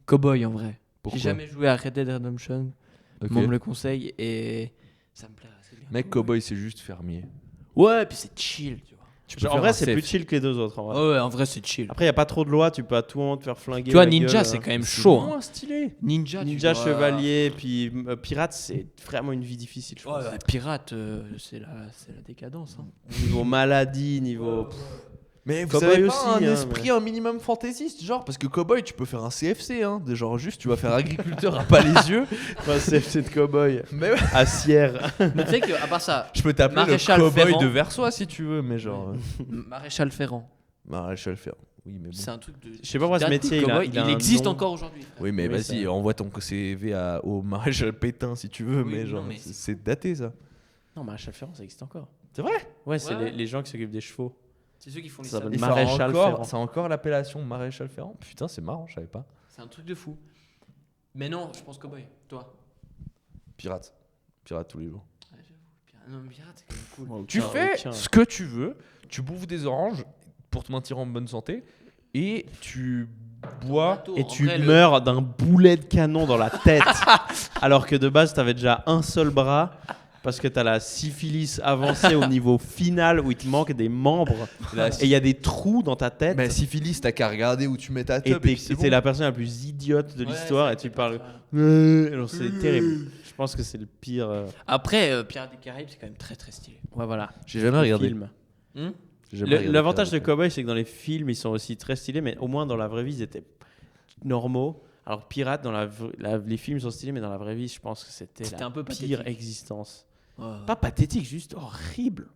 Speaker 3: Cowboy en vrai.
Speaker 1: Pourquoi?
Speaker 3: J'ai jamais joué à Red Dead Redemption.
Speaker 1: Ok.
Speaker 3: On me le conseille et ça me plaît assez bien.
Speaker 1: Mec, cowboy, c'est juste fermier.
Speaker 3: Ouais, puis c'est chill, tu vois.
Speaker 1: Tu
Speaker 2: Genre, en vrai, c'est plus chill que les deux autres. En vrai.
Speaker 3: Ouais, en vrai, c'est chill.
Speaker 2: Après, il n'y a pas trop de lois, tu peux à tout moment te faire flinguer.
Speaker 3: Tu vois,
Speaker 2: la
Speaker 3: ninja,
Speaker 2: gueule,
Speaker 3: c'est quand même
Speaker 1: C'est
Speaker 3: chaud.
Speaker 1: moins
Speaker 3: Hein.
Speaker 1: stylé.
Speaker 3: Ninja,
Speaker 2: Ninja,
Speaker 3: tu dois-
Speaker 2: chevalier, puis pirate, c'est vraiment une vie difficile, je
Speaker 3: Ouais,
Speaker 2: pense.
Speaker 3: ouais, pirate, c'est la décadence. Hein.
Speaker 2: Niveau maladie, niveau.
Speaker 1: Mais vous
Speaker 2: Cowboy
Speaker 1: avez
Speaker 2: aussi,
Speaker 1: pas un
Speaker 2: hein,
Speaker 1: esprit un minimum fantaisiste, genre, parce que cowboy, tu peux faire un CFC, hein, de genre juste tu vas faire agriculteur à pas les yeux.
Speaker 2: Enfin, c'est de cowboy.
Speaker 1: Mais ouais.
Speaker 2: À Sierre.
Speaker 3: Mais tu sais qu'à part ça,
Speaker 1: Je peux t'appeler
Speaker 3: Maréchal
Speaker 1: le cowboy
Speaker 3: Ferrand.
Speaker 1: de Versoix si tu veux, mais genre.
Speaker 3: Maréchal Ferrand,
Speaker 1: Maréchal Ferrand. Oui, mais bon.
Speaker 3: c'est un truc de.
Speaker 2: Je sais pas pourquoi ce
Speaker 3: d'un
Speaker 2: métier,
Speaker 3: coup,
Speaker 2: il a-
Speaker 3: cowboy,
Speaker 2: il a un
Speaker 3: existe
Speaker 2: nom.
Speaker 3: encore aujourd'hui. frère.
Speaker 1: Oui, mais
Speaker 2: Oui,
Speaker 1: vas-y,
Speaker 2: ça-
Speaker 1: envoie ton CV au Maréchal Pétain si tu veux,
Speaker 3: Oui,
Speaker 1: mais
Speaker 3: non,
Speaker 1: genre,
Speaker 3: mais
Speaker 1: c'est daté ça.
Speaker 2: Non, Maréchal Ferrand, ça existe encore.
Speaker 1: C'est vrai?
Speaker 2: Ouais, c'est
Speaker 3: Ouais.
Speaker 2: les gens qui s'occupent des chevaux.
Speaker 3: C'est ceux qui font les
Speaker 2: Ça
Speaker 3: sables.
Speaker 2: s'appelle Maréchal Ferrand.
Speaker 1: Ça a encore l'appellation Maréchal Ferrand. Putain, c'est marrant, je savais pas.
Speaker 3: C'est un truc de fou. Mais non, je pense cowboy. Toi.
Speaker 1: Pirate. Pirate tous les jours.
Speaker 3: Ouais, j'avoue. Non, mais pirate, c'est quand même cool.
Speaker 2: Ouais,
Speaker 1: Tu
Speaker 2: aucun-
Speaker 1: fais
Speaker 2: aucun.
Speaker 1: ce que tu veux, tu bouffes des oranges pour te maintenir en bonne santé et tu bois.
Speaker 3: Bateau,
Speaker 2: Et
Speaker 3: en
Speaker 2: tu
Speaker 3: vrai, le-
Speaker 2: meurs d'un boulet de canon dans la tête. Alors que de base, t'avais déjà un seul bras. Parce que t'as la syphilis avancée au niveau final où il te manque des membres. Et il y a des trous dans ta tête.
Speaker 1: Mais syphilis, t'as qu'à regarder où tu mets ta
Speaker 2: Et
Speaker 1: top.
Speaker 2: t'es la personne la plus idiote de
Speaker 3: Ouais,
Speaker 2: l'histoire.
Speaker 3: c'est
Speaker 2: Et tu
Speaker 3: vrai,
Speaker 2: parles.
Speaker 3: c'est vrai.
Speaker 2: Alors, c'est terrible. Je pense que c'est le pire.
Speaker 3: Après, Pirates des Caraïbes, c'est quand même très très stylé.
Speaker 2: Ouais, voilà.
Speaker 1: J'ai jamais regardé.
Speaker 2: Film.
Speaker 1: J'ai jamais regardé
Speaker 2: L'avantage de
Speaker 1: Pirates.
Speaker 2: Cowboy, c'est que dans les films, ils sont aussi très stylés, mais au moins dans la vraie vie, ils étaient normaux. Alors, Pirate, dans les films sont stylés, mais dans la vraie vie, je pense que c'était
Speaker 3: C'était
Speaker 2: la
Speaker 3: un peu
Speaker 2: pire
Speaker 3: pathétique.
Speaker 2: existence.
Speaker 3: Ouais.
Speaker 2: Pas pathétique, juste horrible.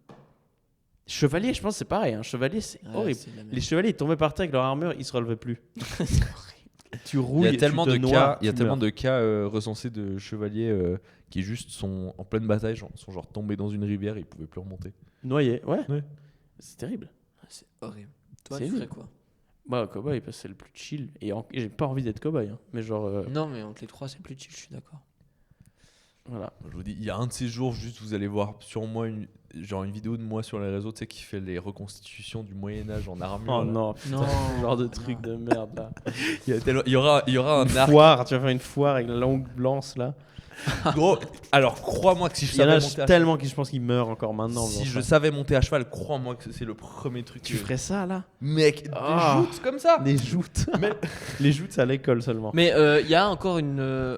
Speaker 2: Chevalier, je pense que c'est pareil. Un chevalier, c'est
Speaker 3: Ouais,
Speaker 2: horrible.
Speaker 3: c'est de la merde.
Speaker 2: Les chevaliers, ils tombaient par terre avec leur armure, ils se relevaient plus. Tu
Speaker 1: Il
Speaker 2: rouilles,
Speaker 1: y a tellement
Speaker 2: tu te
Speaker 1: de
Speaker 2: noies,
Speaker 1: cas, il y a
Speaker 2: tu
Speaker 1: tellement
Speaker 2: meurs.
Speaker 1: de cas recensés de chevaliers qui juste sont en pleine bataille, sont genre tombés dans une rivière et ils pouvaient plus remonter.
Speaker 2: Noyés, ouais.
Speaker 1: Ouais.
Speaker 2: C'est terrible.
Speaker 3: C'est horrible. Toi,
Speaker 2: C'est
Speaker 3: tu
Speaker 2: nul.
Speaker 3: ferais quoi?
Speaker 2: Moi, Cowboy, parce que c'est le plus chill. Et j'ai pas envie d'être Cowboy. Hein. Mais genre,
Speaker 3: Non, mais entre les trois, c'est plus chill, je suis d'accord.
Speaker 2: voilà.
Speaker 1: Je vous dis, il y a un de ces jours, juste vous allez voir sur moi une vidéo de moi sur les réseaux, tu sais, qui fait les reconstitutions du Moyen-Âge en armure.
Speaker 2: Oh
Speaker 1: là.
Speaker 2: non,
Speaker 3: Non,
Speaker 2: ce genre de
Speaker 3: non.
Speaker 2: truc de merde là.
Speaker 1: Il y aura un
Speaker 2: Une
Speaker 1: arc.
Speaker 2: foire, tu vas faire une foire avec la longue blanche là.
Speaker 1: Gros, alors crois-moi que si je
Speaker 2: Il y en
Speaker 1: savais
Speaker 2: a
Speaker 1: monter à
Speaker 2: tellement qui je pense qu'ils meurent encore maintenant.
Speaker 1: cheval, si
Speaker 2: en
Speaker 1: je
Speaker 2: faisant ça.
Speaker 1: savais monter à cheval, crois-moi que c'est le premier truc.
Speaker 2: Tu ferais ça là?
Speaker 1: Mec, des
Speaker 2: Ah.
Speaker 1: joutes comme ça.
Speaker 2: Les joutes. Les joutes, c'est à l'école seulement.
Speaker 3: Mais il y a encore une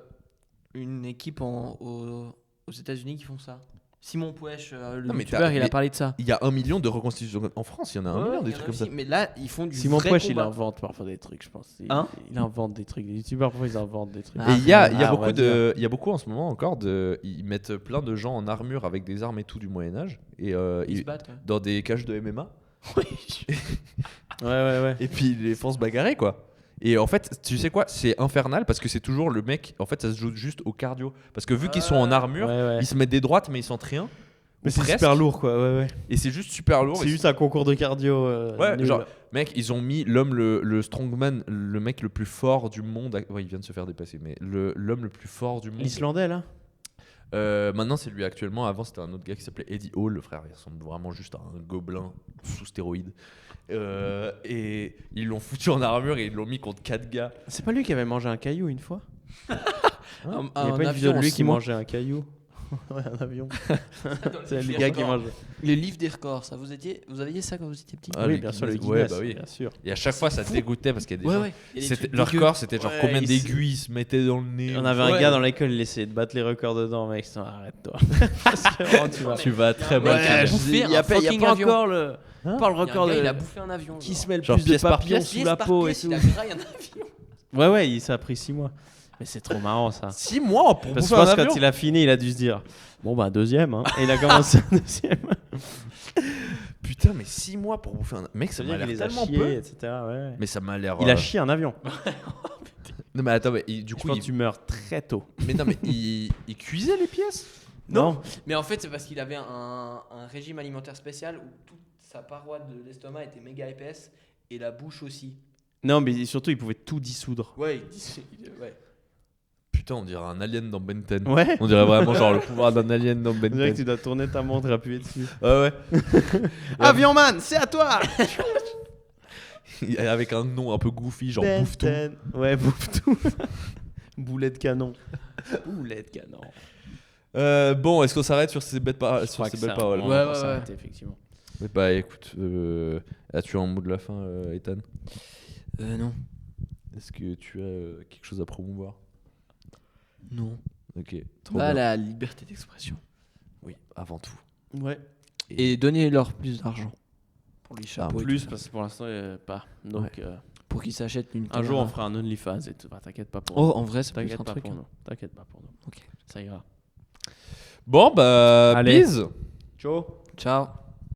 Speaker 3: équipe aux États-Unis qui font ça. Simon Pouech, le
Speaker 1: Non, mais
Speaker 3: youtubeur, il a
Speaker 1: mais-
Speaker 3: parlé de ça.
Speaker 1: Il y a 1 million de reconstitutions en France, il y en a 1
Speaker 3: Ouais,
Speaker 1: million
Speaker 3: il
Speaker 1: des
Speaker 3: y en
Speaker 1: trucs
Speaker 3: a
Speaker 1: comme ça.
Speaker 3: aussi. Mais là, ils font du
Speaker 2: Simon
Speaker 3: vrai
Speaker 2: Pouech, il
Speaker 3: combat.
Speaker 2: invente parfois des trucs, je pense.
Speaker 3: Hein?
Speaker 2: Il invente des trucs. Les youtubeurs, parfois, ils inventent des trucs.
Speaker 3: Ah,
Speaker 1: Et il y a
Speaker 2: on va
Speaker 1: beaucoup
Speaker 2: dire.
Speaker 1: il y a beaucoup en ce moment encore ils mettent plein de gens en armure avec des armes et tout du Moyen Âge et
Speaker 3: Ils se battent. Ouais.
Speaker 1: dans des cages de MMA
Speaker 2: Ouais, ouais.
Speaker 1: et puis ils les font se bagarrer quoi. Et en fait, tu sais quoi, c'est infernal parce que c'est toujours le mec, en fait ça se joue juste au cardio parce que vu qu'ils sont en armure,
Speaker 2: Ouais, ouais.
Speaker 1: ils se mettent des droites mais ils sentent rien.
Speaker 2: Mais
Speaker 1: ou
Speaker 2: c'est
Speaker 1: presque.
Speaker 2: super lourd, quoi. Ouais, ouais.
Speaker 1: Et c'est juste super lourd.
Speaker 2: C'est
Speaker 1: Et
Speaker 2: juste un concours de cardio.
Speaker 1: Ouais,
Speaker 2: nul.
Speaker 1: genre, mec, ils ont mis l'homme, le strongman, le mec le plus fort du monde. Ouais, il vient de se faire dépasser, mais l'homme le plus fort du monde.
Speaker 2: L'Islandais, là.
Speaker 1: Maintenant, c'est lui actuellement. Avant, c'était un autre gars qui s'appelait Eddie Hall. Le frère, il ressemble vraiment juste à un gobelin sous stéroïdes. Et ils l'ont foutu en armure et ils l'ont mis contre 4 gars.
Speaker 2: C'est pas lui qui avait mangé un caillou une fois?
Speaker 3: Un
Speaker 2: Il y a pas une vidéo de lui qui mangeait un caillou? Ouais, un avion.
Speaker 3: Dans
Speaker 2: C'est
Speaker 3: livre
Speaker 2: les
Speaker 3: des
Speaker 2: gars qui
Speaker 3: records.
Speaker 2: mangent.
Speaker 3: Les livres des records, ça vous aviez ça quand vous étiez petit?
Speaker 1: Ah,
Speaker 2: oui,
Speaker 1: les
Speaker 2: bien sûr, le
Speaker 1: Guinness. Ouais,
Speaker 2: Guinness,
Speaker 1: bah oui.
Speaker 2: bien sûr.
Speaker 1: Et à chaque fois, ça te dégoûtait parce qu'il y a des gens.
Speaker 3: Ouais. Il y a des
Speaker 1: C'était,
Speaker 3: trucs
Speaker 1: leur
Speaker 3: dégueux.
Speaker 1: corps, c'était genre
Speaker 2: Ouais,
Speaker 1: combien
Speaker 2: il
Speaker 1: d'aiguilles ils se mettaient dans le nez.
Speaker 2: On avait un
Speaker 3: Ouais.
Speaker 2: gars dans l'école, il essayait de battre les records dedans, mec. Arrête-toi. Parce que vraiment, tu vas.
Speaker 1: Tu vas très
Speaker 3: Ouais,
Speaker 1: mal.
Speaker 3: il a bouffé
Speaker 2: il y a
Speaker 3: un
Speaker 2: pas, il y a
Speaker 3: fucking
Speaker 2: pas
Speaker 3: avion.
Speaker 2: encore le.
Speaker 1: Hein
Speaker 2: Pas le
Speaker 3: Il y a un
Speaker 2: record
Speaker 3: gars,
Speaker 2: de.
Speaker 3: il a bouffé un avion.
Speaker 2: Qui se met le
Speaker 1: Genre
Speaker 2: plus de
Speaker 1: pièce par
Speaker 2: papillons
Speaker 1: pièce,
Speaker 2: sous la peau et tout.
Speaker 3: Il a graillé un avion.
Speaker 2: Ouais, ça a pris 6 mois. Mais c'est trop marrant ça.
Speaker 1: 6 mois pour
Speaker 2: Parce que
Speaker 1: bouffer
Speaker 2: je
Speaker 1: un
Speaker 2: pense
Speaker 1: avion.
Speaker 2: quand il a fini, il a dû se dire bon bah deuxième hein. Et il a commencé un deuxième.
Speaker 1: Putain, mais 6 mois pour bouffer un. Mec, ça
Speaker 2: Ça veut
Speaker 1: m'a
Speaker 2: dire
Speaker 1: l'air
Speaker 2: qu'il les a
Speaker 1: tellement
Speaker 2: chiés,
Speaker 1: peu.
Speaker 2: etc. Ouais.
Speaker 1: Mais ça m'a l'air.
Speaker 2: Il a chié un avion.
Speaker 1: Non, mais attends, mais du
Speaker 2: Je
Speaker 1: coup,
Speaker 2: pense que tu meurs très tôt.
Speaker 1: mais non, mais il cuisait les pièces.
Speaker 2: Non.
Speaker 3: Mais en fait, c'est parce qu'il avait un régime alimentaire spécial où toute sa paroi de l'estomac était méga épaisse et la bouche aussi.
Speaker 2: Non, mais surtout il pouvait tout dissoudre.
Speaker 3: Ouais, ouais.
Speaker 1: Putain, on dirait un alien dans Ben 10.
Speaker 2: Ouais.
Speaker 1: On dirait vraiment genre le pouvoir d'un alien dans Ben
Speaker 2: On dirait que
Speaker 1: 10.
Speaker 2: tu dois tourner ta montre et appuyer dessus.
Speaker 1: Ouais,
Speaker 2: Avion man, c'est à toi.
Speaker 1: ouais. Avec un nom un peu goofy, genre bouffe tout.
Speaker 2: Ouais, bouffe tout. Boulet de canon. Boulet de canon.
Speaker 1: Bon, est-ce qu'on s'arrête sur ces belles, sur ces belles paroles?
Speaker 3: Ouais.
Speaker 2: Effectivement.
Speaker 1: Bah écoute, as-tu un mot de la fin, Ethan?
Speaker 3: Non.
Speaker 1: Est-ce que tu as quelque chose à promouvoir?
Speaker 3: Non.
Speaker 1: Ok, trop
Speaker 3: Bah,
Speaker 1: bien.
Speaker 3: la liberté d'expression.
Speaker 1: Oui, avant tout.
Speaker 2: Ouais.
Speaker 3: Et donnez-leur plus d'argent pour les
Speaker 2: En
Speaker 3: chapeaux. et
Speaker 2: plus,
Speaker 3: tout
Speaker 2: parce
Speaker 3: ça.
Speaker 2: que pour l'instant, pas. Donc,
Speaker 3: Pour qu'ils s'achètent une
Speaker 2: un jour, on
Speaker 3: caméra.
Speaker 2: fera un OnlyFans et tout. Bah, t'inquiète pas pour
Speaker 3: Oh,
Speaker 2: nous.
Speaker 3: en vrai, c'est plus
Speaker 2: T'inquiète
Speaker 3: un
Speaker 2: pas
Speaker 3: truc.
Speaker 2: pour
Speaker 3: hein.
Speaker 2: nous. T'inquiète pas pour nous.
Speaker 3: Ok.
Speaker 2: Ça ira.
Speaker 1: Bon, bah,
Speaker 2: Allez.
Speaker 1: bise.
Speaker 2: Ciao.
Speaker 3: Ciao.